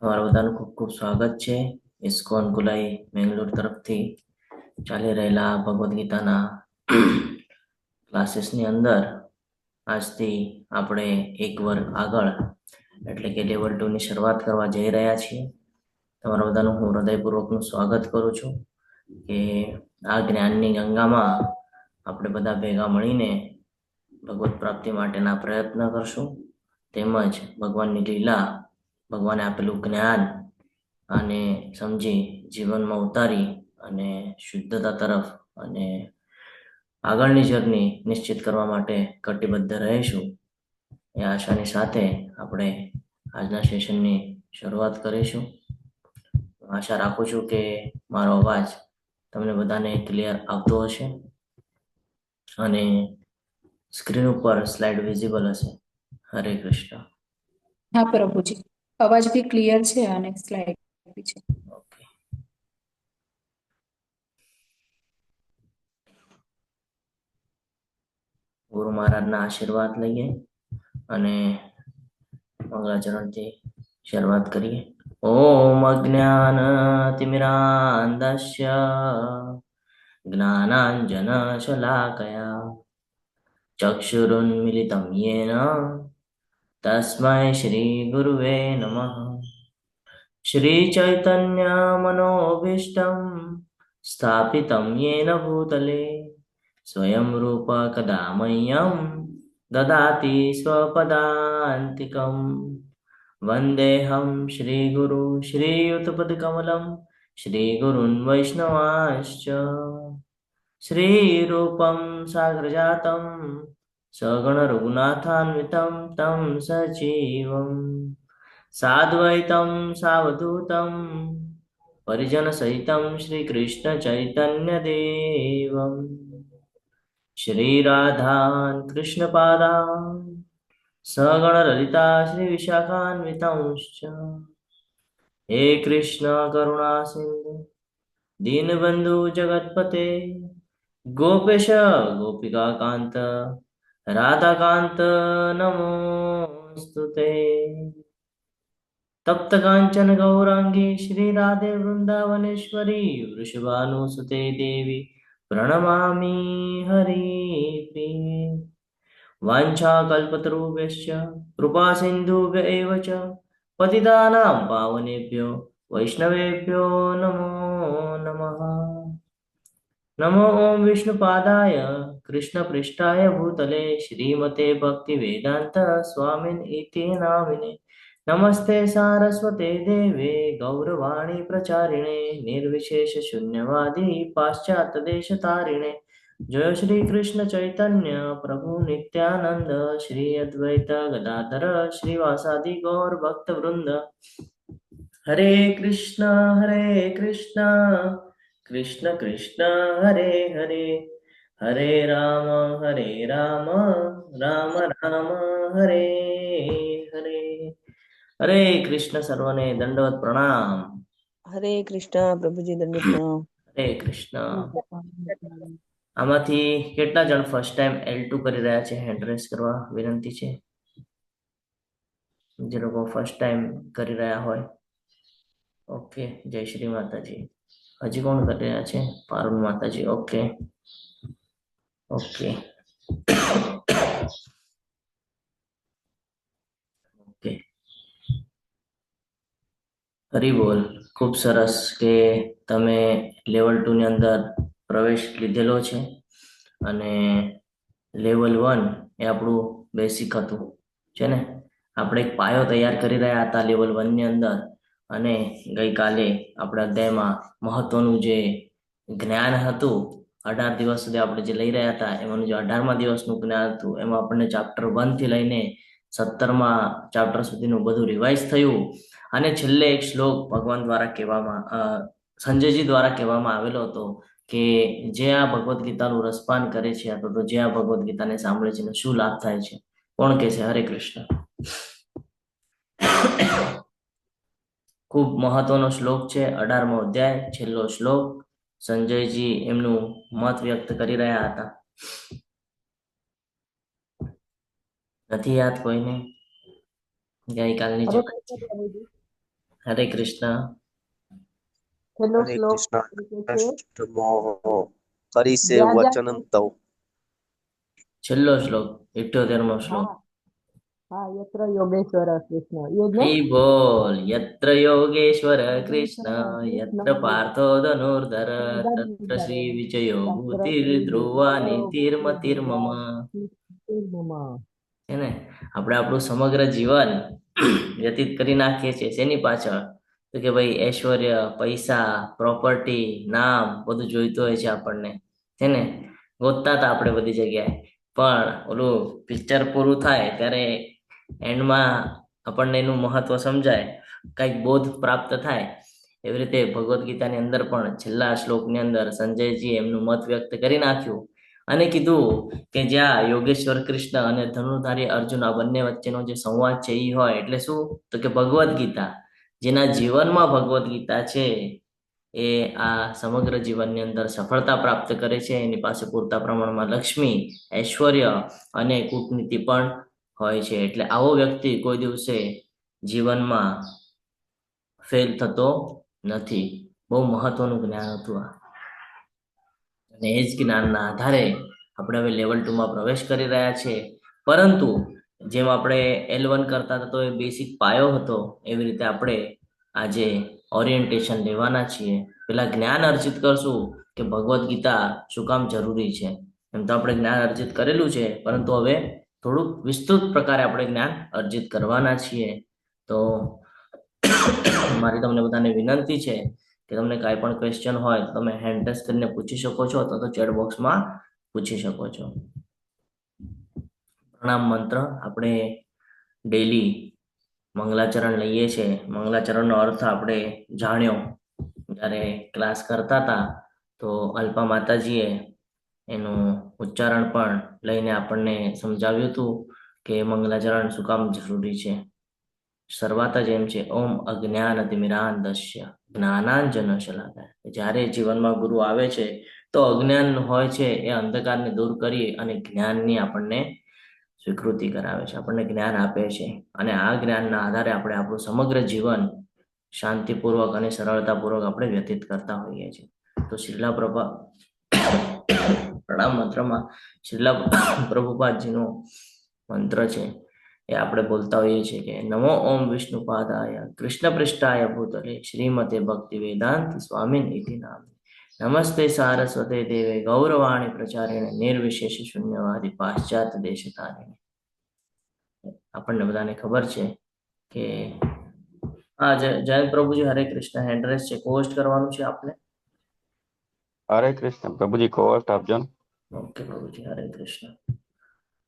તમારા બધાનું ખૂબ ખૂબ સ્વાગત છે ઇસ્કોન કુલાઈ મેંગલોર તરફથી ચાલી રહેલા ભગવદ્ ગીતાના ક્લાસીસની અંદર આજથી આપણે એક વર્ગ આગળ એટલે કે લેવલ 2 ની શરૂઆત કરવા જઈ રહ્યા છીએ. તમારા બધાનું હું હૃદયપૂર્વકનું સ્વાગત કરું છું કે આ જ્ઞાનની ગંગામાં આપણે બધા ભેગા મળીને ભગવત પ્રાપ્તિ માટેના પ્રયત્ન કરશું, તેમજ ભગવાનની લીલા, ભગવાને આપેલું જ્ઞાન અને સમજી જીવનમાં ઉતારી અને શુદ્ધતા તરફ અને આગળની જર્ની નિશ્ચિત કરવા માટે કટિબદ્ધ રહીશું એ આશાની સાથે આપણે આજના સેશનની શરૂઆત કરીશું. આશા રાખું છું કે મારો અવાજ તમને બધાને ક્લિયર આવતો હશે અને સ્ક્રીન ઉપર સ્લાઇડ વિઝિબલ હશે. હરે કૃષ્ણ. હા પ્રભુજી, અવાજ બી ક્લિયર છે અને સ્લાઇડ બી છે. ઓકે. ગુરુ મહારાજના આશીર્વાદ લઈએ અને મંગળાચરણથી શરૂઆત કરીએ. ઓમ અજ્ઞાન તિમિરાંધસ્ય જ્ઞાનાંજન શલાકયા ચક્ષુરુન્મિલિतं येन તસ્મૈ શ્રી ગુરુવે નમઃ. શ્રી ચૈતન્ય મનોભીષ્ટં સ્થાપિतं येन ભૂતલે સ્વયં રૂપ કદા મह्यं દદાતિ સ્વપદાન્તિકમ. વંદેહમ શ્રી ગુરુ શ્રીયુતપદકમલમ શ્રી ગુરુન વૈષ્ણવાંશ્ચ શ્રી રૂપમ સાગ્રજાતમ સગણ રઘુનાથાન્વિતમ તમ સજીવમ સાદ્વૈતમ સાવધૂતમ પરિજન સહિતમ શ્રી કૃષ્ણ ચૈતન્ય દેવમ શ્રી રાધાન કૃષ્ણ પાદાન સગણ લલિતા શ્રી વિશાખાન્વિતંશ્ચ. હે કૃષ્ણ કરુણા સિંધુ दीनबंधु जगतपते गोपेश गोपिका कांत राधा कांत नमोस्तुते. तप्त कांचन गौरांगी श्री राधे वृंदावनेश्वरी वृषभानुसुते देवी प्रणमामि हरिप्रिये. वाञ्छाकल्पतरुभ्यश्च कृपा सिन्धुभ्य एव च पतितानां पावनेभ्यो वैष्णवेभ्यो नमो नमः. नमो ओम विष्णुपादाय कृष्णपृष्ठाय भूतले श्रीमते भक्तिवेदांत स्वामिन् इति नामिने. नमस्ते सारस्वते देवे गौरवाणी प्रचारिणे निर्विशेष शून्यवादी पाश्चात्यदेशतारिणे. जय श्री कृष्ण चैतन्य प्रभु नित्यानंद श्री अद्वैत गदाधर श्रीवासादि गौर भक्त वृंद. हरे कृष्ण कृष्ण कृष्ण हरे हरे हरे राम राम राम हरे हरे. हरे कृष्ण सर्वने दंडवत प्रणाम. हरे कृष्ण प्रभुजी दंडित प्रणाम. हरे कृष्ण. આમાંથી કેટલા જણ ફર્સ્ટ ટાઈમ L2 કરી રહ્યા છે? હેન્ડ રેઝ કરવા વિનંતી છે. જે લોકો ફર્સ્ટ ટાઈમ કરી રહ્યા હોય. ઓકે, જય શ્રી માતાજી. હજી કોણ કરી રહ્યા છે? પારુલ માતાજી. Okay okay okay. હરી બોલ. ખૂબ સરસ કે તમે લેવલ 2 ની અંદર પ્રવેશ લીધેલો છે અને લેવલ 1 એ આપણું બેસિક હતું છે ને. આપણે એક પાયો તૈયાર કરી રહ્યા હતા લેવલ 1 ની અંદર અને ગઈકાલે આપણા અધ્યાયમાં મહત્વનું જે જ્ઞાન હતું 18 દિવસ સુધી આપણે જે લઈ રહ્યા હતા એમાંનું જે 18મા દિવસનું જ્ઞાન હતું એમાં આપણને ચેપ્ટર 1 થી લઈને 17મા ચેપ્ટર સુધીનું બધું રિવાઇઝ થયું અને છેલ્લે એક શ્લોક ભગવાન દ્વારા કહેવામાં સંજયજી દ્વારા કહેવામાં આવેલો હતો કે જે આ ભગવદ્ ગીતાનું રસપાન કરે છે અથવા તો જે આ ભગવદ્ ગીતાને સાંભળે છે એને શું લાભ થાય છે? કોણ કહે છે? હરે કૃષ્ણ. ખૂબ મહત્વનો શ્લોક છે, 18મો અધ્યાય, છેલ્લો શ્લોક. સંજયજી એમનું મત વ્યક્ત કરી રહ્યા હતા. નથી યાદ કોઈને? ગઈકાલની જે હરે કૃષ્ણ. છેલ્લો હરે શ્લોક કૃષ્ણ. એ કે છે અષ્ટમો કરીસે જ્યાં જ્યાં વચનમ તવ. છેલ્લો શ્લોક 78મો શ્લોક. હા હા યત્ર યોગેશ્વર કૃષ્ણ એ જ ને હરી બોલ. યત્ર યોગેશ્વર કૃષ્ણ યોગેશ્વર યત્ર કૃષ્ણ પાર્થો ધનુર્ધર તત્ર શ્રી વિજયો ભૂતિર ધ્રુવા નીતિર્મતિર્મમ. છે ને આપણે આપણું સમગ્ર જીવન વ્યતીત કરી નાખીએ છીએ શેની પાછળ? તો કે ભાઈ ઐશ્વર્ય, પૈસા, પ્રોપર્ટી, નામ બધું જોઈતું હોય છે આપણને. છે ને ગોતતા હતા આપણે બધી જગ્યાએ, પણ ઓલું પિક્ચર પૂરું થાય ત્યારે એન્ડમાં આપણને એનું મહત્વ સમજાય, કંઈક બોધ પ્રાપ્ત થાય. એવી રીતે ભગવદ્ ગીતાની અંદર પણ છેલ્લા શ્લોકની અંદર સંજયજી એમનું મત વ્યક્ત કરી નાખ્યું અને કીધું કે જ્યાં યોગેશ્વર કૃષ્ણ અને ધનુર્ધારી અર્જુન આ બંને વચ્ચેનો જે સંવાદ છે એ હોય એટલે શું? તો કે ભગવદ્ ગીતા. જેના જીવનમાં ભગવદ્ ગીતા છે એ આ સમગ્ર જીવનની અંદર સફળતા પ્રાપ્ત કરે છે. એની પાસે પૂરતા પ્રમાણમાં લક્ષ્મી, ઐશ્વર્ય અને કૂટનીતિ પણ હોય છે. એટલે આવો વ્યક્તિ કોઈ દિવસે જીવનમાં ફેલ થતો નથી. બહુ મહત્વનું જ્ઞાન હતું આ. અને એ જ જ્ઞાનના આધારે આપણે હવે લેવલ 2માં પ્રવેશ કરી રહ્યા છીએ. પરંતુ જેમ આપણે L1 કરતા હતા તો એ બેસિક પાયો હતો, એવી રીતે આપણે આજે ઓરિએન્ટેશન લેવાના છીએ. પેલા જ્ઞાન અર્જિત કરશું કે ભગવદ્ ગીતા શું કામ જરૂરી છે. એમ તો આપણે જ્ઞાન અર્જિત કરેલું છે, પરંતુ હવે થોડુંક વિસ્તૃત પ્રકારે આપણે જ્ઞાન અર્જિત કરવાના છીએ. તો મારી તમને બધાને વિનંતી છે કે તમને કાંઈ પણ ક્વેશ્ચન હોય તો તમે હેન્ડ રેઝ કરીને પૂછી શકો છો અથવા તો ચેટ બોક્સમાં પૂછી શકો છો. પ્રણામ મંત્ર આપણે ડેલી મંગલાચરણ લઈએ છીએ. મંગલાચરણનો અર્થ આપણે જાણ્યો જ્યારે ક્લાસ કરતા હતા, તો અલ્પા માતાજીએ એનું ઉચ્ચારણ પણ લઈને આપણને સમજાવ્યું હતું કે મંગલાચરણ શું કામ જરૂરી છે. શરૂઆત જ એમ છે, ઓમ અજ્ઞાનતિમિરાંધસ્ય જ્ઞાનાંજન શલાકાય. જ્યારે જીવનમાં ગુરુ આવે છે તો અજ્ઞાન હોય છે એ અંધકારને દૂર કરી અને જ્ઞાનની આપણને સ્વીકૃતિ કરાવે છે, આપણને જ્ઞાન આપે છે. અને આ જ્ઞાનના આધારે આપણે આપણું સમગ્ર જીવન શાંતિપૂર્વક અને સરળતાપૂર્વક આપણે વ્યતીત કરતા હોઈએ છીએ. તો શ્રીલા પ્રણામ મંત્રમાં શ્રીલા પ્રભુપાદજીનો મંત્ર છે એ આપણે બોલતા હોઈએ છીએ કે નમો ઓમ વિષ્ણુપાદાય કૃષ્ણ પૃષ્ઠાય ભૂતલે શ્રીમતે ભક્તિ વેદાંત સ્વામી ઇતિ નામે નમસ્તે સારસ્વતે દેવે ગૌરવાણી પ્રચારેણ નિર્વિશેષ શૂન્યવાદી પાશ્ચાત્ય દેશતારિણે. આપણને બધાને ખબર છે કે હા જયંત પ્રભુજી હરે કૃષ્ણ હેન્ડ રેઝ છે, પોસ્ટ કરવાનું છે આપણે. હરે કૃષ્ણ પ્રભુજી કોસ્ટ આપજો ને. ઓકે પ્રભુજી હરે કૃષ્ણ.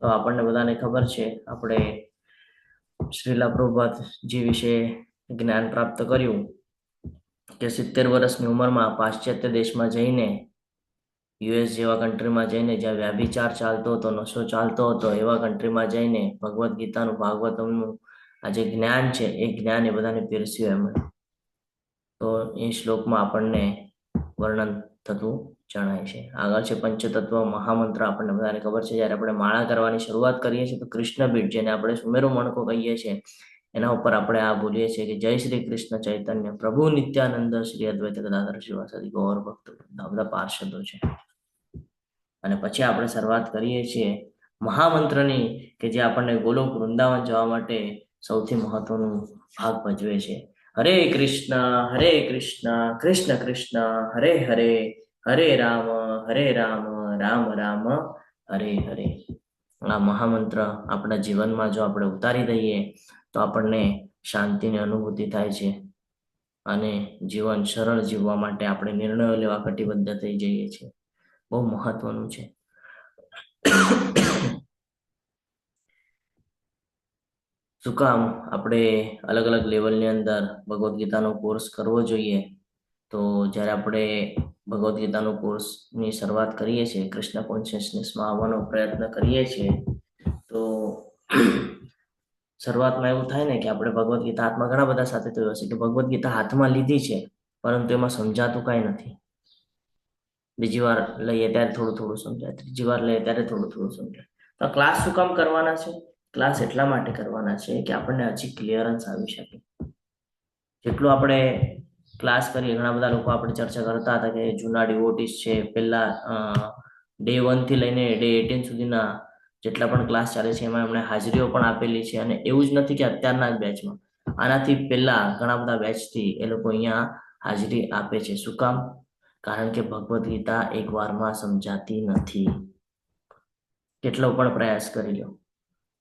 તો આપણને બધાને ખબર છે આપણે શ્રીલા પ્રભુપાદજી વિશે જ્ઞાન પ્રાપ્ત કર્યું કે 70 વર્ષની ઉંમરમાં પાશ્ચાત્ય દેશમાં જઈને, યુએસ જેવા કન્ટ્રીમાં જઈને જ્યાં વ્યાભિચાર ચાલતો હતો, નશો ચાલતો હતો, એવા કન્ટ્રીમાં જઈને ભગવદ્ ગીતાનું, ભાગવતમનું આ જે જ્ઞાન છે એ જ્ઞાન એ બધાને પીરસ્યું એમણે. તો એ શ્લોકમાં આપણને વર્ણન થતું જણાય છે. આગળ છે પંચતત્વ મહામંત્ર. આપણને બધાને ખબર છે જ્યારે આપણે માળા કરવાની શરૂઆત કરીએ છીએ તો કૃષ્ણ બીટ, જેને આપણે સુમેરુ મણકો કહીએ છીએ, એના ઉપર આપણે આ બોલીએ છીએ કે જય શ્રી કૃષ્ણ ચૈતન્ય પ્રભુ નિત્યાનંદ શ્રી અદ્વૈત ગદાધર શ્રીવાસાદિ ગૌર ભક્ત. આ બધા પાર્ષદો છે. અને પછી આપણે શરૂઆત કરીએ છીએ મહામંત્રની કે જે આપણને ગોલોક વૃંદાવન જવા માટે સૌથી મહત્વનું ભાગ ભજવે છે. હરે કૃષ્ણ કૃષ્ણ કૃષ્ણ હરે હરે, હરે રામ રામ રામ હરે હરે. આ મહામંત્ર આપણા જીવનમાં જો આપણે ઉતારી દઈએ તો આપણને શાંતિની અનુભૂતિ થાય છે અને જીવન સરળ જીવવા માટે આપણે નિર્ણયો લેવા કટિબદ્ધ થઈ જઈએ છીએ. બહુ મહત્વનું છે. શું કામ આપણે અલગ અલગ લેવલની અંદર ભગવદ્ ગીતાનો કોર્સ કરવો જોઈએ? તો જ્યારે આપણે ભગવદ્ ગીતાનો કોર્સની શરૂઆત કરીએ છીએ, કૃષ્ણ કોન્શિયસનેસમાં આવવાનો પ્રયત્ન કરીએ છીએ, તો શરૂઆતમાં એવું થાય ને કે આપણે ભગવદ્ ગીતા હાથમાં, ઘણા બધા સાથે થયું હશે કે ભગવદ્ ગીતા હાથમાં લીધી છે પરંતુ એમાં સમજાતું કાંઈ નથી. બીજી વાર લઈએ ત્યારે થોડું થોડું સમજાય, ત્રીજી વાર લઈએ ત્યારે થોડું થોડું સમજાય. તો ક્લાસ શું કામ કરવાના છે? ક્લાસ એટલા માટે કરવાના છે કે આપણને હજી ક્લિયરન્સ આવી શકે. જેટલું આપણે ક્લાસ કરીએ, ઘણા બધા લોકો આપણે ચર્ચા કરતા હતા કે જૂના ડિવોટીસ છે, પહેલા ડે 1 થી લઈને ડે 18 સુધીના જેટલા પણ ક્લાસ ચાલે છે એમાં એમણે હાજરીઓ પણ આપેલી છે. અને એવું જ નથી કે અત્યારના જ બેચમાં, આનાથી પહેલા ઘણા બધા બેચથી એ લોકો અહીંયા હાજરી આપે છે. શું કામ? કારણ કે ભગવદ્ ગીતા એક વારમાં સમજાતી નથી. કેટલો પણ પ્રયાસ કરી લો,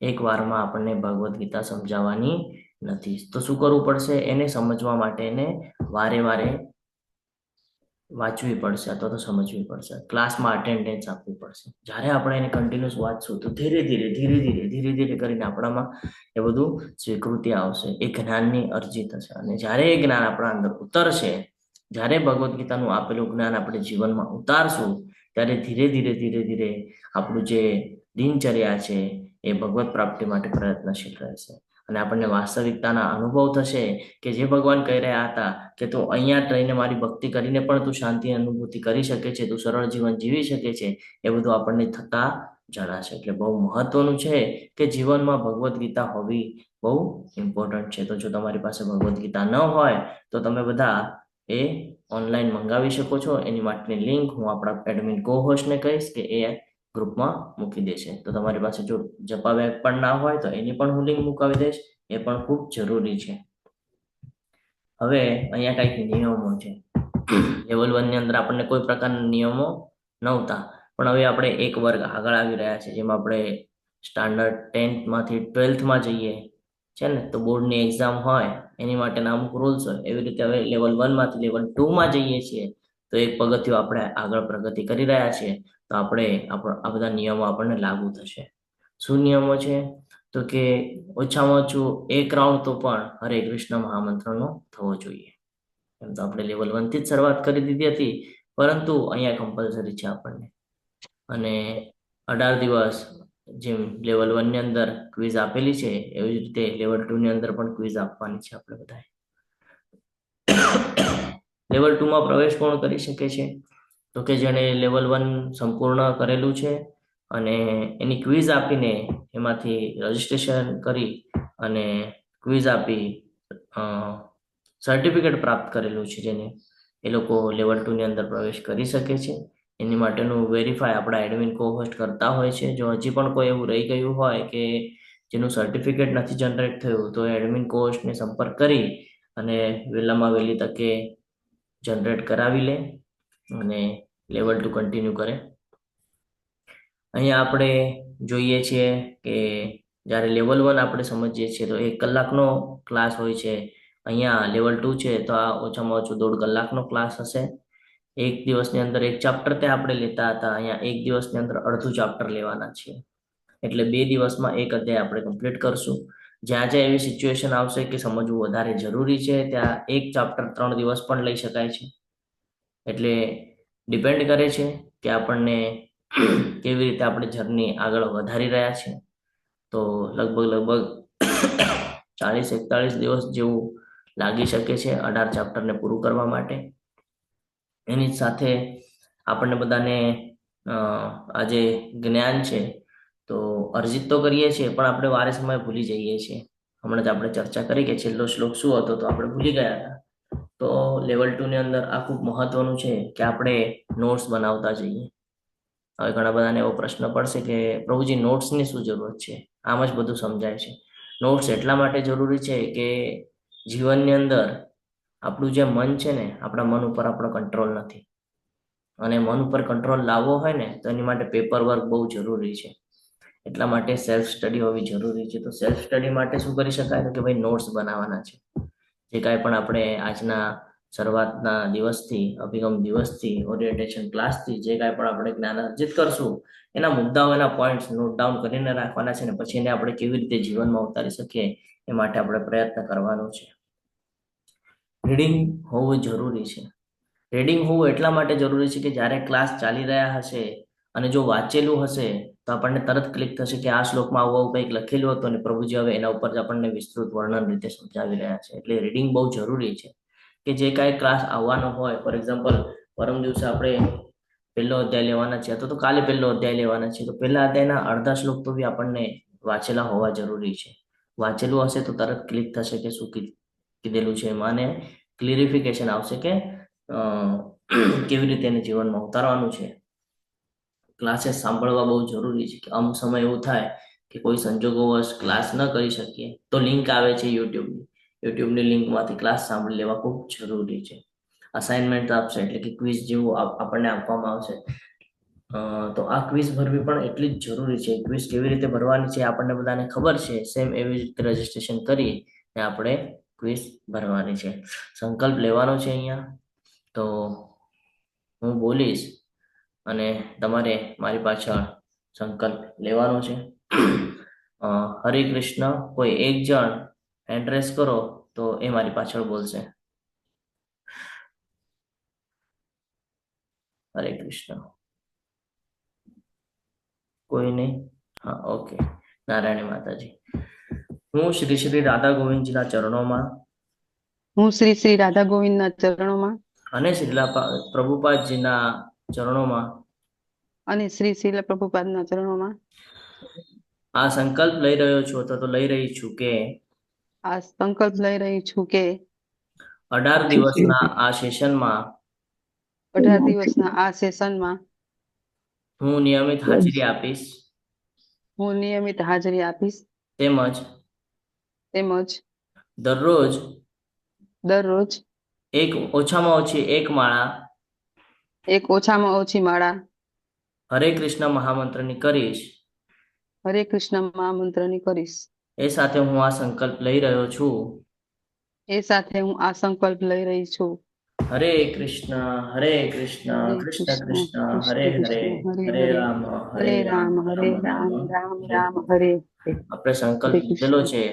એક વારમાં આપણને ભગવદ્ ગીતા સમજાવવાની નથી. તો શું કરવું પડશે? એને સમજવા માટે એને વારે વારે વાંચવી પડશે અથવા તો સમજવી પડશે, ક્લાસમાં અટેન્ડન્સ આપવી પડશે. જ્યારે આપણે એને કન્ટિન્યુઅસ વાંચશું તો ધીરે ધીરે કરીને આપણામાં એ બધું સ્વીકૃતિ આવશે, એ જ્ઞાનની અરજી થશે. અને જ્યારે એ જ્ઞાન આપણા અંદર ઉતરશે, જ્યારે ભગવદ્ ગીતાનું આપેલું જ્ઞાન આપણે જીવનમાં ઉતારશું, ત્યારે ધીરે ધીરે આપણું જે દિનચર્યા છે એ ભગવત પ્રાપ્તિ માટે પ્રયત્નશીલ રહેશે. અને આપણને વાસ્તવિકતાના અનુભવ થશે કે જે ભગવાન કહી રહ્યા હતા કે તું અહીંયા રહીને મારી ભક્તિ કરીને પણ તું શાંતિ અનુભૂતિ કરી શકે છે, તું સરળ જીવન જીવી શકે છે, એ બધું આપણને થતા જણાશે. એટલે બહુ મહત્વનું છે કે જીવનમાં ભગવદ્ ગીતા હોવી બહુ ઇમ્પોર્ટન્ટ છે. તો જો તમારી પાસે ભગવદ્ ગીતા ન હોય તો તમે બધા એ ઓનલાઈન મંગાવી શકો છો. એની માટેની લિંક હું આપણા એડમિન કો હોસ્ટને કહીશ કે એ ગ્રુપમાં મૂકી દેશે. તો તમારી પાસે જો જપા બેગ પણ ના હોય તો એની પણ હું લિંક મુકાવી દઈશ. એ પણ ખૂબ જરૂરી છે. હવે અહીંયા કંઈક નિયમો છે. લેવલ 1 ની અંદર આપણને કોઈ પ્રકારના નિયમો નહોતા, પણ હવે આપણે એક વર્ગ આગળ આવી રહ્યા છે, જેમાં આપણે સ્ટાન્ડર્ડ 10th માંથી 12th માં જઈએ છે ને, તો બોર્ડની એક્ઝામ હોય એની માટેના અમુક રૂલ્સ હોય. એવી રીતે હવે લેવલ 1 માંથી લેવલ 2 માં જઈએ છીએ તો એક પગથિયું આપણે આગળ પ્રગતિ કરી રહ્યા છીએ. તો આપણે આ બધા નિયમો આપણને લાગુ થશે. શું નિયમો છે? તો કે ઓછામાં ઓછું એક રાઉન્ડ તો પણ હરે કૃષ્ણ મહામંત્રનો થવો જોઈએ. એમ તો આપણે લેવલ 1 થી જ શરૂઆત કરી દીધી હતી, પરંતુ અહીંયા કમ્પલસરી છે આપણને. અને 18 દિવસ જેમ લેવલ 1 ની અંદર ક્વિઝ આપેલી છે, એવી જ રીતે લેવલ 2 ની અંદર પણ ક્વિઝ આપવાની છે આપણે બધાએ. લેવલ 2 માં પ્રવેશ કોણ કરી શકે છે? તો કે જેણે લેવલ 1 સંપૂર્ણ કરેલું છે અને એની ક્વિઝ આપીને એમાંથી રજીસ્ટ્રેશન કરી અને ક્વિઝ આપી સર્ટિફિકેટ પ્રાપ્ત કરેલું છે, જેને એ લોકો લેવલ 2 ની અંદર પ્રવેશ કરી શકે છે. એની માટેનું વેરીફાઈ આપણા એડમિન કો હોસ્ટ કરતા હોય છે. જો હજી પણ કોઈ એવું રહી ગયું હોય કે જેનું સર્ટિફિકેટ નથી જનરેટ થયું, તો એડમિન કો હોસ્ટને સંપર્ક કરી અને વહેલામાં વહેલી તકે જનરેટ કરાવી લે અને લેવલ 2 કન્ટિન્યુ કરે. અહીંયા આપણે જોઈએ છીએ કે જ્યારે લેવલ 1 આપણે સમજીએ છીએ તો 1 કલાકનો ક્લાસ હોય છે. અહીંયા લેવલ 2 છે તો આ ઓછામાં ઓછું 1.5 કલાકનો ક્લાસ હશે. એક દિવસની અંદર એક ચેપ્ટર તે આપણે લેતા હતા, અહીંયા એક દિવસની અંદર અડધું ચેપ્ટર લેવાના છીએ. એટલે 2 દિવસમાં એક અધ્યાય આપણે કમ્પ્લીટ કરશું. જ્યાં જ્યાં એવી સિચ્યુએશન આવશે કે સમજવું વધારે જરૂરી છે, ત્યાં એક ચેપ્ટર 3 દિવસ પણ લઈ શકાય છે. એટલે ડિપેન્ડ કરે છે કે આપણને કેવી રીતે આપણે જર્ની આગળ વધારી રહ્યા છે. તો લગભગ 40-41 દિવસ જેવું લાગી શકે છે 18 ચેપ્ટરને પૂરું કરવા માટે. એની સાથે આપણને બધાને આ જે જ્ઞાન છે તો અર્જિત તો કરીએ છીએ, પણ આપણે વારે સમયે ભૂલી જઈએ છીએ. હમણાં જ આપણે ચર્ચા કરી કે છેલ્લો શ્લોક શું હતો તો આપણે ભૂલી ગયા હતા. તો લેવલ 2 ની અંદર આ ખૂબ મહત્વનું છે કે આપણે નોટ્સ બનાવતા જઈએ. હવે ઘણા બધાને એવો પ્રશ્ન પડશે કે પ્રભુજી નોટ્સની શું જરૂરત છે? આમ જ બધું સમજાય છે. નોટ્સ એટલા માટે જરૂરી છે કે જીવનની અંદર આપણું જે મન છે ને, આપણા મન ઉપર આપણો કંટ્રોલ નથી, અને મન ઉપર કંટ્રોલ લાવવો હોય ને તો એની માટે પેપર વર્ક બહુ જરૂરી છે. એટલા માટે સેલ્ફ સ્ટડી હોવી જરૂરી છે. તો સેલ્ફ સ્ટડી માટે શું કરી શકાય? તો કે ભાઈ નોટ્સ બનાવવાના છે. જે કાંઈ પણ આપણે આજના શરૂઆતના દિવસથી, અભિગમ દિવસથી, ઓરિએન્ટેશન ક્લાસથી જે કાંઈ પણ આપણે જ્ઞાન અર્જિત કરશું, એના મુદ્દાઓ, એના પોઈન્ટ્સ નોટ ડાઉન કરીને રાખવાના છે. ને પછી એને આપણે કેવી રીતે જીવનમાં ઉતારી શકીએ એ માટે આપણે પ્રયત્ન કરવાનો છે. રીડિંગ હોવું જરૂરી છે. રીડિંગ હોવું એટલા માટે જરૂરી છે કે જ્યારે ક્લાસ ચાલી રહ્યા હશે અને જો વાંચેલું હશે તો આપણને તરત ક્લિક થશે કે આ શ્લોકમાં આવું કંઈક લખેલું હતું અને પ્રભુજી હવે એના ઉપર જ આપણને વિસ્તૃત વર્ણન રીતે સમજાવી રહ્યા છે. એટલે રીડિંગ બહુ જરૂરી છે કે જે કાંઈ ક્લાસ આવવાનો હોય, ફોર એક્ઝામ્પલ પરમ દિવસે આપણે પહેલો અધ્યાય લેવાના છે તો કાલે પહેલો અધ્યાય લેવાના છે, તો પહેલા અધ્યાયના અડધા શ્લોક તો બી આપણને વાંચેલા હોવા જરૂરી છે. વાંચેલું હશે તો તરત ક્લિક થશે કે શું કીધેલું છે એમાં અને ક્લિયરિફિકેશન આવશે કે કેવી રીતે એને જીવનમાં ઉતારવાનું છે. ક્લાસીસ સાંભળવા બહુ જરૂરી છે કે અમુક સમય એવું થાય કે કોઈ સંજોગોવશ ક્લાસ ન કરી શકીએ તો લિંક આવે છે યુટ્યુબની લિંકમાંથી ક્લાસ સાંભળી લેવા ખૂબ જરૂરી છે. અસાઇનમેન્ટ આપશે એટલે કે ક્વિઝ જેવું આપણને આપવામાં આવશે. તો આ ક્વિઝ ભરવી પણ એટલી જ જરૂરી છે. ક્વિઝ કેવી રીતે ભરવાની છે આપણને બધાને ખબર છે. સેમ એવી રીતે રજીસ્ટ્રેશન કરી ને આપણે ક્વિઝ ભરવાની છે. સંકલ્પ લેવાનો છે અહીંયા. તો હું બોલીશ અને તમારે મારી પાછળ સંકલ્પ લેવાનો છે. હરે કૃષ્ણ કોઈ એક જણ હેન્ડ રેસ કરો તો એ મારી પાછળ બોલશે. હરે કૃષ્ણ. કોઈ નહીં? હા, ઓકે. નારાયણ માતાજી. હું શ્રી શ્રી રાધા ગોવિંદજીના ચરણોમાં હું શ્રી રાધા ગોવિંદના ચરણોમાં અને શ્રીલા પ્રભુપાદજીના ચરણોમાં અને શ્રી પ્રભુપાદના ચરણોમાં આ સંકલ્પ લઈ રહ્યો છું અથવા તો લઈ રહી છું કે આ સંકલ્પ લઈ રહી છું કે 18 દિવસના આ સેશનમાં 18 દિવસના આ સેશનમાં હું નિયમિત હાજરી આપીશ હું નિયમિત હાજરી આપીશ તેમજ દરરોજ ઓછામાં ઓછી એક માળા હરે કૃષ્ણ મહામંત્રની કરીશ. હરે કૃષ્ણ મહામંત્રની કરીશ. એ સાથે હું આ સંકલ્પ લઈ રહ્યો છું. એ સાથે હું આ સંકલ્પ લઈ રહી છું. હરે કૃષ્ણ કૃષ્ણ કૃષ્ણ હરે હરે હરે રામ હરે રામ રામ રામ હરે હરે. આપણે સંકલ્પ હરે લીધેલો કૃષ્ણ. છે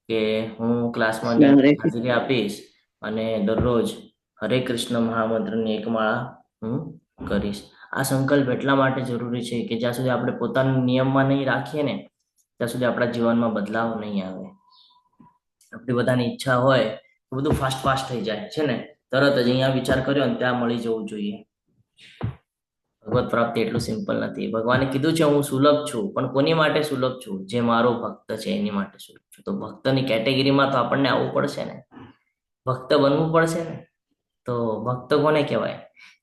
કે હું ક્લાસમાં નિયમિત હાજરી આપીશ અને દરરોજ હરે કૃષ્ણ મહામંત્રની એક માળા હું કરીશ. આ સંકલ્પ એટલા માટે જરૂરી છે કે જ્યાં સુધી આપણે પોતાના નિયમમાં નહીં રાખીએ ને ત્યાં સુધી આપણા જીવનમાં બદલાવ નહીં આવે. આપણી બધાની ઈચ્છા હોય તો બધું ફાસ્ટ થઈ જાય છે ને. તરત જ અહીંયા વિચાર કર્યો ને ત્યાં મળી જવું જોઈએ. ભગવત પ્રાપ્તિ એટલું સિમ્પલ નથી. ભગવાને કીધું છે હું સુલભ છું, પણ કોની માટે સુલભ છું? જે મારો ભક્ત છે એની માટે સુલભ છું. તો ભક્તની કેટેગરીમાં તો આપણને આવવું પડશે ને, ભક્ત બનવું પડશે ને. તો ભક્ત કોને કહેવાય?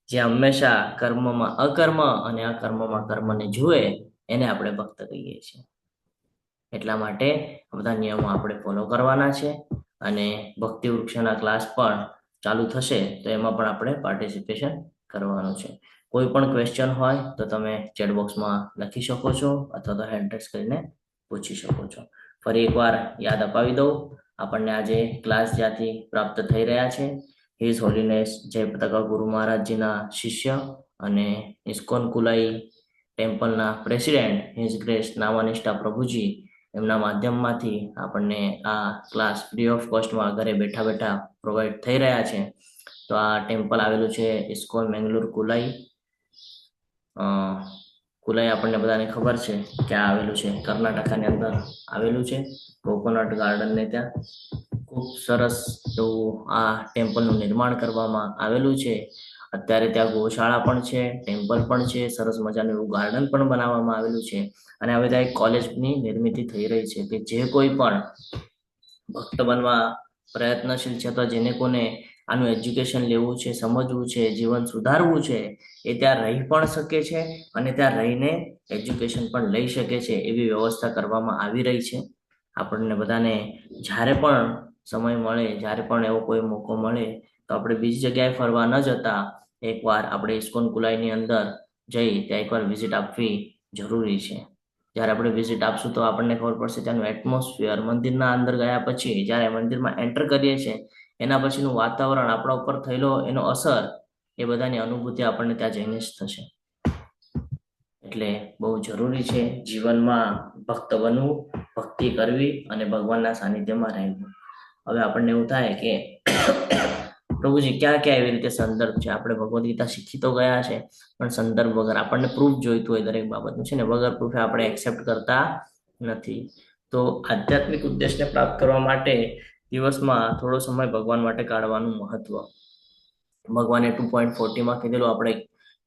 જે હંમેશા કર્મમાં અકર્મ અને અકર્મમાં કર્મને જુએ એને આપણે ભક્ત કહીએ છીએ. એટલા માટે આ બધા નિયમો આપણે ફોલો કરવાના છે અને ભક્તિ વૃક્ષના ક્લાસ પણ ચાલુ થશે તો એમાં પણ આપણે પાર્ટિસિપેશન કરવાનું છે. કોઈ પણ ક્વેશ્ચન હોય તો તમે ચેટ બોક્સમાં લખી શકો છો અથવા તો હેન્ડ રેસ કરીને પૂછી શકો છો. ફરી એકવાર યાદ અપાવી દઉં, આપણને આજે ક્લાસ જ્યાંથી પ્રાપ્ત થઈ રહ્યા છે હિઝ હોલીનેસ જયપતાકા ગુરુ મહારાજજીના શિષ્ય અને ઇસ્કોન કુલાઈ ટેમ્પલના પ્રેસિડેન્ટ હિઝ ગ્રેસ નામાનિષ્ઠા પ્રભુજી એમના માધ્યમમાંથી આપણને આ ક્લાસ ફ્રી ઓફ કોસ્ટમાં ઘરે બેઠા પ્રોવાઈડ થઈ રહ્યા છે. તો આ ટેમ્પલ આવેલું છે ઇસ્કોન મેંગલુર કુલાઈ. કુલાઈ આપણને બધાને ખબર છે ક્યાં આવેલું છે, કર્ણાટકની અંદર આવેલું છે, કોકોનટ ગાર્ડનને ત્યાં. ખૂબ સરસ એવું આ ટેમ્પલનું નિર્માણ કરવામાં આવેલું છે. અત્યારે ત્યાં ગૌશાળા પણ છે, ટેમ્પલ પણ છે, સરસ મજાનું એવું ગાર્ડન પણ બનાવવામાં આવેલું છે અને હવે ત્યાં એક કોલેજની નિર્મિતિ થઈ રહી છે કે જે કોઈ પણ ભક્ત બનવા પ્રયત્નશીલ છે અથવા જેને કોને આનું એજ્યુકેશન લેવું છે, સમજવું છે, જીવન સુધારવું છે એ ત્યાં રહી પણ શકે છે અને ત્યાં રહીને એજ્યુકેશન પણ લઈ શકે છે એવી વ્યવસ્થા કરવામાં આવી રહી છે. આપણને બધાને જ્યારે પણ સમય મળે, જ્યારે પણ એવો કોઈ મોકો મળે તો આપણે બીજી જગ્યાએ ફરવા ન જતા એકવાર આપણે ઇસ્કોન કુલાઈની અંદર જઈ ત્યાં એકવાર વિઝિટ આપવી જરૂરી છે. જ્યારે આપણે વિઝિટ આપશું તો આપણને ખબર પડશે ત્યાંનું એટમોસ્ફિયર, મંદિરના અંદર ગયા પછી જ્યારે મંદિરમાં એન્ટર કરીએ છીએ એના પછીનું વાતાવરણ, આપણા ઉપર થયેલો એનો અસર, એ બધાની અનુભૂતિ આપણને ત્યાં જઈને જ થશે. એટલે બહુ જરૂરી છે જીવનમાં ભક્ત બનવું, ભક્તિ કરવી અને ભગવાનના સાનિધ્યમાં રહેવું. હવે આપણને એવું થાય કે પ્રભુજી ક્યાં ક્યાં એવી રીતે સંદર્ભ છે? આપણે ભગવદ્ ગીતા શીખી તો ગયા છે પણ સંદર્ભ વગર આપણને પ્રૂફ જોઈતું હોય દરેક બાબતનું છે ને, વગર પ્રૂફે આપણે એક્સેપ્ટ કરતા નથી. તો આધ્યાત્મિક ઉદ્દેશને પ્રાપ્ત કરવા માટે દિવસમાં થોડો સમય ભગવાન માટે કાઢવાનું મહત્વ. ભગવાને 2.40 કીધેલું. આપણે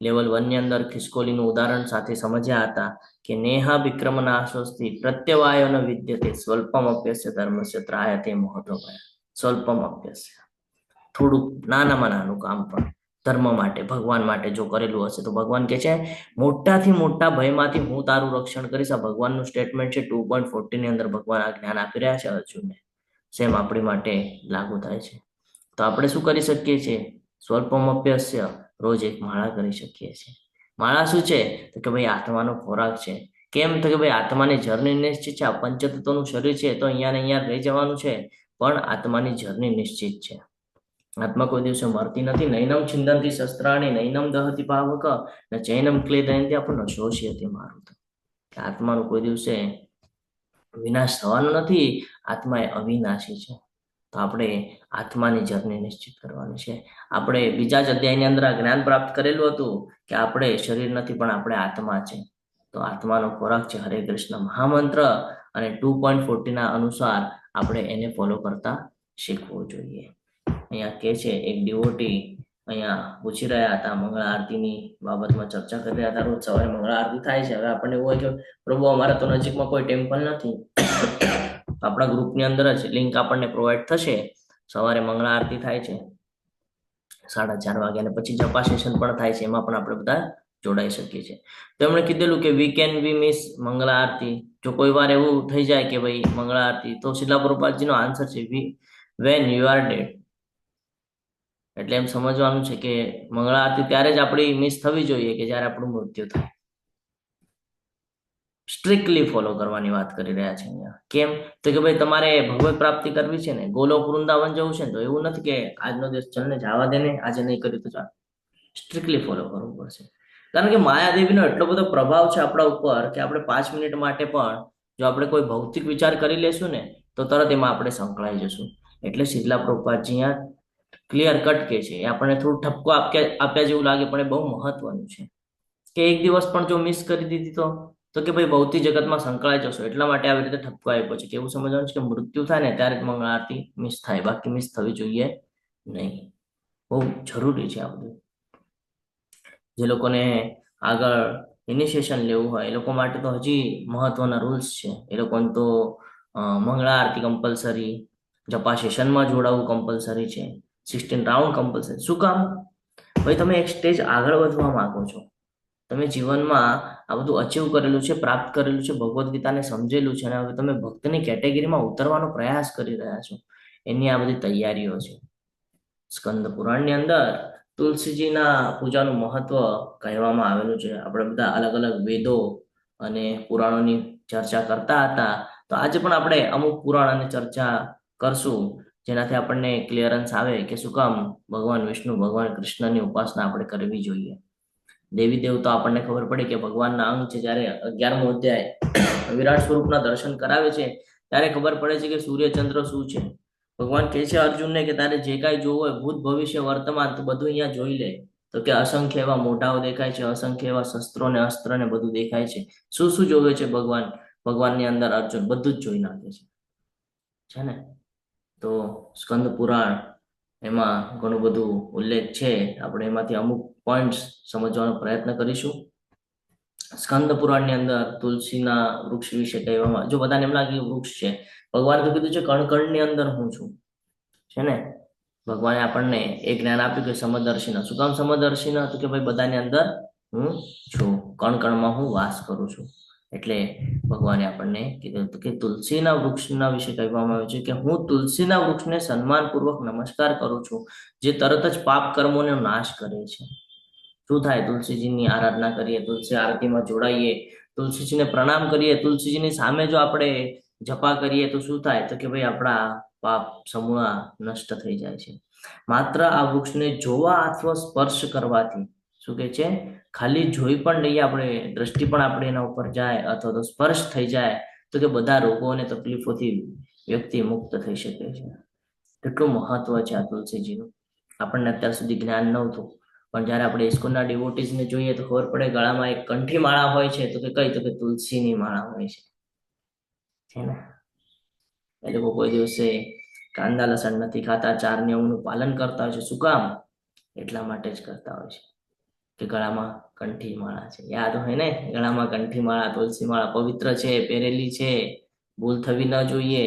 લેવલ 1 ની અંદર ખિસકોલીનું ઉદાહરણ સાથે સમજ્યા હતા કે નેહા વિક્રમના સ્વસ્તિ પ્રત્યવાયો ન વિદ્યતે સ્વલ્પમ અપ્યસ્ય ધર્મસ્ય ત્રાયતે મહત્વ. સ્વલ્પમ અપ્યસ્ય, થોડુંક નાનામાં નાનું કામ પણ ધર્મ માટે, ભગવાન માટે જો કરેલું હશે તો ભગવાન કહે છે મોટાથી મોટા ભયમાંથી હું તારું રક્ષણ કરીશ. આ ભગવાનનું સ્ટેટમેન્ટ છે. 2.40 ની અંદર ભગવાન આ જ્ઞાન આપી રહ્યા છે અર્જુનને. સેમ આપણી માટે લાગુ થાય છે. તો આપણે શું કરી શકીએ છીએ? સ્વલ્પમ અપ્યસ્ય, રોજ એક માળા કરી શકીએ છીએ. માળા શું છે? તો કે ભાઈ આત્માનો ખોરાક છે. કેમ? તો કે ભાઈ આત્માની જર્ની નિશ્ચિત છે. આ પંચતત્વનું શરીર છે તો અહીંયા ને અહીંયા રહી જવાનું છે, પણ આત્માની જર્ની નિશ્ચિત છે. આત્મા કોઈ દિવસે મરતી નથી. નૈનમ છિંદંતી શસ્ત્રાણી નૈનમ દહતી પાવક ન ચૈનમ ક્લેદયંતી આપણને શોષયતી મારુત. આત્માનો કોઈ દિવસે વિનાશ થવાનો નથી. આત્મા એ અવિનાશી છે. તો આપણે આત્માની જર્ની નિશ્ચિત કરવાની છે. આપણે બીજા જ અધ્યાયની અંદર આ જ્ઞાન પ્રાપ્ત કરેલું હતું કે આપણે શરીર નથી પણ આપણે આત્મા છે. તો આત્માનો ખોરાક છે હરે કૃષ્ણ મહામંત્ર, અને 2.40 ના અનુસાર આપણે એને ફોલો કરતા શીખવું જોઈએ. અહીંયા કે છે એક ડિવોટી અહીંયા પૂછી રહ્યા હતા, મંગળા આરતીની બાબતમાં ચર્ચા કરી રહ્યા હતા. રોજ સવારે મંગળા આરતી થાય છે. હવે આપણને એવું હોય કે પ્રભુ અમારે તો નજીકમાં કોઈ ટેમ્પલ નથી, આપણા ગ્રુપની અંદર જ લિંક આપણને પ્રોવાઈડ થશે. સવારે મંગળા આરતી થાય છે 4:30 વાગે, અને પછી જપા સેશન પણ થાય છે. એમાં પણ આપણે બધા જોડાઈ શકીએ છીએ. તો એમણે કીધેલું કે વી મિસ મંગળા આરતી. જો કોઈ વાર એવું થઈ જાય કે ભાઈ મંગળા આરતી, તો શીલા પ્રભુપાદજીનો આન્સર છે વેન યુ આર ડેડ. એટલે એમ સમજવાનું છે કે મંગળા આરતી ત્યારે જ આપણી મિસ થવી જોઈએ કે જ્યારે આપણું મૃત્યુ થાય. સ્ટ્રિક્ટલી ફોલો કરવાની વાત કરી રહ્યા છે અહીંયા. કેમ? તો કે ભાઈ તમારે ભગવત પ્રાપ્તિ કરવી છે ને, ગોલોક વૃંદાવન જવું છે ને, તો એવું નથી કે આજનો દિવસ ચલને જવા દે ને, આજે નહીં કર્યું તો ચાલ. સ્ટ્રિક્ટલી ફોલો કરવું પડશે. કારણ કે માયાદેવીનો એટલો બધો પ્રભાવ છે આપણા ઉપર કે આપણે 5 મિનિટ માટે પણ જો આપણે કોઈ ભૌતિક વિચાર કરી લેશું ને તો તરત એમાં આપણે સંકળાઈ જશું. એટલે શીલા પ્રભુપાદજી અહીંયા ક્લિયર કટ કે છે. એ આપણને થોડું ઠપકો આપ્યા જેવું લાગે, પણ એ બહુ મહત્વનું છે કે એક દિવસ પણ જો મિસ કરી દીધી તો કે ભાઈ ભૌતિક જગતમાં સંકળાઈ જશો. એટલા માટે આવી રીતે ઠપકો આપ્યો છે કે એવું સમજવાનું છે કે મૃત્યુ થાય ને ત્યારે જ મંગળા આરતી મિસ થાય, બાકી મિસ થવી જોઈએ નહીં. બહુ જરૂરી છે આ બધું. જે લોકોને આગળ ઇનિશિયેશન લેવું હોય એ લોકો માટે તો હજી મહત્વના રૂલ્સ છે. એ લોકોને તો મંગળા આરતી કમ્પલસરી, જપા સેશનમાં જોડાવવું કમ્પલસરી છે, 16 રાઉન્ડ કમ્પલસરી. શું કામ? ભાઈ તમે એક સ્ટેજ આગળ વધવા માંગો છો, તમે જીવનમાં આ બધું અચીવ કરેલું છે, પ્રાપ્ત કરેલું છે, ભગવદ્ ગીતાને સમજેલું છે, અને હવે તમે ભક્તની કેટેગરીમાં ઉતરવાનો પ્રયાસ કરી રહ્યા છો. એની આ બધી તૈયારીઓ છે. સ્કંદ પુરાણની અંદર તુલસીજીના પૂજાનું મહત્વ કહેવામાં આવેલું છે. આપણે બધા અલગ અલગ વેદો અને પુરાણોની ચર્ચા કરતા હતા, તો આજે પણ આપણે અમુક પુરાણ અને ચર્ચા કરશું જેનાથી આપણને ક્લિયરન્સ આવે કે શું કામ ભગવાન વિષ્ણુ, ભગવાન કૃષ્ણની ઉપાસના આપણે કરવી જોઈએ. દેવી દેવતા આપણને ખબર પડે કે ભગવાનના અંગ છે. જ્યારે 11મો અધ્યાય વિરાટ સ્વરૂપના દર્શન કરાવે છે ત્યારે ખબર પડે છે કે સૂર્ય ચંદ્ર શું છે. ભગવાન કહે છે અર્જુનને કે તારે જે કાંઈ જોવું હોય ભૂત ભવિષ્ય વર્તમાન તો બધું અહીંયા જોઈ લે. તો કે અસંખ્ય એવા મોઢાઓ દેખાય છે, અસંખ્ય એવા શસ્ત્રો ને અસ્ત્ર ને બધું દેખાય છે. શું શું જોવે છે ભગવાનની અંદર અર્જુન બધું જ જોઈ નાખે છે ને. તો સ્કંદ પુરાણ એમાં ઘણું બધું ઉલ્લેખ છે. આપણે એમાંથી અમુક પોઈન્ટ્સ સમજવાનો પ્રયત્ન કરીશું. સ્કંદ પુરાણની અંદર તુલસીના વૃક્ષ વિશે કહેવામાં, જો બધાને એમ લાગે વૃક્ષ છે, ભગવાને તો કીધું છે કણ અંદર હું છું, છે ને. ભગવાને આપણને એ જ્ઞાન આપ્યું કે સમદર્શિના. શું કામ સમદર્શિના? તો કે ભાઈ બધાની અંદર હું છું, કણમાં હું વાસ કરું છું. એટલે ભગવાને આપણને કીધું કે તુલસીના વૃક્ષના વિશે કહેવામાં આવ્યું છે કે હું તુલસીના વૃક્ષને સન્માનપૂર્વક નમસ્કાર કરું છું, જે તરત જ પાપ કર્મોનો નાશ કરે છે. શું થાય? તુલસીજીની આરાધના કરીએ, તુલસી આરતીમાં જોડાઈએ, તુલસીજીને પ્રણામ કરીએ, તુલસીજીની સામે જો આપણે જપા કરીએ તો શું થાય? તો કે ભાઈ આપણા પાપ સમૂળા નષ્ટ થઈ જાય છે. માત્ર આ વૃક્ષને જોવા અથવા સ્પર્શ કરવાથી, શું કે છે, ખાલી જોઈ પણ લઈએ આપણે, દ્રષ્ટિ પણ આપણે એના ઉપર જાય અથવા તો સ્પર્શ થઈ જાય તો કે બધા રોગો અને તકલીફોથી વ્યક્તિ મુક્ત થઈ શકે છે. કેટલું મહત્વ છે આ તુલસીજીનું. આપણને અત્યાર સુધી જ્ઞાન નહોતું, પણ જ્યારે આપણે ઇસ્કોનના ડિવોટીઝને જોઈએ તો ખબર પડે ગળામાં એક કંઠી માળા હોય છે. તો કે કઈ? તો કે તુલસીની માળા હોય છે ને. એ લોકો કોઈ દિવસે કાંદા લસણ નથી ખાતા, 4 નિયમોનું પાલન કરતા હોય છે. શું કામ? એટલા માટે જ કરતા હોય છે કે ગળામાં કંઠી માળા છે. યાદ હોય ને, ગળામાં કંઠી માળા, તુલસી માળા પવિત્ર છે, પહેરેલી છે, ભૂલ થવી ન જોઈએ,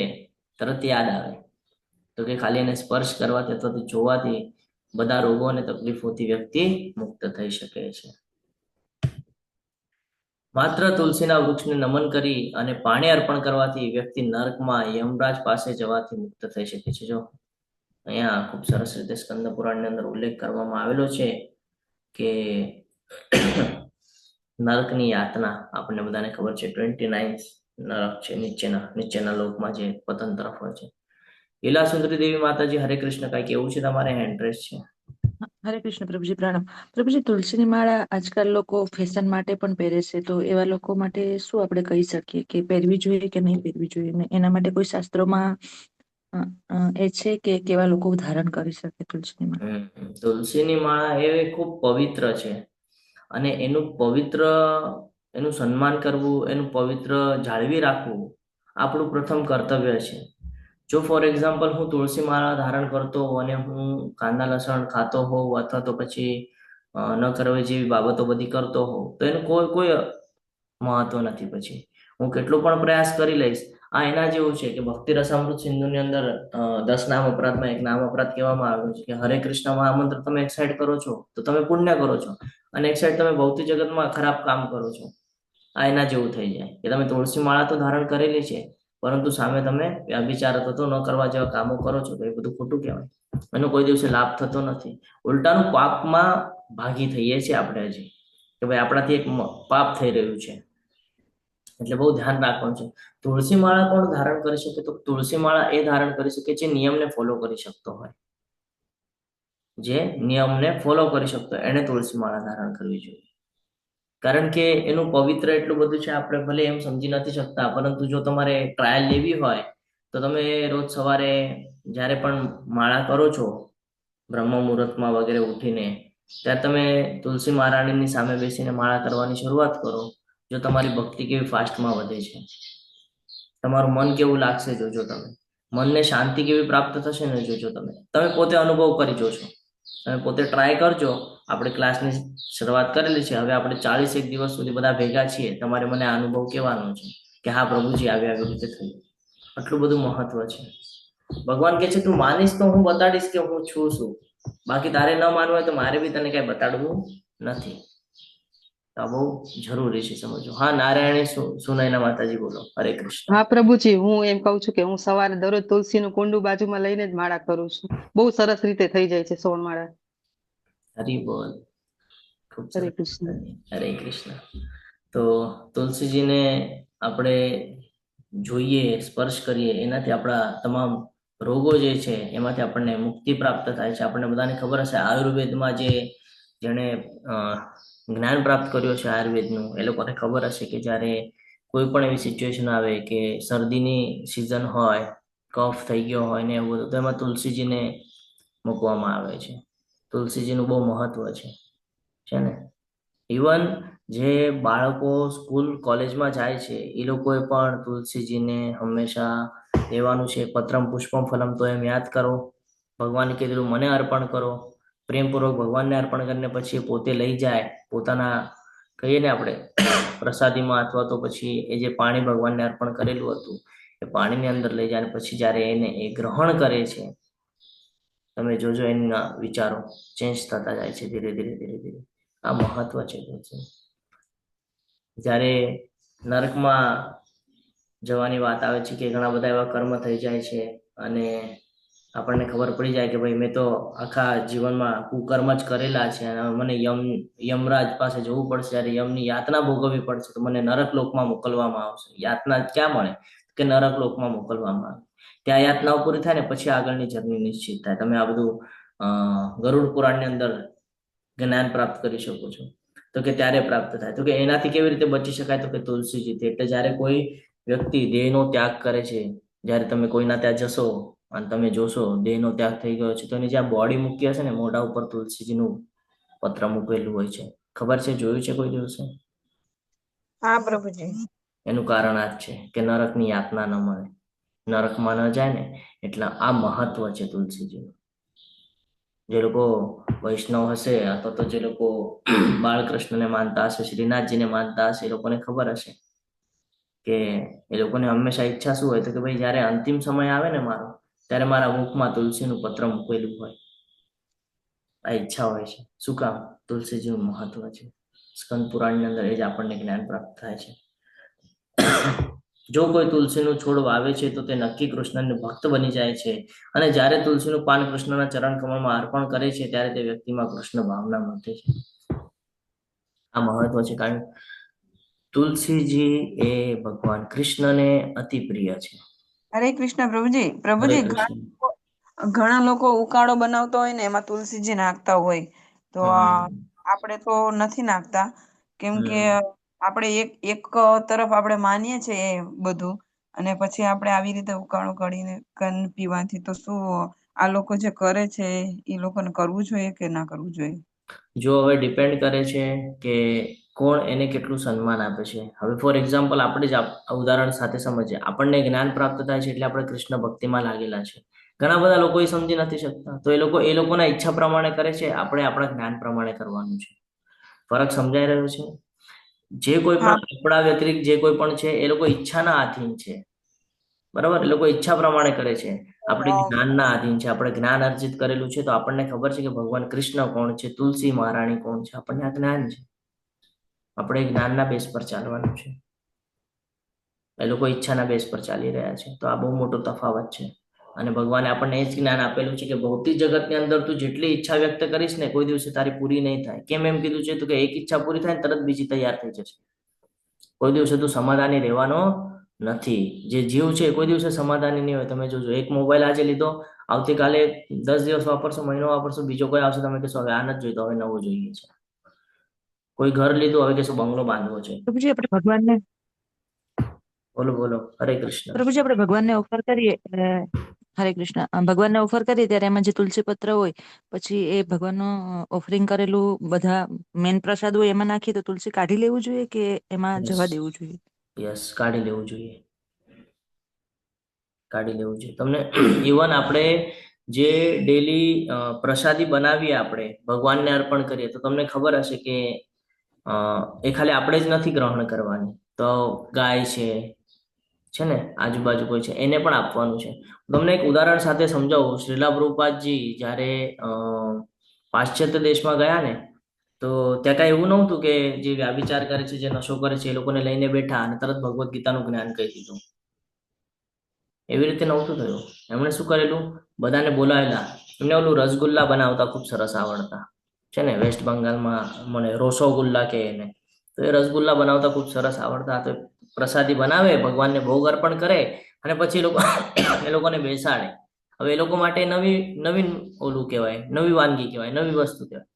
તરત યાદ આવે. તો કે ખાલી એને સ્પર્શ કરવાથી અથવા તો જોવાથી બધા રોગો અને તકલીફોથી વ્યક્તિ મુક્ત થઈ શકે છે. માત્ર તુલસીના વૃક્ષને નમન કરી અને પાણી અર્પણ કરવાથી વ્યક્તિ નરકમાં યમરાજ પાસે જવાથી મુક્ત થઈ શકે છે. જો અહીંયા ખૂબ સરસ રીતે સ્કંદ પુરાણની અંદર ઉલ્લેખ કરવામાં આવેલો છે કે નરકની યાતના આપણને બધાને ખબર છે. 29 નરક છે નીચેના લોકમાં જે પતન તરફ હોય છે. લીલા સુંદરી દેવી માતાજી હરે કૃષ્ણ, કઈ કેવું છે તમારે? એડ્રેસ છે. હરે કૃષ્ણ પ્રભુજી, પ્રણામ. પ્રભુજી, તુલસીની માળા આજકાલ લોકો ફેશન માટે પણ પહેરે છે, તો એવા લોકો માટે શું આપણે કહી શકીએ કે પહેરવી જોઈએ કે નહીં પહેરવી જોઈએ, ને એના માટે કોઈ શાસ્ત્રોમાં એ છે કે કેવા લોકો ધારણ કરી શકે તુલસીની માળા? તુલસીની માળા એ ખૂબ પવિત્ર છે અને એનું સન્માન કરવું, એનું પવિત્ર જાળવી રાખવું આપણું પ્રથમ કર્તવ્ય છે. જો ફોર એક્ઝામ્પલ હું તુલસી માળા ધારણ કરતો હોઉં અને હું કાંદા લસણ ખાતો હોઉં અથવા તો પછી ન કરવી જેવી બાબતો બધી કરતો હોઉં તો એનું કોઈ મહત્વ નથી. પછી હું કેટલો પણ પ્રયાસ કરી લઈશ. આ એના જેવું છે કે ભક્તિ રસામૃત સિંધુની અંદર 10 નામ અપરાધમાં એક નામ અપરાધ કહેવામાં આવ્યો છે કે હરે કૃષ્ણ મહામંત્ર તમે એક સાઈડ કરો છો તો તમે પુણ્ય કરો છો અને એક સાઈડ તમે ભૌતિક જગતમાં ખરાબ કામ કરો છો. આ એના જેવું થઈ જાય કે તમે તુલસી માળા તો ધારણ કરેલી છે પરંતુ સામે તમે વ્યભિચાર તો ન કરવા જેવા કામો કરો છો, તો એ બધું ખોટું કહેવાય. એનો કોઈ દિવસે લાભ થતો નથી. ઉલટાનું પાપમાં ભાગી થઈએ છીએ આપણે હજી કે ભાઈ આપણાથી એક પાપ થઈ રહ્યું છે. એટલે બહુ ધ્યાન રાખવાનું છે. તુલસી માળા કોણ ધારણ કરી શકે? તો તુલસી માળા એ ધારણ કરી શકે જે નિયમને ફોલો કરી શકતો હોય. જે નિયમને ફોલો કરી શકતો એને તુલસી માળા ધારણ કરવી જોઈએ. કારણ કે એનું પવિત્ર એટલું બધું છે, આપણે ભલે એમ સમજી નથી શકતા, પરંતુ જો તમારે ટ્રાયલ લેવી હોય તો તમે રોજ સવારે જ્યારે પણ માળા કરો છો બ્રહ્મ મુહૂર્તમાં વગેરે ઉઠીને, ત્યારે તમે તુલસી મહારાણીની સામે બેસીને માળા કરવાની શરૂઆત કરો. જો તમારી ભક્તિ કેવી ફાસ્ટમાં વધે છે, તમારું મન કેવું લાગશે જોજો તમે. મનને શાંતિ કેવી પ્રાપ્ત થશે ને જોજો તમે. તમે પોતે અનુભવ કરી જોશો. તમે પોતે ટ્રાય કરજો. આપણે ક્લાસની શરૂઆત કરેલી છે, હવે આપણે 41 દિવસ સુધી બધા ભેગા છીએ. તમારે મને આ અનુભવ કહેવાનો છે કે હા પ્રભુજી આવી રીતે થયું. આટલું બધું મહત્વ છે. ભગવાન કહે છે તું માનીશ તો હું બતાડીશ કે હું છું શું. બાકી તારે ન માનવું હોય તો મારે બી તને કઈ બતાડવું નથી. આ બહુ જરૂરી છે સમજો. હા, નારાયણી સુનયના માતાજી બોલો. હરે કૃષ્ણ. હા પ્રભુજી, હું એમ કઉ છું કે હું સવારે દરરોજ તુલસીનું કુંડું બાજુમાં લઈને જ માળા કરું છું. બહુ સરસ રીતે થઈ જાય છે 16 માળા. હરિ બોલ. ખૂબ હરે સરસ. કૃષ્ણ. હરે કૃષ્ણ. તો તુલસીજીને આપણે જોઈએ, સ્પર્શ કરીએ, એનાથી આપણા તમામ રોગો જે છે એમાંથી આપણને મુક્તિ પ્રાપ્ત થાય છે. આપણને બધાને ખબર હશે આયુર્વેદમાં જેણે જ્ઞાન પ્રાપ્ત કર્યું છે આયુર્વેદનું, એ લોકોને ખબર હશે કે જ્યારે કોઈ પણ એવી સિચ્યુએશન આવે કે શરદીની સિઝન હોય, કફ થઈ ગયો હોય ને એવું બધું, તો એમાં તુલસીજીને મૂકવામાં આવે છે. તુલસીજીનું બહુ મહત્વ છે ને. ઇવન જે બાળકો સ્કૂલ કોલેજમાં જાય છે એ લોકોએ પણ તુલસીજીને હંમેશા લેવાનું છે. પત્રમ પુષ્પમ ફલમ તો એમ યાદ કરો. ભગવાને કીધેલું મને અર્પણ કરો. પ્રેમપૂર્વક ભગવાનને અર્પણ કરીને પછી પોતે લઈ જાય પોતાના, કહીએ ને આપણે પ્રસાદીમાં, અથવા તો પછી એ જે પાણી ભગવાનને અર્પણ કરેલું હતું એ પાણીની અંદર લઈ જાય. પછી જ્યારે એને એ ગ્રહણ કરે છે, તમે જોજો એના વિચારો ચેન્જ થતા જાય છે ધીરે ધીરે. આ મહત્વ છે. જ્યારે નરકમાં જવાની વાત આવે છે કે ઘણા બધા એવા કર્મ થઈ જાય છે અને આપણને ખબર પડી જાય કે ભાઈ મેં તો આખા જીવનમાં કુકર્મ જ કરેલા છે અને મને યમરાજ પાસે જવું પડશે, ત્યારે યમની યાતના ભોગવવી પડશે, તો મને નરક લોકમાં મોકલવામાં આવશે. યાતના ક્યાં મળે કે નરક લોકમાં મોકલવામાં આવે. ત્યાં યાતનાઓ પૂરી થાય ને પછી આગળની જર્ની નિશ્ચિત થાય. તમે આ બધું ગરુડ પુરાણની અંદર જ્ઞાન પ્રાપ્ત કરી શકો છો. તો કે ત્યારે પ્રાપ્ત થાય. તો કે એનાથી કેવી રીતે બચી શકાય? તો કે તુલસીજીથી. એટલે જ્યારે કોઈ વ્યક્તિ દેહનો ત્યાગ કરે છે, જ્યારે તમે કોઈના ત્યાં જશો અને તમે જોશો દેહનો ત્યાગ થઈ ગયો છે, તો એની જ્યાં બોડી મૂકી હશે ને મોઢા ઉપર તુલસીજીનું પત્ર મૂકેલું હોય છે. ખબર છે? જોયું છે કોઈ દિવસે? હા પ્રભુજી. એનું કારણ આ જ છે કે નરકની યાતના ન મળે, નરકમાં ન જાય ને. એટલે આ મહત્વ છે તુલસીજીનું. જે લોકો વૈષ્ણવ હશે અથવા તો જે લોકો બાળકૃષ્ણને માનતા હશે, શ્રીનાથજીને માનતા હશે, એ લોકોને ખબર હશે કે એ લોકોને હંમેશા ઈચ્છા શું હોય તો કે ભાઈ જ્યારે અંતિમ સમય આવે ને મારો, ત્યારે મારા મુખમાં તુલસીનું પત્ર મૂકેલું હોય. આ ઈચ્છા હોય છે. શું કામ? તુલસીજીનું મહત્વ છે. સ્કંદ પુરાણની અંદર એ જ આપણને જ્ઞાન પ્રાપ્ત થાય છે. જો કોઈ તુલસીનું છોડ વાવે છે તો તે નક્કી કૃષ્ણને ભક્ત બની જાય છે, અને જ્યારે તુલસીનું પાન કૃષ્ણના ચરણ કમળમાં અર્પણ કરે છે ત્યારે તે વ્યક્તિમાં કૃષ્ણ ભાવના મળે છે. આ મહત્વ છે, કારણ તુલસીજી એ ભગવાન કૃષ્ણને અતિ પ્રિય છે. હરે કૃષ્ણ પ્રભુજી. હરે પ્રભુજી કૃષ્ણ. ઘણા લોકો ઉકાળો બનાવતા હોય ને એમાં તુલસીજી નાખતા હોય, તો આપણે તો નથી નાખતા, કેમ કે આપણે એક તરફ આપણે માનીએ છીએ એ બધું, અને પછી આપણે આવી રીતે ઉકાળો કરીને પીવાથી તો શું આ લોકો જે કરે છે એ લોકોને કરવું જોઈએ કે ના કરવું જોઈએ? જો હવે ડિપેન્ડ કરે છે કે કોણ એને કેટલું સન્માન આપે છે. હવે ફોર એક્ઝામ્પલ આપણે જ ઉદાહરણ સાથે સમજીએ. આપણને જ્ઞાન પ્રાપ્ત થાય છે એટલે આપણે કૃષ્ણ ભક્તિમાં લાગેલા છે. ઘણા બધા લોકો એ સમજી નથી શકતા, તો એ લોકોના ઈચ્છા પ્રમાણે કરે છે, આપણે આપણા જ્ઞાન પ્રમાણે કરવાનું છે. ફરક સમજાઈ રહ્યો છે? જે કોઈ પણ આપણા વ્યતિરિક્ત જે કોઈ પણ છે એ લોકો ઈચ્છાના આધીન છે, બરાબર? એ લોકો ઈચ્છા પ્રમાણે કરે છે. આપણે જ્ઞાનના આધીન છે. આપણે જ્ઞાન અર્જિત કરેલું છે, તો આપણને ખબર છે કે ભગવાન કૃષ્ણ કોણ છે, તુલસી મહારાણી કોણ છે. આપણને આ જ્ઞાન છે. આપણે જ્ઞાનના બેઝ પર ચાલવાનું છે. એ લોકો ઈચ્છાના બેઝ પર ચાલી રહ્યા છે. તો આ બહુ મોટો તફાવત છે. અને ભગવાને આપણને એ જ જ્ઞાન આપેલું છે કે ભૌતિક જગતની અંદર તું જેટલી ઈચ્છા વ્યક્ત કરીશ ને, કોઈ દિવસે તારી પૂરી નહીં થાય. કેમ એમ કીધું છે? તો કે એક ઈચ્છા પૂરી થાય ને તરત બીજી તૈયાર થઈ જશે. કોઈ દિવસે તું સમાધાની રહેવાનો નથી. જે જીવ છે કોઈ દિવસે સમાધાની નહીં હોય. તમે જોજો, એક મોબાઈલ આજે લીધો, આવતીકાલે 10 દિવસ વાપરશો, મહિનો વાપરશો, બીજો કોઈ આવશે, તમે કહેશો હવે આ નથી જોઈતો, હવે નવો જોઈએ છે. કોઈ ઘર લીધું, હવે કહેશો બંગલો બાંધવો છે. પ્રભુજી આપણે ભગવાનને બોલો બોલો. હરે કૃષ્ણ. પ્રભુજી આપણે ભગવાનને ઓફર કરીએ, હરે કૃષ્ણ, ભગવાનને ઓફર કરીએ ત્યારે એમાં જે તુલસી પત્ર હોય, પછી એ ભગવાનનું ઓફરિંગ કરેલું બધા મેન પ્રસાદ હોય એમાં નાખીએ તો તુલસી કાઢી લેવું જોઈએ કે એમાં જવા દેવું જોઈએ? યસ, કાઢી લેવું જોઈએ. કાઢી લેવું જોઈએ. તમને ઇવન આપણે જે ડેલી પ્રસાદી બનાવીએ, આપણે ભગવાનને અર્પણ કરીએ, તો તમને ખબર હશે કે એ ખાલી આપણે જ નથી ગ્રહણ કરવાની, તો ગાય છે ને, આજુબાજુ કોઈ છે એને પણ આપવાનું છે. તમને એક ઉદાહરણ સાથે સમજાવું. શ્રીલા પ્રભુપાદજી જ્યારે પાશ્ચાત્ય દેશમાં ગયા ને, તો ત્યાં કાંઈ એવું નહોતું કે જે વ્યાભિચાર કરે છે, જે નશો કરે છે, એ લોકોને લઈને બેઠા અને તરત ભગવદ્ ગીતાનું જ્ઞાન કહી દીધું. એવી રીતે નહોતું થયું. એમણે શું કરેલું? બધાને બોલાવેલા. એમને ઓલું રસગુલ્લા બનાવતા ખૂબ સરસ આવડતા છે ને, વેસ્ટ બંગાળમાં મને રોસોગુલ્લા કહે એને. તો એ રસગુલ્લા બનાવતા ખૂબ સરસ આવડતા. તો પ્રસાદી બનાવે, ભગવાનને ભોગ અર્પણ કરે, અને પછી એ લોકોને બેસાડે. હવે એ લોકો માટે નવી ઓલું કહેવાય, નવી વાનગી કહેવાય, નવી વસ્તુ કહેવાય.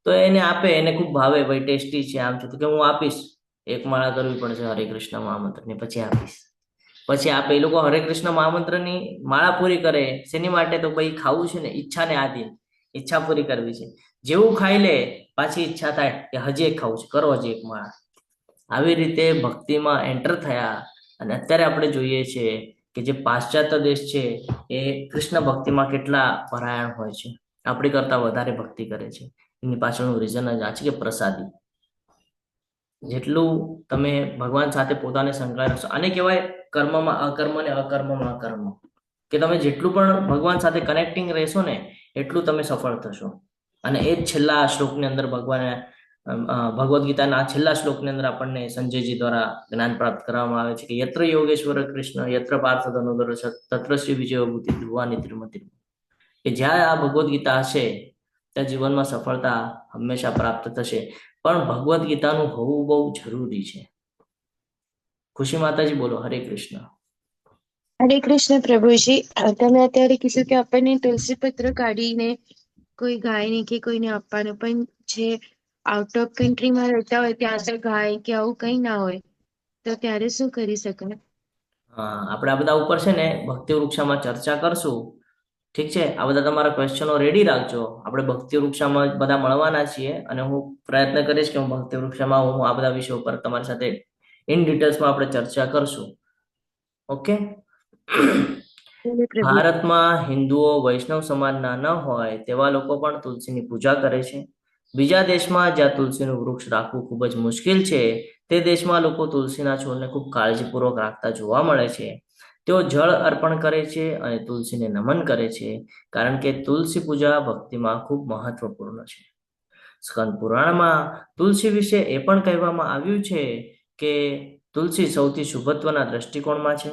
તો એને આપે, એને ખૂબ ભાવે, ભાઈ ટેસ્ટી છે, આમ છે. તો કે હું આપીશ, એક માળા કરવી પડશે હરે કૃષ્ણ મહામંત્રની, પછી આપીશ. પછી આપે. એ લોકો હરે કૃષ્ણ મહામંત્રની માળા પૂરી કરે. શેની માટે? તો ભાઈ ખાવું છે ને, ઈચ્છાને આધીન, ઈચ્છા પૂરી કરવી છે. જેવું ખાઈ લે પાછી ઈચ્છા થાય કે હજી એક ખાવું છે, કરો હજી એક માળા. આવી રીતે ભક્તિમાં એન્ટર થયા. અને અત્યારે આપણે જોઈએ છીએ કે જે પાશ્ચાત્ય દેશ છે એ કૃષ્ણ ભક્તિમાં કેટલા પરાયણ હોય છે, આપણી કરતા વધારે ભક્તિ કરે છે. એની પાછળનું રીઝન જ આ છે કે પ્રસાદી. જેટલું તમે ભગવાન સાથે પોતાને સંકળાયેલા છો, આને કહેવાય કર્મમાં અકર્મ ને અકર્મમાં અકર્મ, કે તમે જેટલું પણ ભગવાન સાથે કનેક્ટિંગ રહેશો ને એટલું તમે સફળ થશો. અને એ જ છેલ્લા શ્લોકની અંદર ભગવદ્ ગીતાના છેલ્લા શ્લોકની અંદર આપણને સંજયજી દ્વારા જ્ઞાન પ્રાપ્ત કરવામાં આવે છે કે યત્ર યોગેશ્વર કૃષ્ણ યત્ર પાર્થ ધનુધર તત્ર શ્રી વિજયભૂતિ ધ્રુવાની ત્રિમતિ. કે જ્યાં આ ભગવદ્ ગીતા હશે ત્યાં જીવનમાં સફળતા હંમેશા પ્રાપ્ત થશે. પણ ભગવદ્ ગીતાનું હોવું બહુ જરૂરી છે. ખુશી માતાજી બોલો. હરે કૃષ્ણ. હરે કૃષ્ણ પ્રભુજી. તમે અત્યારે કીધું કે આપણને તુલસી પત્ર કાઢીને કોઈ ગાયને કે કોઈને આપવાનું, પણ જે આઉટ ઓફ કન્ટ્રીમાં રહેતા હોય ત્યાં આગળ ગાય કે આવું કઈ ના હોય, તો ત્યારે શું કરી શકાય? આપણે આ બધા ઉપર છે ને ભક્તિ વૃક્ષામાં ચર્ચા કરશું. ઠીક છે? આ બધા તમારા ક્વેશ્ચનો રેડી રાખજો. આપણે ભક્તિ વૃક્ષામાં બધા મળવાના છીએ, અને હું પ્રયત્ન કરીશ કે હું ભક્તિ વૃક્ષામાં હું આ બધા વિષયો પર તમારી સાથે ઇન ડિટેલ્સમાં આપણે ચર્ચા કરશું. ઓકે? ભારતમાં હિન્દુઓ વૈષ્ણવ સમાજના ન હોય તેવા લોકો પણ તુલસીની પૂજા કરે છે. બીજા દેશમાં જ્યાં તુલસીનું વૃક્ષ રાખવું ખૂબ જ મુશ્કેલ છે તે દેશમાં લોકો તુલસીના છોડને ખૂબ કાળજીપૂર્વક રાખતા જોવા મળે છે. તેઓ જળ અર્પણ કરે છે અને તુલસીને નમન કરે છે, કારણ કે તુલસી પૂજા ભક્તિમાં ખૂબ મહત્વપૂર્ણ છે. સ્કંદ પુરાણમાં તુલસી વિશે એ પણ કહેવામાં આવ્યું છે કે તુલસી સૌથી શુભત્વના દ્રષ્ટિકોણમાં છે.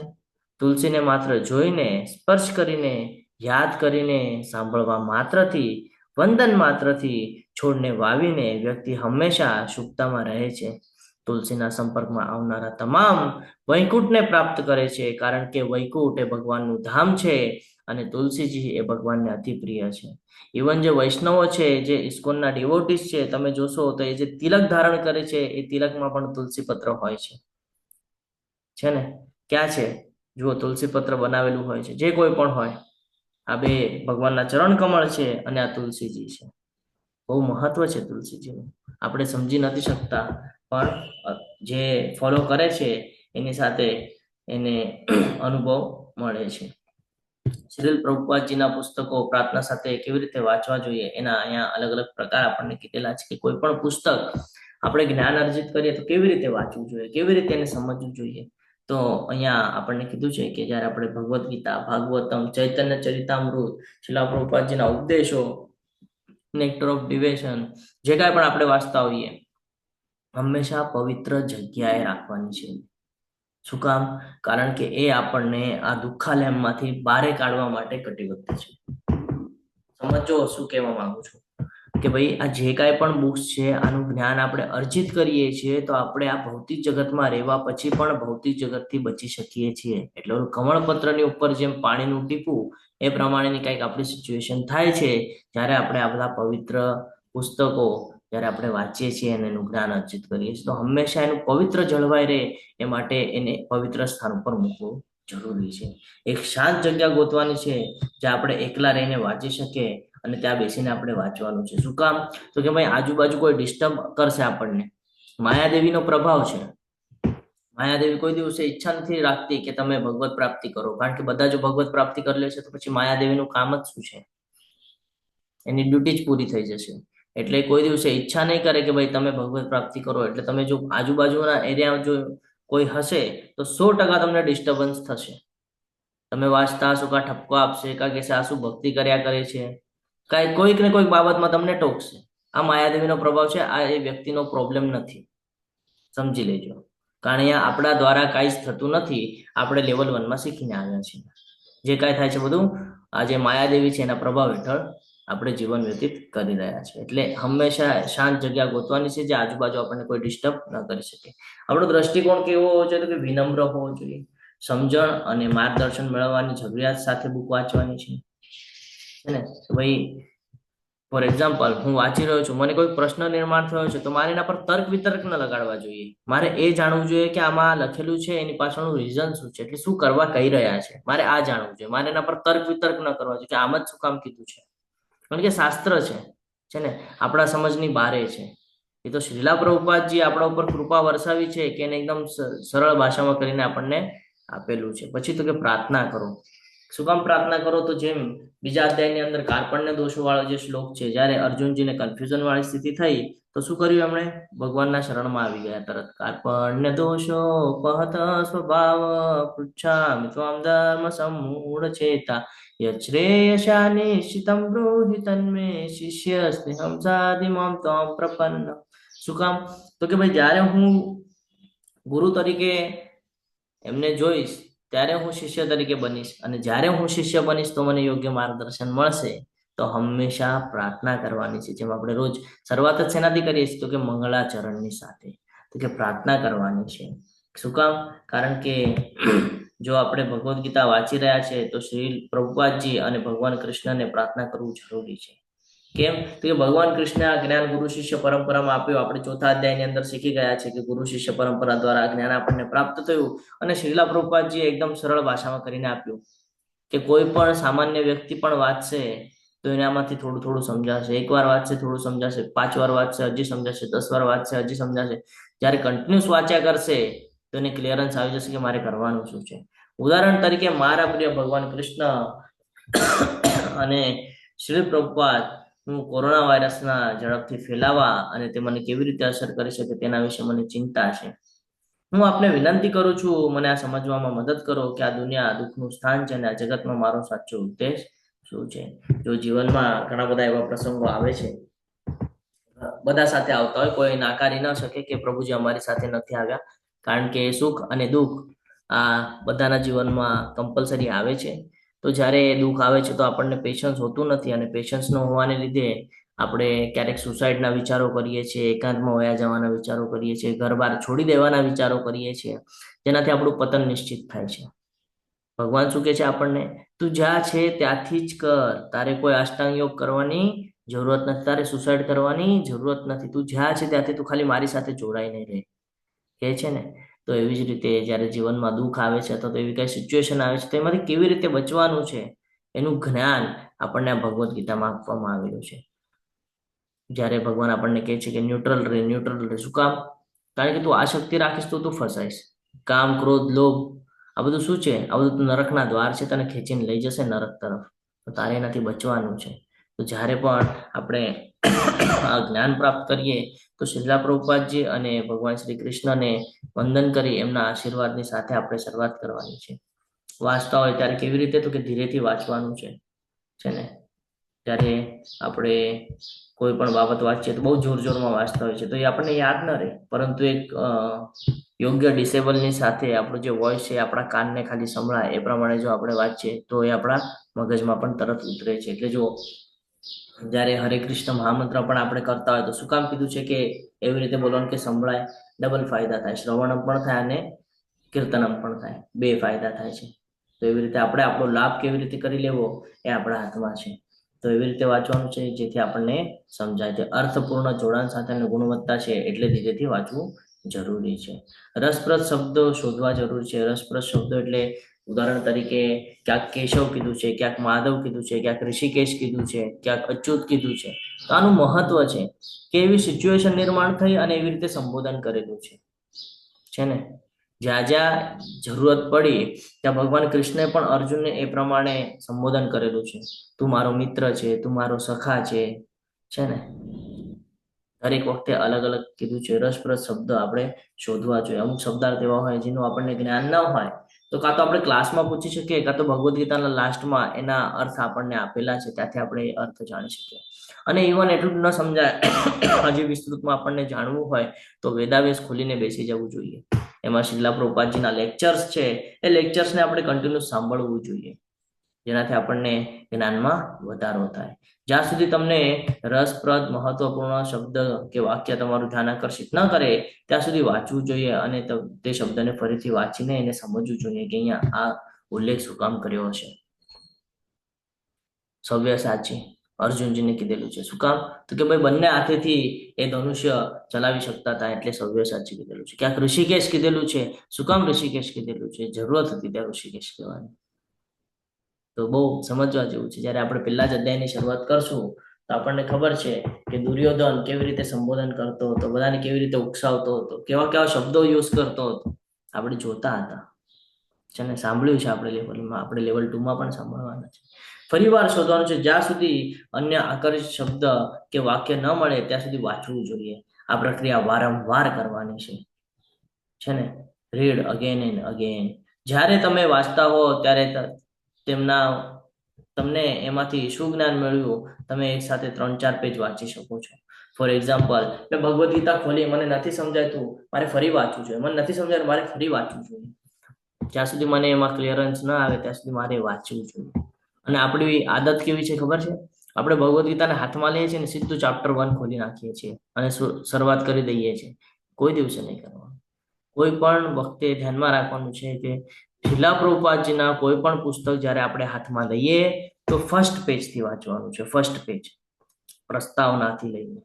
તુલસીને માત્ર જોઈને, સ્પર્શ કરીને, યાદ કરીને, સાંભળવા માત્રથી, વંદન માત્રથી, છોડને વાવીને વ્યક્તિ હંમેશા શુભતામાં રહે છે. તુલસીના સંપર્કમાં આવનારા તમામ વૈકુંઠને પ્રાપ્ત કરે છે, કારણ કે વૈકુંઠ એ ભગવાનનું ધામ છે અને તુલસીજી એ ભગવાનને અતિ પ્રિય છે. ઇવન જે વૈષ્ણવો છે, જે ઇસ્કોનના ડિવોટીસ છે, તમે જોશો તો એ જે તિલક ધારણ કરે છે એ તિલકમાં પણ તુલસી પત્ર હોય છે ને? ક્યાં છે? જુઓ, તુલસી પત્ર બનાવેલું હોય છે. જે કોઈ પણ હોય, આ બે ભગવાનના ચરણ કમળ છે અને આ તુલસીજી છે. બહુ મહત્વ છે તુલસીજીનું. આપણે સમજી નથી શકતા, પણ જે ફોલો કરે છે એની સાથે એને અનુભવ મળે છે. શ્રીલ પ્રભુપાદજીના પુસ્તકો પ્રાર્થના સાથે કેવી રીતે વાંચવા જોઈએ એના અહીંયા અલગ અલગ પ્રકાર આપણને કીધેલા છે કે કોઈ પણ પુસ્તક આપણે જ્ઞાન અર્જિત કરીએ તો કેવી રીતે વાંચવું જોઈએ, કેવી રીતે એને સમજવું જોઈએ. તો અહીંયા આપણને કીધું છે કે જ્યારે આપણે ભગવદ્ ગીતા, ભાગવતમ, ચૈતન્ય ચરિતામૃત, શ્રીલ પ્રભુપાદજીના ઉપદેશો, નેક્ટર ઓફ ડિવેશન, જે કાંઈ પણ આપણે વાંચતા હોઈએ, હંમેશા પવિત્ર જગ્યાએ રાખવાની છે. શું કામ? કારણ કે એ આપણને આ દુઃખાલયમાંથી બારે કાઢવા માટે કટિબદ્ધ છે. સમજો શું કહેવા માંગુ છું કે ભાઈ આ જે કાંઈ પણ બુક્સ છે આનું જ્ઞાન આપણે અર્જિત કરીએ છીએ તો આપણે આ ભૌતિક જગતમાં રહેવા પછી પણ ભૌતિક જગતથી બચી શકીએ છીએ. એટલે કમળપત્રની ઉપર જેમ પાણીનું ટીપું એ પ્રમાણેની કંઈક આપણી સિચ્યુએશન થાય છે જ્યારે આપણે આ બધા પવિત્ર પુસ્તકો જ્યારે આપણે વાંચીએ છીએ અને એનું જ્ઞાન અર્જિત કરીએ છીએ તો હંમેશા એનું પવિત્ર જળવાઈ રહે એ માટે એને પવિત્ર સ્થાન ઉપર મૂકવું જરૂરી છે. એક શાંત જગ્યા ગોતવાની છે જ્યાં આપણે એકલા રહીને વાંચી શકીએ અને ત્યાં બેસીને આપણે વાંચવાનું છે. શું કામ? તો કે ભાઈ આજુબાજુ કોઈ ડિસ્ટર્બ કરશે આપણને. માયાદેવીનો પ્રભાવ છે. માયાદેવી કોઈ દિવસે ઈચ્છા નથી રાખતી કે તમે ભગવત પ્રાપ્તિ કરો, કારણ કે બધા જો ભગવત પ્રાપ્તિ કરી લેશે તો પછી માયાદેવીનું કામ જ શું છે? એની ડ્યુટી જ પૂરી થઈ જશે. એટલે કોઈ દિવસે ઈચ્છા નહીં કરે કે ભાઈ તમે ભગવત પ્રાપ્તિ કરો. એટલે તમે જો આજુબાજુના એરિયા જો કોઈ હશે તો 100% તમને ડિસ્ટર્બન્સ થશે. તમે વાંચતા હશો કા ઠપકો આપશે, કા કહેશે આ શું ભક્તિ કર્યા કરે છે, કાંઈ કોઈક ને કોઈક બાબતમાં તમને ટોકશે. આ માયાદેવીનો પ્રભાવ છે. આ એ વ્યક્તિનો પ્રોબ્લેમ નથી, સમજી લેજો. કારણ અહીંયા આપણા દ્વારા કાંઈ જ થતું નથી. આપણે લેવલ 1માં શીખીને આવ્યા છીએ. જે કાંઈ થાય છે બધું આ જે માયાદેવી છે એના પ્રભાવ હેઠળ આપણે જીવન વ્યતીત કરી રહ્યા છીએ. એટલે હંમેશા શાંત જગ્યા ગોતવાની છે જે આજુબાજુ આપણને કોઈ ડિસ્ટર્બ ન કરી શકે. આપણો દ્રષ્ટિકોણ કેવો હોવો જોઈએ? તો કે વિનમ્ર હોવો જોઈએ. સમજણ અને માર્ગદર્શન મેળવવાની જરૂરિયાત સાથે બુક વાંચવાની છે ને. ભાઈ ફોર એક્ઝામ્પલ, હું વાંચી રહ્યો છું, મને કોઈ પ્રશ્ન નિર્માણ થયો છે તો મારે એના પર તર્ક વિતર્ક ન લગાડવા જોઈએ. મારે એ જાણવું જોઈએ કે આમાં લખેલું છે એની પાછળનું રીઝન શું છે, એટલે શું કરવા કહી રહ્યા છે, મારે આ જાણવું જોઈએ. મારે એના પર તર્ક વિતર્ક ન કરવા જોઈએ કે આમ જ શું કામ કીધું છે, કારણ કે શાસ્ત્ર છે ને આપણા સમજની બારે છે. એ તો શ્રીલા પ્રભુપાદજી આપણા ઉપર કૃપા વરસાવી છે કે એને એકદમ સરળ ભાષામાં કરીને આપણને આપેલું છે. પછી તો કે પ્રાર્થના કરો. શું કામ પ્રાર્થના કરો? તો જેમ બીજા અધ્યાયની અંદર કાર્પણ્ય દોષો વાળો જે શ્લોક છે, જ્યારે અર્જુનજીને કન્ફ્યુઝન વાળી સ્થિતિ થઈ તો શું કર્યું એમણે? ભગવાનના શરણમાં આવી ગયા તરત. કાર્પણ્ય દોષો પહત સ્વભાવ પૃચ્છામિ ત્વામ ધર્મ સમૂઢ ચેતા યચ્છ્રેયસા નિશ્ચિતમ બ્રૂહિ તન્મે શિષ્ય સ્નેહમ સાધિમામ ત્વામ પ્રપન્ન. શું કામ? તો કે ભાઈ જ્યારે હું ગુરુ તરીકે એમને જોઈશ ત્યારે હું શિષ્ય તરીકે બનીશ, અને જ્યારે હું શિષ્ય બનીશ તો મને યોગ્ય માર્ગદર્શન મળશે. તો હંમેશા પ્રાર્થના કરવાની છે. જેમ આપણે રોજ શરૂઆત જ શેનાથી કરીએ છીએ? તો કે મંગળાચરણની સાથે. તો કે પ્રાર્થના કરવાની છે. શું કામ? કારણ કે જો આપણે ભગવદ્ ગીતા વાંચી રહ્યા છે તો શ્રી પ્રભુપાદજી અને ભગવાન કૃષ્ણને પ્રાર્થના કરવું જરૂરી છે. કેમ? તો કે ભગવાન કૃષ્ણ આ જ્ઞાન ગુરુ શિષ્ય પરંપરામાં આપ્યું. આપણે ચોથા અધ્યાયની અંદર શીખી ગયા છે કે ગુરુ શિષ્ય પરંપરા દ્વારા જ્ઞાન આપણને પ્રાપ્ત થયું. અને શ્રીલા પ્રભુપાદજીએ એકદમ સરળ ભાષામાં કરીને આપ્યું કે કોઈ પણ સામાન્ય વ્યક્તિ પણ વાંચશે તો એનામાંથી થોડું થોડું સમજાશે. એકવાર વાંચશે થોડું સમજાશે, 5 વાર વાંચશે હજી સમજાશે, 10 વાર વાંચશે હજી સમજાશે. જ્યારે કન્ટિન્યુઅસ વાંચ્યા કરશે તો એને ક્લિયરન્સ આવી જશે કે મારે કરવાનું શું છે. ઉદાહરણ તરીકે મારા પ્રિય ભગવાન કૃષ્ણ અને શ્રી પ્રભુપાદ હું કોરોના વાયરસના ઝડપથી ફેલાવા અને તે મને કેવી રીતે અસર કરી શકે તેના વિશે મને ચિંતા છે. હું આપને વિનંતી કરું છું, મને આ સમજવામાં મદદ કરો કે આ દુનિયા દુઃખનું સ્થાન છે અને આ જગતમાં મારો સાચો ઉદ્દેશ શું છે. જો જીવનમાં ઘણા બધા એવા પ્રસંગો આવે છે, બધા સાથે આવતા હોય, કોઈ નાકારી ન શકે કે પ્રભુજી અમારી સાથે નથી આવ્યા, કારણ કે સુખ અને દુઃખ આ બધાના જીવનમાં કમ્પલસરી આવે છે. તો જ્યારે દુઃખ આવે છે તો આપણને પેશન્સ હોતું નથી, અને પેશન્સ ન હોવાને લીધે આપણે ક્યારેક સુસાઇડના વિચારો કરીએ છીએ, એકાંતમાં વયા જવાના વિચારો કરીએ છીએ, ઘર-બાર છોડી દેવાના વિચારો કરીએ છીએ, જેનાથી આપણું પતન નિશ્ચિત થાય છે. ભગવાન શું કહે છે આપણને? તું જ્યાં છે ત્યાંથી જ કર, તારે કોઈ અષ્ટાંગ યોગ કરવાની જરૂરત નથી, તારે સુસાઇડ કરવાની જરૂરત નથી. તું જ્યાં છે ત્યાંથી તું ખાલી મારી સાથે જોડાઈને રહે, કહે છે ને. તો એવી જ રીતે જ્યારે જીવનમાં દુઃખ આવે છે અથવા તો એવી કઈ સિચ્યુએશન આવે છે તો એમાંથી કેવી રીતે બચવાનું છે એનું જ્ઞાન આપણને આ ભગવદ્ ગીતામાં આપવામાં આવેલું છે. જ્યારે ભગવાન આપણને કહે છે કે ન્યુટ્રલ રહે, ન્યુટ્રલ રહે. શું કામ? કારણ કે તું આ શક્તિ રાખીશ તો તું ફસાઈશ. કામ, ક્રોધ, લોભ આ બધું શું છે? આ બધું નરકના દ્વાર છે, તને ખેંચીને લઈ જશે નરક તરફ. તો તારે એનાથી બચવાનું છે. તો જ્યારે પણ આપણે આ જ્ઞાન પ્રાપ્ત કરીએ તો શીલા પ્રભુપાદજી અને ભગવાન શ્રી કૃષ્ણને વંદન કરી એમના આશીર્વાદની સાથે આપણે શરૂઆત કરવાની છે. વાંચતા હોય ત્યારે કેવી રીતે? તો કે ધીરેથી વાંચવાનું છે ને. ત્યારે આપણે કોઈ પણ બાબત વાંચીએ તો બહુ જોરમાં વાંચતા હોય છે તો એ આપણને યાદ ન રહે, પરંતુ એક યોગ્ય ડિસેબલની સાથે આપણું જે વોઇસ છે આપણા કાનને ખાલી સંભળાય એ પ્રમાણે જો આપણે વાંચીએ તો એ આપણા મગજમાં પણ તરત ઉતરે છે. એટલે જો જ્યારે હરે કૃષ્ણ મહામંત્ર પણ આપણે કરતા હોય તો શું કામ કીધું છે કે એવી રીતે બોલવાનું કે સંભળાય? ડબલ ફાયદા થાય, શ્રવણમ પણ થાય અને કીર્તનમ પણ થાય, બે ફાયદા થાય છે. તો એવી રીતે આપણે આપણો લાભ કેવી રીતે કરી લેવો એ આપણા હાથમાં છે. તો એવી રીતે વાંચવાનું છે જેથી આપણને સમજાય છે. અર્થપૂર્ણ જોડાણ સાથે ગુણવત્તા છે એટલે ધીરેથી વાંચવું જરૂરી છે. રસપ્રદ શબ્દો શોધવા જરૂરી છે. રસપ્રદ શબ્દો એટલે ઉદાહરણ તરીકે ક્યાંક કેશવ કીધું છે, ક્યાંક માધવ કીધું છે, ક્યાંક ઋષિકેશ કીધું છે, ક્યાંક અચ્યુત કીધું છે. તો આનું મહત્વ છે કે એવી સિચ્યુએશન નિર્માણ થઈ અને એવી રીતે સંબોધન કરેલું છે ને. જ્યાં જ્યાં જરૂરત પડી ત્યાં ભગવાન કૃષ્ણે પણ અર્જુનને એ પ્રમાણે સંબોધન કરેલું છે. તું મારો મિત્ર છે, તું મારો સખા છે ને. દરેક વખતે અલગ અલગ કીધું છે. રસપ્રદ શબ્દ આપણે શોધવા જોઈએ. અમુક શબ્દાર્થ એવા હોય જેનું આપણને જ્ઞાન ન હોય તો કાં તો આપણે ક્લાસમાં પૂછી શકીએ, કાં તો ભગવદ્ ગીતાના લાસ્ટમાં એના અર્થ આપણને આપેલા છે ત્યાંથી આપણે એ અર્થ જાણી શકીએ. અને ઇવન એટલું જ ન સમજાય, હજી વિસ્તૃતમાં આપણને જાણવું હોય તો વેદાવ્યાસ ખોલીને બેસી જવું જોઈએ. એમાં શીલા પ્રભુપાદજીના લેક્ચર્સ છે, એ લેક્ચર્સને આપણે કન્ટિન્યુ સાંભળવું જોઈએ, જેનાથી આપણને જ્ઞાનમાં વધારો થાય. જ્યાં સુધી તમને રસપ્રદ મહત્વપૂર્ણ શબ્દ કે વાક્ય તમારું ધ્યાન આકર્ષિત ન કરે ત્યાં સુધી વાંચવું જોઈએ અને તે શબ્દને ફરીથી વાંચીને એને સમજવું જોઈએ કે અહીંયા આ ઉલ્લેખ શું કામ કર્યો હશે. સવ્યસાચી અર્જુનજીને કીધેલું છે. શું કામ? તો કે ભાઈ બંને હાથેથી એ ધનુષ્ય ચલાવી શકતા હતા એટલે સવ્યસાચી કીધેલું છે. ક્યાંક ઋષિકેશ કીધેલું છે. શું કામ ઋષિકેશ કીધેલું છે? જરૂરત હતી ત્યાં ઋષિકેશ કહેવાની. તો બહુ સમજવા જેવું છે. જ્યારે આપણે પહેલા જ અધ્યાયની શરૂઆત કરશું તો આપણને ખબર છે કે દુર્યોધન કેવી રીતે સંબોધન કરતો હતો, બધાને કેવી રીતે ઉકસાવતો હતો, કેવા કેવા શબ્દો યુઝ કરતો હતો, આપણે જોતા હતા છે ને. સાંભળ્યું છે આપણે લેવલમાં, આપણે લેવલ 2 માં પણ સાંભળવાના છે. ફરીવાર શોધવાનું છે. જ્યાં સુધી અન્ય આકર્ષિત શબ્દ કે વાક્ય ન મળે ત્યાં સુધી વાંચવું જોઈએ. આ પ્રક્રિયા વારંવાર કરવાની છે ને. Read again and again. જ્યારે તમે વાંચતા હો ત્યારે તમને એમાંથી શું જ્ઞાન મળ્યું તમે એક સાથે 3-4 પેજ વાંચી શકો છો. ફોર એક્ઝામ્પલ, મેં ભગવદ્ ગીતા ખોલી, મને નથી સમજાતું, મારે ફરી વાંચવું જોઈએ. મને નથી સમજાયું, મારે ફરી વાંચવું જોઈએ. જ્યાં સુધી મને એમાં ક્લિયરન્સ ન આવે ત્યાં સુધી મારે વાંચવું જોઈએ. અને આપણી આદત કેવી છે ખબર છે? આપણે ભગવદ્ ગીતાને હાથમાં લઈએ છીએ ને સીધું ચેપ્ટર 1 ખોલી નાખીએ છીએ અને શરૂઆત કરી દઈએ છીએ. કોઈ દિવસે નહીં કરવાનું. કોઈ પણ વખતે ધ્યાનમાં રાખવાનું છે કે શીલા પ્રભુપાદજીના કોઈ પણ પુસ્તક જ્યારે આપણે હાથમાં લઈએ તો ફર્સ્ટ પેજથી વાંચવાનું છે. ફર્સ્ટ પેજ, પ્રસ્તાવનાથી લઈને.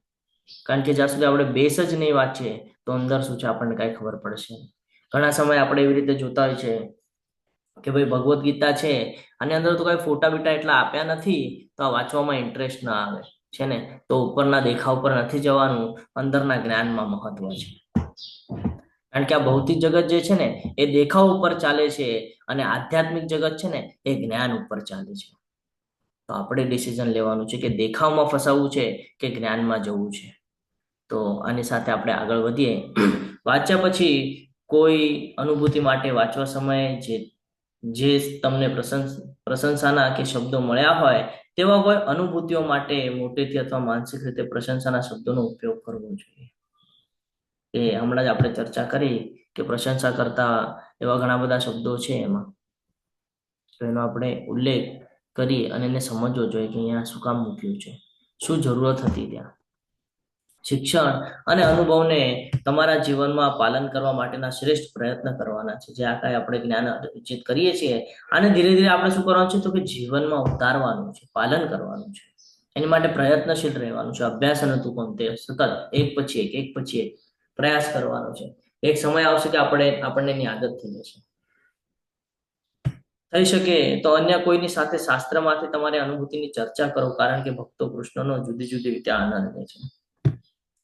કારણ કે જ્યાં સુધી આપણે બેસ જ નહીં વાંચીએ તો અંદર શું છે આપણને કાંઈ ખબર પડશે. ઘણા સમય આપણે એવી રીતે જોતા હોય છે કે ભાઈ ભગવદ્ ગીતા છે અને અંદર તો કઈ ફોટા બીટા એટલા આપ્યા નથી તો આ વાંચવામાં ઇન્ટરેસ્ટ ના આવે છે ને. તો ઉપરના દેખાવ પર નથી જવાનું, અંદરના જ્ઞાનમાં મહત્વ છે. કારણ કે આ ભૌતિક જગત જે છે ને એ દેખાવ ઉપર ચાલે છે અને આધ્યાત્મિક જગત છે ને એ જ્ઞાન ઉપર ચાલે છે. તો આપણે ડિસિઝન લેવાનું છે કે દેખાવમાં ફસાવવું છે કે જ્ઞાનમાં જવું છે. તો આની સાથે આપણે આગળ વધીએ. વાંચ્યા પછી કોઈ અનુભૂતિ માટે વાંચવા સમયે જે તમને પ્રશંસાના કે શબ્દો મળ્યા હોય તેવા કોઈ અનુભૂતિઓ માટે મોટેથી અથવા માનસિક રીતે પ્રશંસાના શબ્દોનો ઉપયોગ કરવો જોઈએ. એ હમણાં જ આપણે ચર્ચા કરી કે પ્રશંસા કરતા એવા ઘણા બધા શબ્દો છે એમાં, તો એનો આપણે ઉલ્લેખ કરી અને એને સમજવો જોઈએ કે અહીંયા શું કામ મૂક્યું છે, શું જરૂરત હતી ત્યાં. શિક્ષણ અને અનુભવને તમારા જીવનમાં પાલન કરવા માટેના શ્રેષ્ઠ પ્રયત્ન કરવાના છે. જે આ કાંઈ આપણે જ્ઞાન અર્જિત કરીએ છીએ આને ધીરે ધીરે આપણે શું કરવાનું છે, તો કે જીવનમાં ઉતારવાનું છે, પાલન કરવાનું છે. એની માટે પ્રયત્નશીલ રહેવાનું છે. અભ્યાસ અને તું સતત એક પછી એક પ્રયાસ કરવાનો છે. એક સમય આવશે કે આપણને એની આદત થઈ જશે. થઈ શકે તો અન્ય કોઈની સાથે શાસ્ત્રમાંથી તમારી અનુભૂતિની ચર્ચા કરો, કારણ કે ભક્તો કૃષ્ણનો જુદી જુદી રીતે આનંદ લે છે.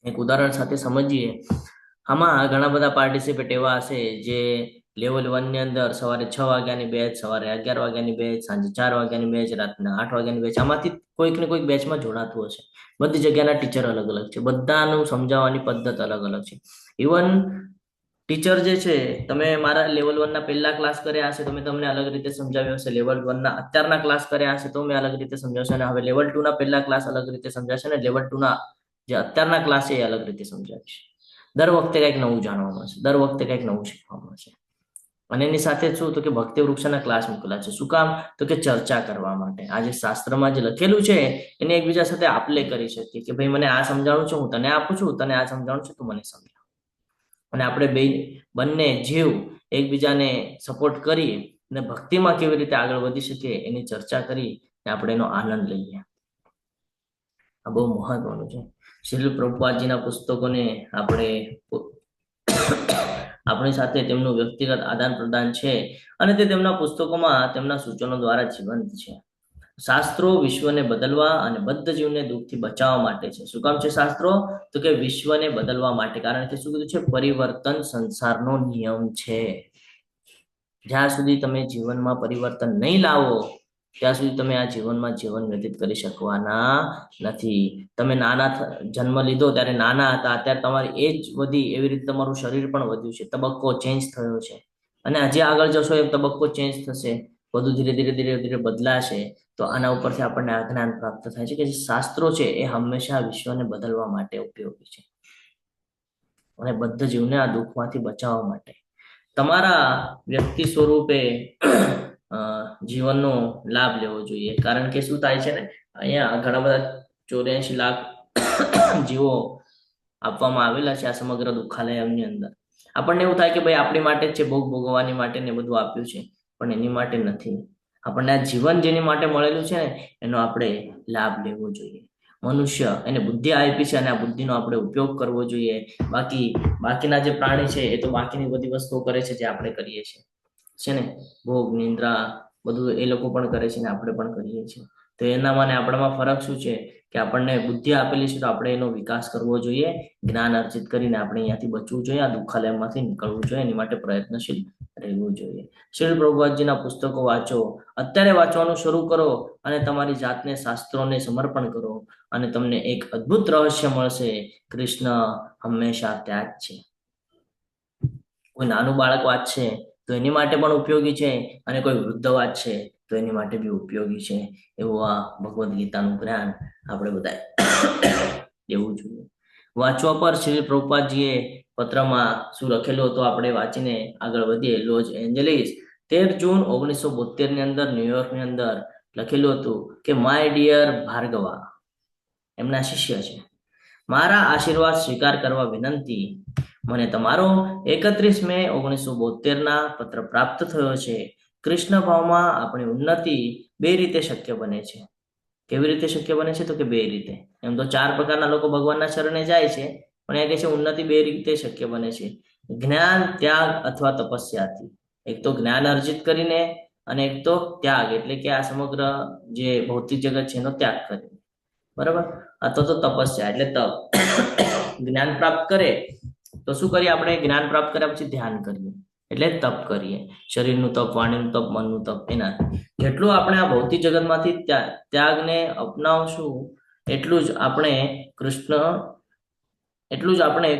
એક ઉદાહરણ સાથે સમજીએ. આમાં ઘણા બધા પાર્ટિસિપેટ એવા હશે જે લેવલ 1 ની અંદર સવારે 6 વાગ્યાની બેચ, સવારે 11 વાગ્યાની બેચ, સાંજે 4 વાગ્યાની બેચ, રાતના 8 વાગ્યાની બેચ, આમાંથી કોઈક ને કોઈક બેચમાં જોડાતું હશે. બધી જગ્યાના ટીચર અલગ અલગ છે, બધાનું સમજાવવાની પદ્ધત અલગ અલગ છે. ઇવન ટીચર જે છે, તમે મારા લેવલ 1 ના પહેલા ક્લાસ કર્યા હશે તો મેં તમને અલગ રીતે સમજાવ્યો હશે, લેવલ 1 ના અત્યારના ક્લાસ કર્યા હશે તો મેં અલગ રીતે સમજાવશે, અને હવે લેવલ 2 ના પહેલા ક્લાસ અલગ રીતે સમજાશે અને લેવલ 2 ના જે અત્યારના ક્લાસ છે એ અલગ રીતે સમજાવીશ. દર વખતે કંઈક નવું જાણવા મળશે, દર વખતે કંઈક નવું શીખવા મળશે. અને એની સાથે શું, તો કે ભક્તિ વૃક્ષના ક્લાસ મૂકેલા છે. શું કામ, તો કે ચર્ચા કરવા માટે. આ જે શાસ્ત્રમાં જે લખેલું છે એને એકબીજા સાથે આપલે કરી શકીએ કે ભાઈ મને આ સમજાવવાનું છે, હું તને આપું છું, તને આ સમજાવવાનું છે, તું મને સમજાવ. અને આપણે બંને જીવ એકબીજાને સપોર્ટ કરી અને ભક્તિમાં કેવી રીતે આગળ વધી શકીએ એની ચર્ચા કરી આપણે એનો આનંદ લઈએ. આ બહુ મહત્વનું છે. શ્રીલ પ્રભુપાદજીના પુસ્તકોને આપણી સાથે તેમનું વ્યક્તિગત આદાન પ્રદાન છે અને તે તેમના પુસ્તકોમાં તેમના સૂચનો દ્વારા જીવંત છે. શાસ્ત્રો વિશ્વને બદલવા અને બદ્ધ જીવને દુઃખથી બચાવવા માટે છે. શું કામ છે શાસ્ત્રો, તો કે વિશ્વને બદલવા માટે. કારણ કે શું કીધું છે, પરિવર્તન સંસારનો નિયમ છે. જ્યાં સુધી તમે જીવનમાં પરિવર્તન નહીં લાવો ત્યાં સુધી તમે આ જીવનમાં જીવન વ્યતીત કરી શકવાના નથી. તમે જન્મ લીધો ત્યારે નાના હતા, અત્યારે તમારી એજ વધી, એવી રીતે તમારું શરીર પણ વધ્યું છે, તબક્કો ચેન્જ થયો છે. અને હજી આગળ જશો એ તબક્કો ચેન્જ થશે, બધું ધીરે ધીરે બદલાશે. તો આના ઉપરથી આપણને આ જ્ઞાન પ્રાપ્ત થાય છે કે જે શાસ્ત્રો છે એ હંમેશા વિશ્વને બદલવા માટે ઉપયોગી છે અને બદ્ધ જીવને આ દુઃખમાંથી બચાવવા માટે. તમારા વ્યક્તિ સ્વરૂપે જીવનનો લાભ લેવો જોઈએ. કારણ કે શું થાય છે ને, અહીંયા ઘણા બધા 84 લાખ જીવો આપવામાં આવેલા છે આ સમગ્ર દુઃખાલયની અંદર. આપણને એવું થાય કે ભાઈ આપણી માટે જ છે, ભોગ ભોગવવાની માટે ને બધું આપ્યું છે, પણ એની માટે નથી. આપણને આ જીવન જેની માટે મળેલું છે ને એનો આપણે લાભ લેવો જોઈએ. મનુષ્ય એને બુદ્ધિ આપી છે અને આ બુદ્ધિનો આપણે ઉપયોગ કરવો જોઈએ. બાકીના જે પ્રાણી છે એ તો બાકીની બધી વસ્તુઓ કરે છે જે આપણે કરીએ છીએ છે ને, ભોગ નિંદ્રા બધું એ લોકો પણ કરે છે ને આપણે પણ કરીએ છીએ. તો એનામાં ને આપણામાં ફરક શું છે કે આપણને બુદ્ધિ આપેલી છે તો આપણે એનો વિકાસ કરવો જોઈએ, જ્ઞાન અર્જિત કરીને આપણે અહીંયાથી બચવું જોઈએ, આ દુઃખાલયમાંથી નીકળવું જોઈએ. એની માટે પ્રયત્નશીલ રહેવું જોઈએ. શ્રી પ્રભુપાદજીના પુસ્તકો વાંચો, અત્યારે વાંચવાનું શરૂ કરો અને તમારી જાતને શાસ્ત્રોને સમર્પણ કરો અને તમને એક અદ્ભુત રહસ્ય મળશે. કૃષ્ણ હંમેશા ત્યાં જ છે. કોઈ નાનું બાળક વાંચશે તો એની માટે પણ ઉપયોગી છે અને કોઈ વૃદ્ધ વાંચશે તો એની માટે બી ઉપયોગી છે. એવું આ ભગવદ્ ગીતાનું જ્ઞાન આપણે બધા લેવું જોઈએ. વાંચવા પર શ્રી પ્રભુપાદજીએ પત્રમાં શું લખેલું હતું આપણે વાંચીને આગળ વધીએ. લોસ એન્જલિસ 13 જૂન 1972 ની અંદર ન્યુયોર્કની અંદર લખેલું હતું કે માય ડિયર ભાર્ગવા, એમના શિષ્ય છે, મારા આશીર્વાદ સ્વીકાર કરવા વિનંતી. મને તમારો 31 મે 1972 ના પત્ર પ્રાપ્ત થયો છે. કૃષ્ણ ભાવમાં આપણી ઉન્નતિ 2 રીતે શક્ય બને છે. કેવી રીતે શક્ય બને છે? તો કે 2 રીતે. એમ તો 4 પ્રકારના લોકો ભગવાનના શરણે જાય છે, પણ એ કહે છે ઉન્નતિ 2 રીતે શક્ય બને છે. જ્ઞાન, ત્યાગ અથવા તપસ્યાથી. એક તો જ્ઞાન અર્જિત કરીને અને એક તો ત્યાગ, એટલે કે આ સમગ્ર જે ભૌતિક જગત છે એનો ત્યાગ કરીને. બરાબર? અથવા તો તપસ્યા એટલે તપ. જ્ઞાન પ્રાપ્ત કરે તો શું કરીએ આપણે? જ્ઞાન પ્રાપ્ત કર્યા પછી ધ્યાન કરીએ એટલે તપ કરીએ. શરીરનું તપ, વાણીનું તપ, મનનું તપ. એના જેટલું આપણે આ ભૌતિક જગતમાંથી ત્યાગને અપનાવશું એટલું જ આપણે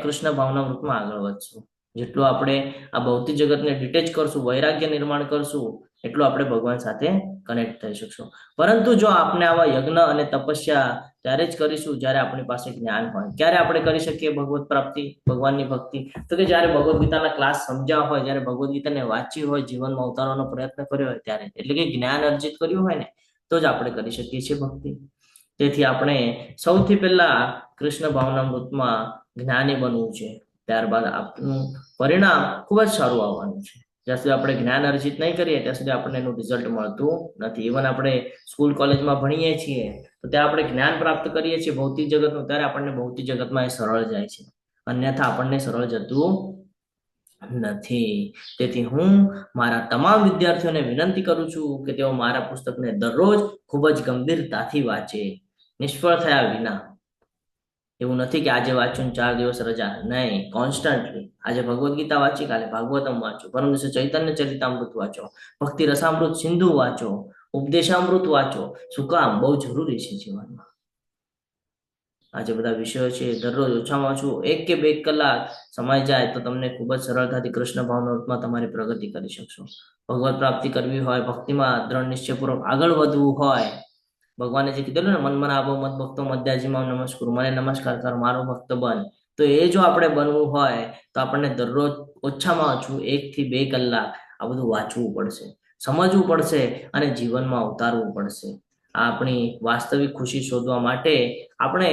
કૃષ્ણ ભાવના વૃત્તમાં આગળ વધશું. જેટલું આપણે આ ભૌતિક જગતને ડિટેચ કરશું, વૈરાગ્ય નિર્માણ કરશું, એટલું આપણે ભગવાન સાથે કનેક્ટ થઈ શકશું. પરંતુ જો આપણે આવા યજ્ઞ અને તપસ્યા ત્યારે જ કરીશું જ્યારે આપણી પાસે જ્ઞાન હોય. ક્યારે આપણે કરી શકીએ ભગવત પ્રાપ્તિ, ભગવાનની ભક્તિ? તો કે જ્યારે ભગવદ્ ગીતાના ક્લાસ સમજ્યા હોય, જ્યારે ભગવદ્ ગીતાને વાંચી હોય, જીવનમાં ઉતારવાનો પ્રયત્ન કર્યો હોય ત્યારે, એટલે કે જ્ઞાન અર્જિત કર્યું હોય ને, તો જ આપણે કરી શકીએ છીએ ભક્તિ. તેથી આપણે સૌથી પહેલા કૃષ્ણ ભાવનામૃતમાં જ્ઞાની બનવું છે. ત્યારબાદ આપનું પરિણામ ખૂબ જ સારું આવવાનું છે. જ્યાં સુધી આપણે જ્ઞાન અર્જિત નહીં કરીએ ત્યાં સુધી આપણને એનું રિઝલ્ટ મળતું નથી. ઇવન આપણે સ્કૂલ કોલેજમાં ભણીએ છીએ તો ત્યાં આપણે જ્ઞાન પ્રાપ્ત કરીએ છીએ ભૌતિક જગતનું, ત્યારે આપણને ભૌતિક જગતમાં એ સરળ જાય છે, અન્યથા આપણને સરળ જતું નથી. તેથી હું મારા તમામ વિદ્યાર્થીઓને વિનંતી કરું છું કે તેઓ મારા પુસ્તકને દરરોજ ખૂબ જ ગંભીરતાથી વાંચે, નિષ્ફળ થયા વિના. એવું નથી કે આજે વાંચ્યું 4 દિવસ રજા, નહીં, કોન્સ્ટન્ટલી. આજે ભગવદ્ ગીતા વાંચી, કાલે ભાગવતમ વાંચો, પરમ દિવસે ચૈતન્ય ચરિતામૃત વાંચો, ભક્તિ રસામૃત સિંધુ વાંચો, ઉપદેશામૃત વાંચો. શું કામ? બહુ જરૂરી છે જીવનમાં. આ જે બધા વિષયો છે દરરોજ ઓછામાં ઓછું 1 કે 2 કલાક સમય જાય તો તમને ખૂબ જ સરળતાથી કૃષ્ણ ભાવનામૃતમાં તમારી પ્રગતિ કરી શકશો. ભગવત પ્રાપ્તિ કરવી હોય, ભક્તિમાં દ્રઢ નિશ્ચયપૂર્વક આગળ વધવું હોય, ભગવાને જે કીધેલું ને, મન મન આવો મત ભક્તો મધ્યાજીમાં નમસ્કાર, મને નમસ્કાર કર, મારો ભક્ત બન. તો એ જો આપણે બનવું હોય તો આપણને દરરોજ ઓછામાં ઓછું 1 થી 2 કલાક આ બધું વાંચવું પડશે, સમજવું પડશે અને જીવનમાં ઉતારવું પડશે. આ આપણી વાસ્તવિક ખુશી શોધવા માટે આપણે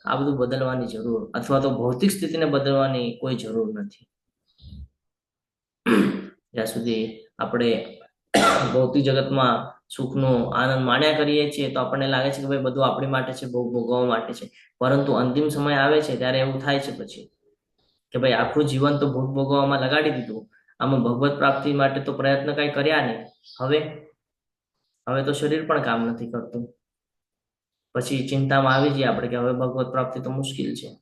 આ બધું બદલવાની જરૂર, અથવા તો ભૌતિક સ્થિતિને બદલવાની કોઈ જરૂર નથી. જ્યાં સુધી આપણે ભૌતિક જગતમાં સુખનો આનંદ માણ્યા કરીએ છીએ તો આપણને લાગે છે કે ભાઈ બધું આપણી માટે છે, ભોગ ભોગવવા માટે છે. પરંતુ અંતિમ સમય આવે છે ત્યારે એવું થાય છે પછી કે ભાઈ આખું જીવન તો ભોગ ભોગવવામાં લગાડી દીધું, આમાં ભગવત પ્રાપ્તિ માટે તો પ્રયત્ન કઈ કર્યા નહીં. હવે તો શરીર પણ કામ નથી કરતું. પછી ચિંતામાં આવી જઈએ આપણે કે હવે ભગવત પ્રાપ્તિ તો મુશ્કેલ છે ને.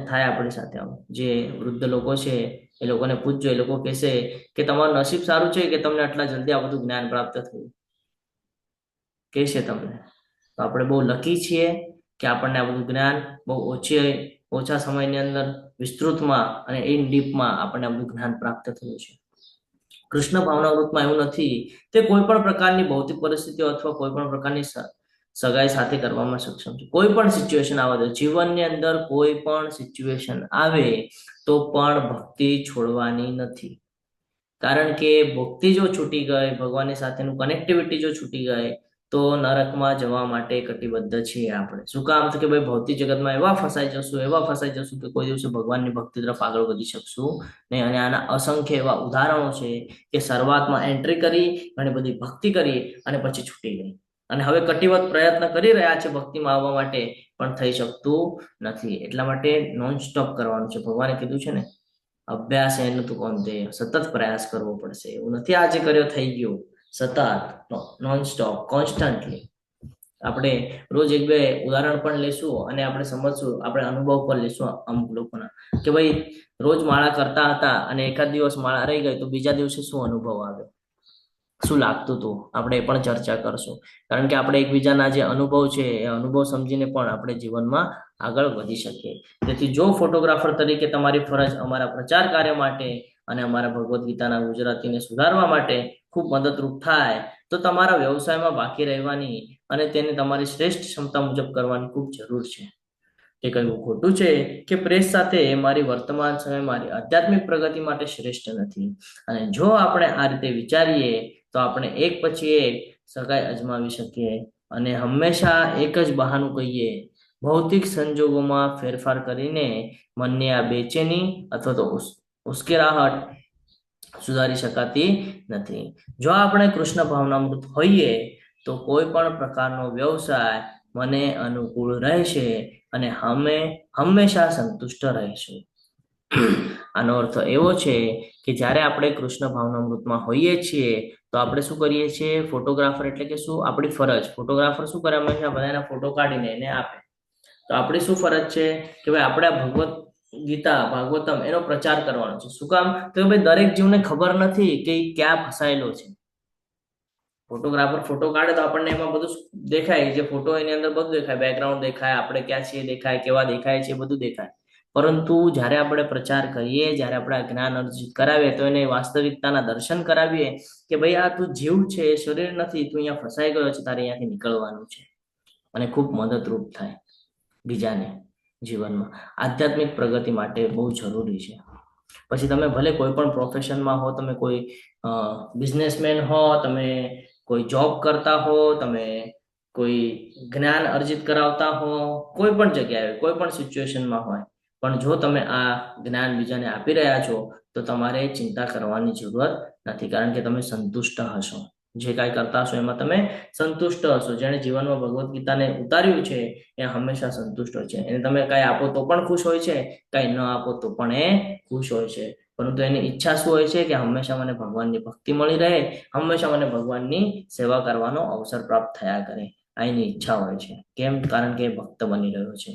થાય આપણી સાથે આવું. જે વૃદ્ધ લોકો છે એ લોકોને પૂછજો, એ લોકો કહેશે કે તમારું નસીબ સારું છે કે તમને આટલા જલ્દી આ બધું જ્ઞાન પ્રાપ્ત થયું, કહેશે તમને. તો આપણે બહુ લકી છીએ કે આપણને આ બધું જ્ઞાન બહુ ઓછા સમયની અંદર વિસ્તૃતમાં અને ઇન ડીપમાં આપણને આ બધું જ્ઞાન પ્રાપ્ત થયું છે. કૃષ્ણ ભાવનામૃતમાં એવું નથી, તે કોઈ પણ પ્રકારની ભૌતિક પરિસ્થિતિઓ અથવા કોઈ પણ પ્રકારની સગાઈ સાથે કરવામાં સક્ષમ છે. કોઈ પણ સિચ્યુએશન આવે, જીવનની અંદર કોઈ પણ સિચ્યુએશન આવે તો પણ ભક્તિ છોડવાની નથી. કારણ કે ભક્તિ જો છૂટી ગઈ, ભગવાનની સાથેનું કનેક્ટિવિટી જો છૂટી ગઈ તો નરકમાં જવા માટે કટિબદ્ધ છીએ આપણે. શું કામ? તો કે ભાઈ ભૌતિક જગતમાં એવા ફસાઈ જશું કે કોઈ દિવસે ભગવાનની ભક્તિ તરફ આગળ વધી શકશું નહીં. અને આના અસંખ્ય એવા ઉદાહરણો છે કે શરૂઆતમાં એન્ટ્રી કરી, ઘણી બધી ભક્તિ કરી અને પછી છૂટી ગઈ, અને હવે કટિબદ્ધ પ્રયત્ન કરી રહ્યા છે ભક્તિમાં આવવા માટે, પણ થઈ શકતું નથી. એટલા માટે નોન સ્ટોપ કરવાનું છે. ભગવાને કીધું છે ને, અભ્યાસ એનું તું કોંતે, સતત પ્રયાસ કરવો પડશે. એવું નથી આજે કર્યો થઈ ગયું, સતત, નોન સ્ટોપ, કોન્સ્ટન્ટલી. આપણે રોજ 1-2 ઉદાહરણ પણ લેશું અને આપણે સમજશું, આપણે અનુભવ પણ લેશું અમુક લોકોના કે ભાઈ રોજ માળા કરતા હતા અને એકાદ દિવસ માળા રહી ગઈ તો બીજા દિવસે શું અનુભવ આવ્યો, શું લાગતું હતું, આપણે એ પણ ચર્ચા કરશું. કારણ કે આપણે એકબીજાના જે અનુભવ છે એ અનુભવ સમજીને પણ આપણે જીવનમાં આગળ વધી શકીએ. તેથી જો ફોટોગ્રાફર તરીકે તમારી ફરજ અમારા પ્રચાર કાર્ય માટે અને અમારા ભગવદ્ ગીતાના ગુજરાતીને સુધારવા માટે ખૂબ મદદરૂપ થાય તો તમારા વ્યવસાયમાં બાકી રહેવાની અને તેને તમારી શ્રેષ્ઠ ક્ષમતા મુજબ કરવાની ખૂબ જરૂર છે. તે કહેવું ખોટું છે કે પ્રેસ સાથે મારી વર્તમાન સમય મારી આધ્યાત્મિક પ્રગતિ માટે શ્રેષ્ઠ નથી. અને જો આપણે આ રીતે વિચારીએ તો આપણે એક પછી એક સગાઈ અજમાવી શકીએ અને હંમેશા એક જ બહાનું કહીએ, ભૌતિક સંજોગોમાં ફેરફાર કરીને મનની આ બેચેની અથવા તો ઉશ્કેરાહટ સુધારી શકાતી નથી. જો આપણે કૃષ્ણ ભાવનામૃત હોઈએ તો કોઈ પણ પ્રકારનો વ્યવસાય મને અનુકૂળ રહેશે અને અમે હંમેશા સંતુષ્ટ રહીશું. આનો અર્થ એવો છે કે જ્યારે આપણે કૃષ્ણ ભાવનામૃતમાં હોઈએ છીએ તો આપણે શું કરીએ છીએ? ફોટોગ્રાફર એટલે કે શું? આપણી ફરજ. ફોટોગ્રાફર શું કરે? હંમેશા બધાના ફોટો કાઢીને એને આપે. તો આપણી શું ફરજ છે કે ભાઈ આપણે ભગવત ગીતા, ભાગવતમ એનો પ્રચાર કરવાનો છે. શું કામ? તો ભાઈ દરેક જીવને ખબર નથી કે ક્યાં ફસાયેલો છે. ફોટોગ્રાફર ફોટો કાઢે તો આપણને એમાં બધું દેખાય, જે ફોટો એની અંદર બધું દેખાય, બેકગ્રાઉન્ડ દેખાય, આપણે ક્યાં છીએ દેખાય, કેવા દેખાય છે બધું દેખાય. પરંતુ જ્યારે આપણે પ્રચાર કરીએ, જ્યારે આપણે આ જ્ઞાન અર્જિત કરાવીએ, તો એને વાસ્તવિકતાના દર્શન કરાવીએ કે ભાઈ આ તું જીવ છે, શરીર નથી, તું અહીંયા ફસાઈ ગયો છે, તારે અહીંયાથી નીકળવાનું છે. અને ખૂબ મદદરૂપ થાય બીજાને જીવનમાં. આધ્યાત્મિક પ્રગતિ માટે બહુ જરૂરી છે. પછી તમે ભલે કોઈ પણ પ્રોફેશનમાં હો, તમે કોઈ બિઝનેસમેન હો, તમે કોઈ જોબ કરતા હો, તમે કોઈ જ્ઞાન અર્જિત કરાવતા હો, કોઈ પણ જગ્યાએ, કોઈ પણ સિચ્યુએશનમાં હોય, પણ જો તમે આ જ્ઞાન બીજાને આપી રહ્યા છો તો તમારે ચિંતા કરવાની જરૂરત નથી, કારણ કે તમે સંતુષ્ટ હશો. જે કાંઈ કરતા હશો એમાં તમે સંતુષ્ટ હશો. જેણે જીવનમાં ભગવદ્ ગીતાને ઉતાર્યું છે એ હંમેશા સંતુષ્ટ હોય છે. એને તમે કાંઈ આપો તો પણ ખુશ હોય છે, કાંઈ ન આપો તો પણ એ ખુશ હોય છે. પરંતુ એની ઈચ્છા શું હોય છે કે હંમેશા મને ભગવાનની ભક્તિ મળી રહે, હંમેશા મને ભગવાનની સેવા કરવાનો અવસર પ્રાપ્ત થયા કરે. આ એની ઈચ્છા હોય છે. કેમ? કારણ કે એ ભક્ત બની રહ્યો છે.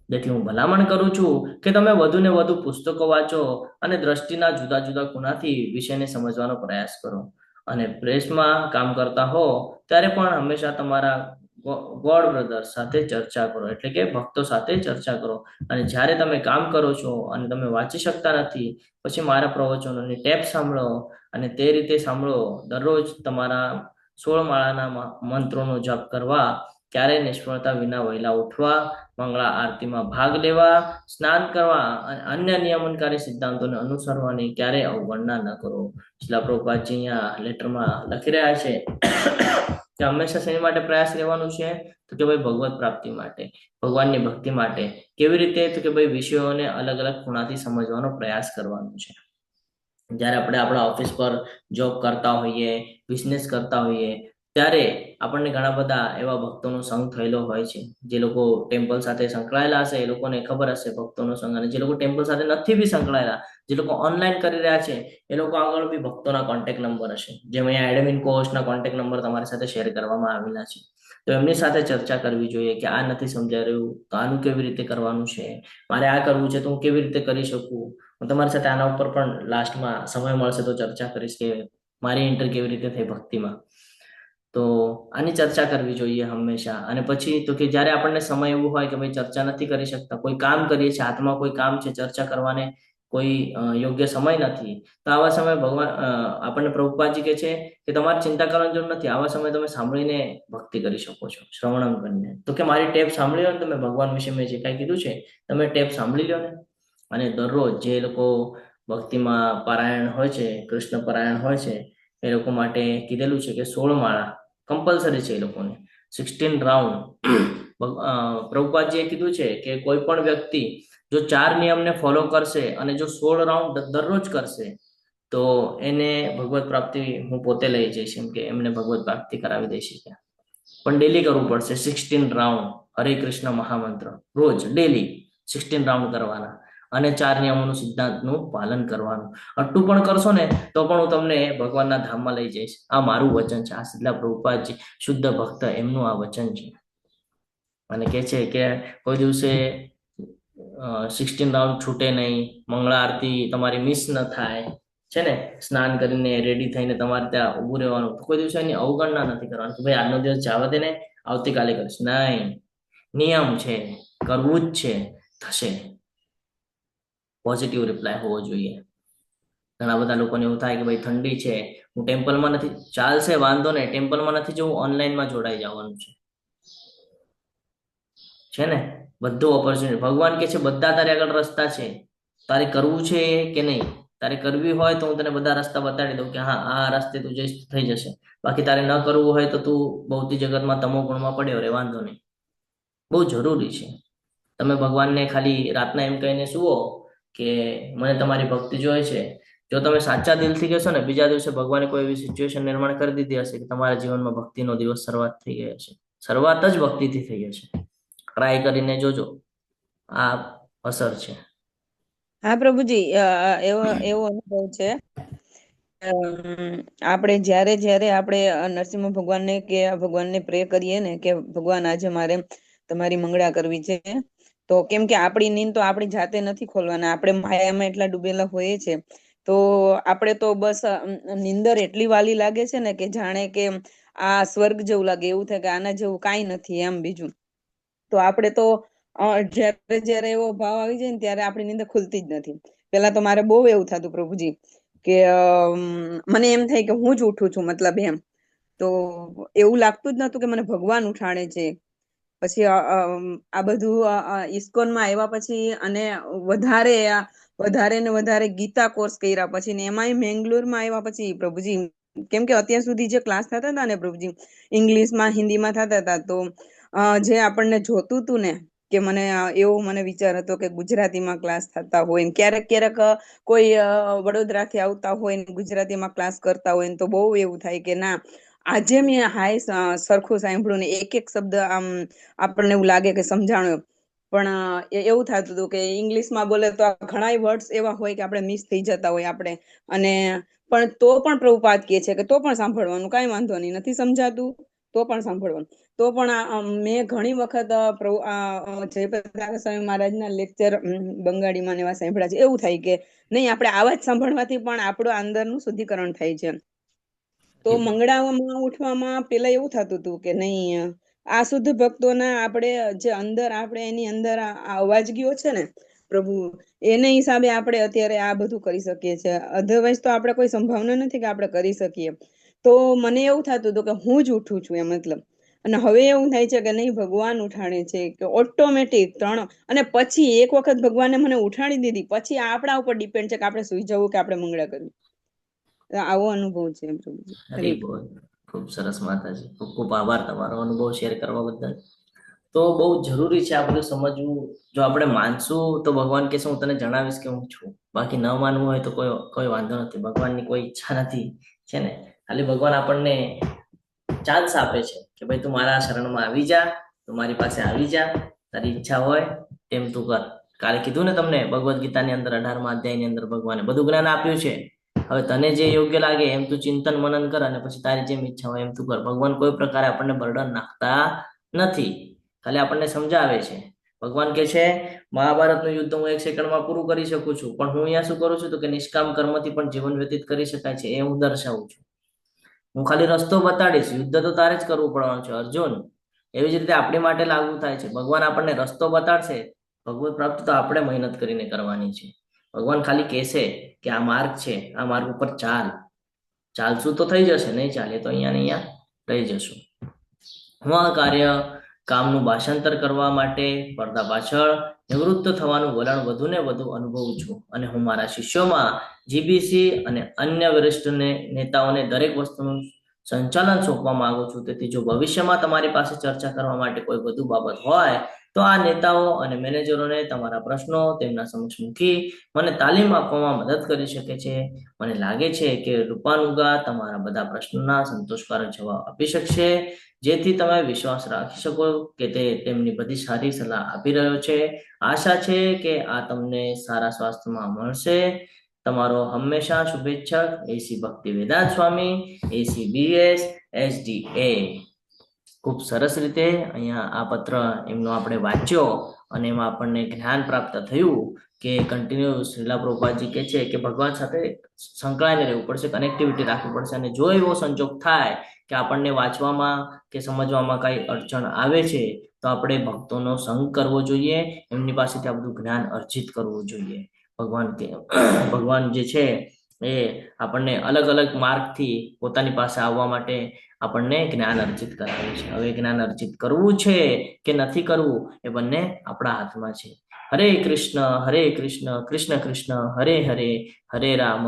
જેથી હું ભલામણ કરું છું કે તમે વધુ ને વધુ પુસ્તકો વાંચો અને દ્રષ્ટિના જુદા જુદા ખૂણાથી વિષયને સમજવાનો પ્રયાસ કરો. અને પ્રેસમાં કામ કરતા હો ત્યારે પણ હંમેશા તમારા ગોડ બ્રધર્સ સાથે ચર્ચા કરો, એટલે કે ભક્તો સાથે ચર્ચા કરો. અને જ્યારે તમે કામ કરો છો અને તમે વાંચી શકતા નથી, પછી મારા પ્રવચનોની ટેપ સાંભળો અને તે રીતે સાંભળો. દરરોજ તમારા 16 માળાના મંત્રોનો જપ કરવા, ક્યારેય નિષ્ફળતા વિના વહેલા ઉઠવા, મંગળા આરતીમાં ભાગ લેવા, સ્નાન કરવા અને અન્ય નિયમનકારી સિદ્ધાંતોને અનુસરવાની ક્યારેય અવગણના ન કરો. શ્રીલ પ્રભુપાદજી અહીંયા લેટરમાં લખી રહ્યા છે કે હંમેશા શેની માટે પ્રયાસ લેવાનું છે? તો કે ભાઈ ભગવત પ્રાપ્તિ માટે, ભગવાનની ભક્તિ માટે. કેવી રીતે? તો કે ભાઈ વિષયોને અલગ અલગ ખૂણાથી સમજવાનો પ્રયાસ કરવાનો છે. જ્યારે આપણે આપણા ઓફિસ પર જોબ કરતા હોઈએ, બિઝનેસ કરતા હોઈએ, ત્યારે આપણને ઘણા બધા એવા ભક્તોનો સંગ થયેલો હોય છે. જે લોકો ટેમ્પલ સાથે સંકળાયેલા હશે એ લોકોને ખબર હશે ભક્તોનો સંગ, અને જે લોકો ટેમ્પલ સાથે નથી બી સંકળાયેલા, જે લોકો ઓનલાઈન કરી રહ્યા છે, એ લોકો આગળ બી ભક્તોના કોન્ટેક્ટ નંબર હશે. જેમ અહીંયા એડમિન કોર્સના કોન્ટેક્ટ નંબર તમારી સાથે શેર કરવામાં આવેલા છે. તો એમની સાથે ચર્ચા કરવી જોઈએ કે આ નથી સમજાઈ રહ્યું તો આનું કેવી રીતે કરવાનું છે, મારે આ કરવું છે તો હું કેવી રીતે કરી શકું. હું તમારી સાથે આના ઉપર પણ લાસ્ટમાં સમય મળશે તો ચર્ચા કરીશ કે મારી એન્ટર કેવી રીતે થઈ ભક્તિમાં. તો આની ચર્ચા કરવી જોઈએ હંમેશા. અને પછી તો કે જ્યારે આપણને સમય એવું હોય કે ભાઈ ચર્ચા નથી કરી શકતા, કોઈ કામ કરીએ છીએ, હાથમાં કોઈ કામ છે, ચર્ચા કરવાને કોઈ યોગ્ય સમય નથી, તો આવા સમયે ભગવાન આપણને પ્રભુપાદજી કહે છે કે તમારે ચિંતા કરવાની જરૂર નથી. આવા સમયે તમે સાંભળીને ભક્તિ કરી શકો છો, શ્રવણમ કરીને. તો કે મારી ટેપ સાંભળી લો ને તમે, ભગવાન વિશે મેં જે કાંઈ કીધું છે તમે ટેપ સાંભળી લો ને. અને દરરોજ જે લોકો ભક્તિમાં પરાયણ હોય છે, કૃષ્ણ પરાયણ હોય છે, એ લોકો માટે કીધેલું છે કે 16 માળા કમ્પલસરી છે એ લોકોને. 16 રાઉન્ડ પ્રભુપાદજીએ કીધું છે કે કોઈ પણ વ્યક્તિ જો 4 નિયમને ફોલો કરશે અને જો 16 રાઉન્ડ દરરોજ કરશે તો એને ભગવત પ્રાપ્તિ હું પોતે લઈ જઈશ, એમ કે એમને ભગવત પ્રાપ્તિ કરાવી દઈશ. પણ ડેલી કરવું પડશે 16 રાઉન્ડ હરે કૃષ્ણ મહામંત્ર, રોજ ડેલી 16 રાઉન્ડ કરવાના અને 4 નિયમોનું સિદ્ધાંતનું પાલન કરવાનું. આટલું પણ કરશો ને તો પણ હું તમને ભગવાનના ધામમાં લઈ જઈશ. આ મારું વચન છે. આ શ્રીલ પ્રભુપાદજી શુદ્ધ ભક્ત, એમનું આ વચન છે. અને કહે છે કે કોઈ દિવસે 16 રાઉન્ડ છૂટે નહીં, મંગળા આરતી તમારી મિસ ન થાય, છે ને, સ્નાન કરીને રેડી થઈને તમારે ત્યાં ઊભું રહેવાનું. કોઈ દિવસે એની અવગણના નથી કરવાની કે ભાઈ આજનો દિવસ જવા દે ને, આવતીકાલે કરીશ. નહીં, નિયમ છે, કરવું જ છે, થશે. પોઝિટિવ રિપ્લાય હોવો જોઈએ. ઘણા બધા લોકોને એવું થાય કે ભાઈ ઠંડી છે, હું ટેમ્પલમાં નથી, ચાલશે, વાંધો નહીં, ટેમ્પલમાં નથી જવું, ઓનલાઈનમાં જોડાઈ જવાનું છે ને. બધું ઓપોર્ચ્યુનિટી ભગવાન કે છે, બધા તારે આગળ રસ્તા છે, તારે કરવું છે કે નહીં. તારે કરવી હોય તો હું તને બધા રસ્તા બતાડી દઉં કે હા આ રસ્તે તું જઈશ થઈ જશે. બાકી તારે ન કરવું હોય તો તું ભૌતિક જગતમાં તમો ગુણમાં પડ્યો રે, વાંધો નહીં. બહુ જરૂરી છે. તમે ભગવાનને ખાલી રાતના એમ કહીને સુવો કે મને તમારી ભક્તિ જોઈએ છે. જો તમે સાચા દિલથી કહેશો ને, બીજા દિવસે ભગવાને કોઈ એવી સિચ્યુએશન નિર્માણ કરી દીધી હશે કે તમારા જીવનમાં ભક્તિનો દિવસ શરૂઆત થઈ ગઈ હશે. શરૂઆત જ ભક્તિથી થઈ હશે. ટ્રાય કરીને જોજો, આ અસર છે. હા પ્રભુજી, એવો અનુભવ છે. આપણે જ્યારે આપણે નરસિંહ ભગવાનને કે ભગવાનને પ્રે કરીએ ને કે ભગવાન આજે મારે તમારી મંગળા કરવી છે, તો કેમ કે આપણી નીંદ તો આપણી જાતે નથી ખોલવાના, આપણે માયામાં એટલા ડૂબેલા હોઈએ છે. તો આપણે તો બસ નીંદર એટલી વાલી લાગે છે ને કે જાણે કે આ સ્વર્ગ જેવું લાગે, એવું થાય કે આના જેવું કાંઈ નથી એમ બીજું. તો આપણે તો જ્યારે જ્યારે એવો ભાવ આવી જાય ને ત્યારે આપણી નીંદર ખુલતી જ નથી. પેલા તો મારે બહુ એવું થતું પ્રભુજી કે મને એમ થાય કે હું જ ઉઠું છું, મતલબ એમ. તો એવું લાગતું જ નતું કે મને ભગવાન ઉઠાડે છે. પછી આ બધું ઇસ્કોનમાં આવ્યા પછી અને વધારે ને વધારે ગીતા કોર્સ કર્યા પછી ને એમાંય મેંગલોરમાં આવ્યા પછી પ્રભુજી, કેમ કે અત્યાર સુધી જે ક્લાસ થતા હતા ને પ્રભુજી, ઇંગ્લિશમાં હિન્દીમાં થતા હતા, તો જે આપણને જોતું હતું ને કે એવો મને વિચાર હતો કે ગુજરાતીમાં ક્લાસ થતા હોય ને ક્યારેક કોઈ વડોદરાથી આવતા હોય ને ગુજરાતીમાં ક્લાસ કરતા હોય ને તો બહુ એવું થાય કે ના, આજે મેં સરખું સાંભળ્યું ને એક એક શબ્દ આમ આપણને એવું લાગે કે સમજાણું. પણ એવું થતું હતું કે ઇંગ્લિશમાં બોલે તો ઘણા વર્ડ્સ એવા હોય કે આપણે મિસ થઈ જતા હોય આપણે, અને પણ તો પણ પ્રભુપાદ કહે છે કે તો પણ સાંભળવાનું, કાંઈ વાંધો નહીં, નથી સમજાતું તો પણ સાંભળવાનું. તો પણ મેં ઘણી વખત જયપ્રકાશ સ્વામી મહારાજના લેક્ચર બંગાળીમાં એવા સાંભળ્યા છે. એવું થાય કે નહીં, આપણે આવા જ સાંભળવાથી પણ આપણું અંદરનું શુદ્ધિકરણ થાય છે. તો મંગળામાં ઉઠવામાં પેલા એવું થતું હતું કે નહીં, આ શુદ્ધ ભક્તોના આપણે જે અંદર આપણે એની અંદર આ અવાજ ગયો છે ને પ્રભુ, એને હિસાબે આપણે અત્યારે આ બધું કરી શકીએ છીએ. અધરવાઇઝ તો આપણે કોઈ સંભાવના નથી કે આપણે કરી શકીએ. તો મને એવું થતું હતું કે હું જ ઉઠું છું એમ, મતલબ. અને હવે એવું થાય છે કે નહીં, ભગવાન ઉઠાડે છે કે ઓટોમેટિક અને પછી એક વખત ભગવાને મને ઉઠાડી દીધી પછી આપણા ઉપર ડિપેન્ડ છે કે આપણે સુઈ જવું કે આપણે મંગળા કરવી. આવો અનુભવ છે પ્રભુજી. હરે બોલ. ખૂબ સરસ માતાજી, ખૂબ ખૂબ આભાર તમારો અનુભવ શેર કરવા બદલ. તો બહુ જરૂરી છે આ બધું સમજવું. જો આપણે માનશું તો ભગવાન કહેશે હું તને જણાવીશ કે હું છું, બાકી ન માનવું હોય તો કોઈ વાંધો નથી. ભગવાનની કોઈ ઈચ્છા નથી, છે ને. ખાલી ભગવાન આપણને ચાન્સ આપે છે કે ભાઈ તું મારા શરણમાં આવી જા, તું મારી પાસે આવી જા, તારી ઈચ્છા હોય તેમ તું કર. કાલે કીધું ને તમને, ભગવદ્ ગીતાની અંદર 18મા અધ્યાયની અંદર ભગવાને બધું જ્ઞાન આપ્યું છે. હવે તને જે યોગ્ય લાગે એમ તું ચિંતન મનન કર અને પછી તારી જેમ ઈચ્છા હોય એમ તું કર. ભગવાન કોઈ પ્રકારે આપણને બર્ડન નાખતા નથી, ખાલી આપણને સમજાવે છે. ભગવાન કે છે મહાભારતનું યુદ્ધ હું 1 સેકન્ડમાં પૂરું કરી શકું છું, પણ હું અહીંયા શું કરું છું તો કે નિષ્કામ કર્મથી પણ જીવન વ્યતીત કરી શકાય છે, એ હું દર્શાવું છું. હું ખાલી રસ્તો બતાડીશ, યુદ્ધ તો તારે જ કરવું પડવાનું છે અર્જુન. એવી જ રીતે આપણી માટે લાગુ થાય છે. ભગવાન આપણને રસ્તો બતાડશે, ભગવત પ્રાપ્તિ તો આપણે મહેનત કરીને કરવાની છે. ભગવાન ખાલી કહેશે કે આ માર્ગ છે, આ માર્ગ ઉપર ચાલશું તો થઈ જશે, નહીં ચાલે તો અહીંયા રહી જશું. હું આ કામનું ભાષાંતર કરવા માટે પડદા પાછળ નિવૃત્ત થવાનું વલણ વધુ ને વધુ અનુભવું છું, અને હું મારા શિષ્યોમાં જીબીસી અને અન્ય વરિષ્ઠ નેતાઓને દરેક વસ્તુનું સંચાલન સોંપવા માંગુ છું. તેથી જો ભવિષ્યમાં તમારી પાસે ચર્ચા કરવા માટે કોઈ વધુ બાબત હોય તો આ નેતાઓ અને મેનેજરોને તમારા પ્રશ્નો તેમના સમક્ષ મૂકી મને તાલીમ આપવામાં મદદ કરી શકે છે. મને લાગે છે કે રૂપાનુગા તમારા બધા પ્રશ્નોના સંતોષકારક જવાબ આપી શકશે, જેથી તમે વિશ્વાસ રાખી શકો કે તે તેમની બધી સારી સલાહ આપી રહ્યો છે. આશા છે કે આ તમને સારા સ્વાસ્થ્યમાં મળશે. તમારો હંમેશા શુભેચ્છક એસી ભક્તિ વેદાંત સ્વામી, ACBS SDA. ખૂબ સરસ રીતે અહીંયા આ પત્ર એમનો આપણે વાંચ્યો અને એમાં આપણને જ્ઞાન પ્રાપ્ત થયું કે કન્ટિન્યુ શ્રીલા પ્રભુપાદજી કહે છે કે ભગવાન સાથે સંકળાઈને રહેવું પડશે, કનેક્ટિવિટી રાખવી પડશે. અને જો એવો સંજોગ થાય કે આપણને વાંચવામાં કે સમજવામાં કઈ અડચણ આવે છે તો આપણે ભક્તોનો સંગ કરવો જોઈએ, એમની પાસેથી આ બધું જ્ઞાન અર્જિત કરવું જોઈએ. ભગવાન જે છે એ આપણને અલગ અલગ માર્ગથી પોતાની પાસે આવવા માટે આપણને જ્ઞાન અર્જિત કરાવે છે. હવે જ્ઞાન અર્જિત કરવું છે કે નથી કરવું એ બંને આપણા હાથમાં છે. હરે કૃષ્ણ કૃષ્ણ કૃષ્ણ હરે હરે, હરે રામ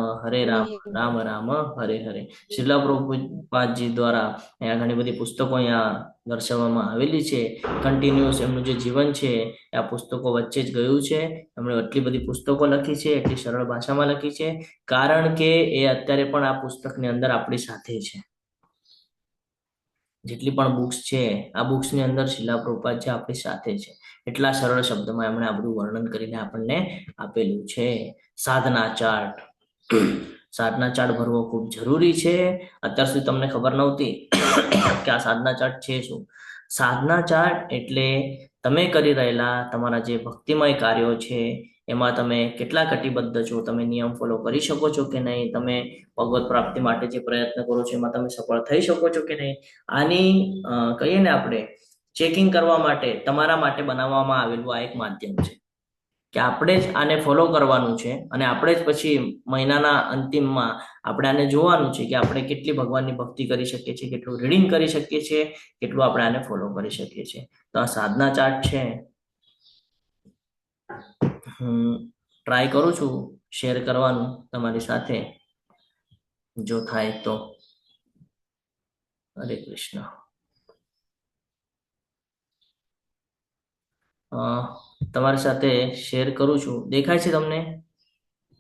રામ રામ હરે હરે. શ્રીલા પ્રભુપાદજી દ્વારા અહીંયા ઘણી બધી પુસ્તકો અહીંયા દર્શાવવામાં આવેલી છે. કન્ટિન્યુઅસ એમનું જે જીવન છે આ પુસ્તકો વચ્ચે જ ગયું છે. એમણે એટલી બધી પુસ્તકો લખી છે, એટલી સરળ ભાષામાં લખી છે, કારણ કે એ અત્યારે પણ આ પુસ્તકની અંદર આપણી સાથે છે. જેટલી પણ બુક્સ છે આ બુક્સની અંદર શ્રીલા પ્રભુપાદ છે આપણી સાથે છે. એટલા સરળ શબ્દમાં એમણે આ બધું વર્ણન કરીને આપણને આપેલું છે. સાધના ચાર્ટ ભરવો ખૂબ જરૂરી છે. અત્યાર સુધી તમને ખબર નહોતી કે આ સાધના ચાર્ટ છે શું. સાધના ચાર્ટ એટલે તમે કરી રહેલા તમારા જે ભક્તિમય કાર્યો છે એમાં તમે કેટલા કટિબદ્ધ છો, તમે નિયમ ફોલો કરી શકો છો કે નહીં, તમે ભગવત પ્રાપ્તિ માટે જે પ્રયત્ન કરો છો એમાં તમે સફળ થઈ શકો છો કે નહીં. આની કહીએ ને આપણે ચેકિંગ કરવા માટે તમારા માટે બનાવવામાં આવેલું આ એક માધ્યમ છે કે આપણે જ આને ફોલો કરવાનું છે અને આપણે જ પછી મહિનાના અંતિમમાં આપણે આને જોવાનું છે કે આપણે કેટલી ભગવાનની ભક્તિ કરી શકીએ છીએ, કેટલું રીડિંગ કરી શકીએ છીએ, કેટલું આપણે આને ફોલો કરી શકીએ છીએ. તો આ સાધના ચાર્ટ છે, હું ટ્રાય કરું છું શેર કરવાનું તમારી સાથે, જો થાય તો. હરે કૃષ્ણ. તમારી સાથે શેર કરું છું. દેખાય છે તમને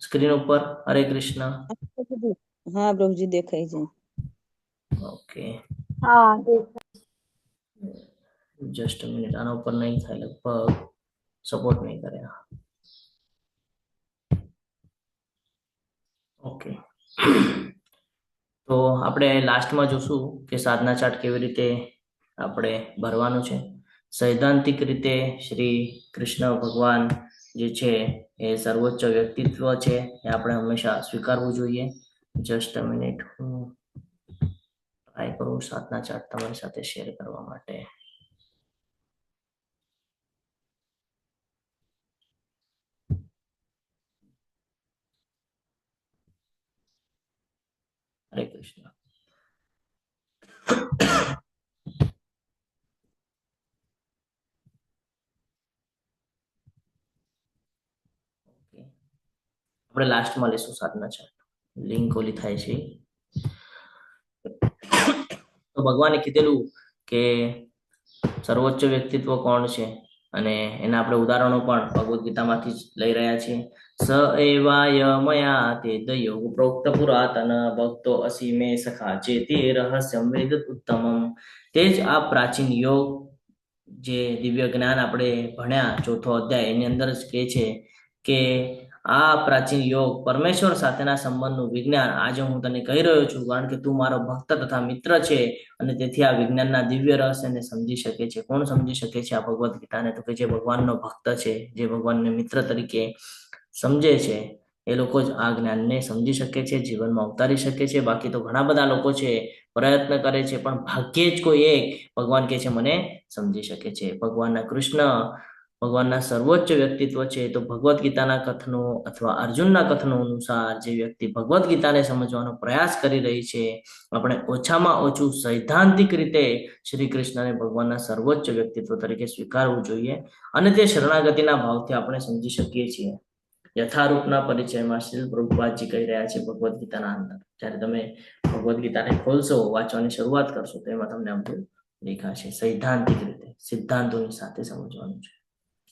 સ્ક્રીન ઉપર? હરે કૃષ્ણ. હા પ્રભુજી દેખાય છે. ઓકે, હા જસ્ટ મિનિટ. આના ઉપર નહીં થાય, લગભગ સપોર્ટ નહીં કરે. ઓકે, તો આપણે લાસ્ટમાં જોશું કે સાધના ચાર્ટ કેવી રીતે આપણે ભરવાનું છે. સૈદ્ધાંતિક રીતે શ્રી કૃષ્ણ ભગવાન જે છે એ સર્વોચ્ચ વ્યક્તિત્વ છે, એ આપણે હંમેશા સ્વીકારવું જોઈએ. જસ્ટ અ મિનિટ, હું ટ્રાય કરું સાધના ચાર્ટ તમારી સાથે શેર કરવા માટે. હરે કૃષ્ણ. આપણે લાસ્ટમાં લઈશું સાધના ચાર્ટ. લિંક ઓલી થાય છે. તો ભગવાને કીધેલું કે સર્વોચ્ચ વ્યક્તિત્વ કોણ છે, અને એના આપણે ઉદાહરણો પણ ભગવદ્ ગીતામાંથી જ લઈ રહ્યા છીએ. સ એવાય મયા તે દયો પ્રોક્ત પુરાતન ભક્તો અસી મે સખા ચેતે રહસ્યમ વેદ ઉત્તમમ. તે જ આ પ્રાચીન યોગ જે દિવ્ય જ્ઞાન આપણે ભણ્યા ચોથો અધ્યાય, એની અંદર જ કહે છે કે આ પ્રાચીન યોગ પરમેશ્વર સાથેના સંબંધનું વિજ્ઞાન આજે હું તને કહી રહ્યો છું, કારણ કે તું મારો ભક્ત તથા મિત્ર છે, અને તેથી આ વિજ્ઞાનના દિવ્ય રહસ્યને સમજી શકે છે. કોણ સમજી શકે છે આ ભગવદ્ ગીતાને? તો કે જે ભગવાનનો ભક્ત છે, જે ભગવાનને મિત્ર તરીકે સમજે છે, એ લોકો જ આ જ્ઞાનને સમજી શકે છે, જીવનમાં ઉતારી શકે છે. બાકી તો ઘણા બધા લોકો છે, પ્રયત્ન કરે છે, પણ ભાગ્યે જ કોઈ એક ભગવાન કહે છે મને સમજી શકે છે. ભગવાનના કૃષ્ણ, ભગવાનના સર્વોચ્ચ વ્યક્તિત્વ છે, તો ભગવદ્ ગીતાના કથનો અથવા અર્જુનના કથનો અનુસાર જે વ્યક્તિ ભગવદ્ ગીતાને સમજવાનો પ્રયાસ કરી રહી છે, આપણે ઓછામાં ઓછું સૈદ્ધાંતિક રીતે શ્રી કૃષ્ણને ભગવાનના સર્વોચ્ચ વ્યક્તિત્વ તરીકે સ્વીકારવું જોઈએ, અને તે શરણાગતિના ભાવથી આપણે સમજી શકીએ છીએ. યથારૂપના પરિચયમાં શ્રી પ્રભુપાદજી કહી રહ્યા છે ભગવદ્ ગીતાના અંદર. જ્યારે તમે ભગવદ્ ગીતાને ખોલશો, વાંચવાની શરૂઆત કરશો, તો એમાં તમને બધું દેખાશે. સૈદ્ધાંતિક રીતે સિદ્ધાંતોની સાથે સમજવાનું છે.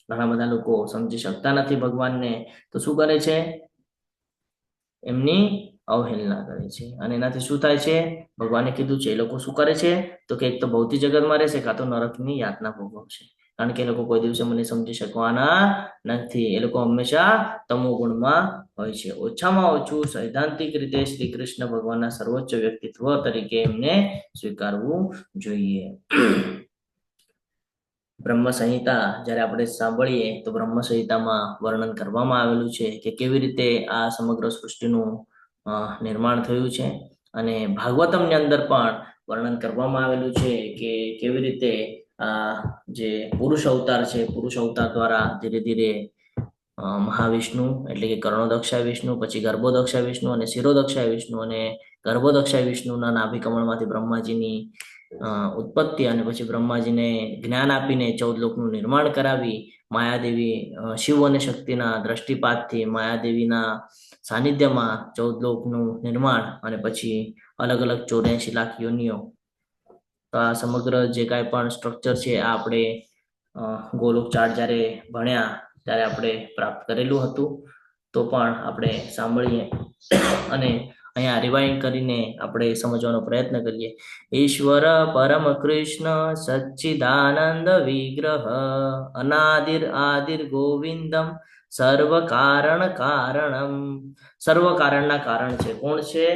ઘણા બધા લોકો સમજી શકતા નથી ભગવાનને, તો શું કરે છે? એમની અવહેલના કરે છે, અને એનાથી શું થાય છે? ભગવાને કીધું છે, એ લોકો શું કરે છે? તો કે એક તો ભૌતિક જગતમાં રહેશે, કાં તો નરકની યાતના ભોગવશે. કારણ કે એ લોકો કોઈ દિવસે મને સમજી શકવાના નથી. એ લોકો હંમેશા તમો ગુણમાં હોય છે. ઓછામાં ઓછું સૈદ્ધાંતિક રીતે શ્રી કૃષ્ણ ભગવાનના સર્વોચ્ચ વ્યક્તિત્વ તરીકે એમને સ્વીકારવું જોઈએ. બ્રહ્મ સંહિતા જ્યારે આપણે સાંભળીએ તો બ્રહ્મ સંહિતામાં વર્ણન કરવામાં આવેલું છે કે કેવી રીતે આ સમગ્ર સૃષ્ટિનું નિર્માણ થયું છે, અને ભાગવતમની અંદર પણ વર્ણન કરવામાં આવેલું છે કે કેવી રીતે આ જે પુરુષ અવતાર છે, પુરુષ અવતાર દ્વારા ધીરે ધીરે મહાવિષ્ણુ એટલે કે કર્ણોદક્ષા વિષ્ણુ, પછી ગર્ભોદક્ષા વિષ્ણુ અને શિરોદક્ષા વિષ્ણુ, અને ગર્ભોદક્ષા વિષ્ણુના નાભિકમળમાંથી બ્રહ્માજીની ઉત્પત્તિ, અને પછી બ્રહ્માજીને જ્ઞાન આપીને 14 લોકનું નિર્માણ કરાવી, માયાદેવી શિવ અને શક્તિના દ્રષ્ટિપાતથી માયાદેવીના સાનિધ્યમાં 14 લોકનું નિર્માણ, અને પછી અલગ અલગ 84 લાખ યોનિઓ. તો આ સમગ્ર જે કાંઈ પણ સ્ટ્રક્ચર છે, આ આપણે ગોલોક ચાર્ટ જ્યારે ભણ્યા ત્યારે આપણે પ્રાપ્ત કરેલું હતું. તો પણ આપણે સાંભળીએ અને અહીંયા રિવાઇન્ડ કરીને આપણે સમજવાનો પ્રયત્ન કરીએ. ઈશ્વર પરમ કૃષ્ણ સચ્ચિદાનંદ વિગ્રહ અનાદિર આદિર ગોવિંદમ સર્વ કારણ કારણમ. સર્વ કારણના કારણ છે. કોણ છે?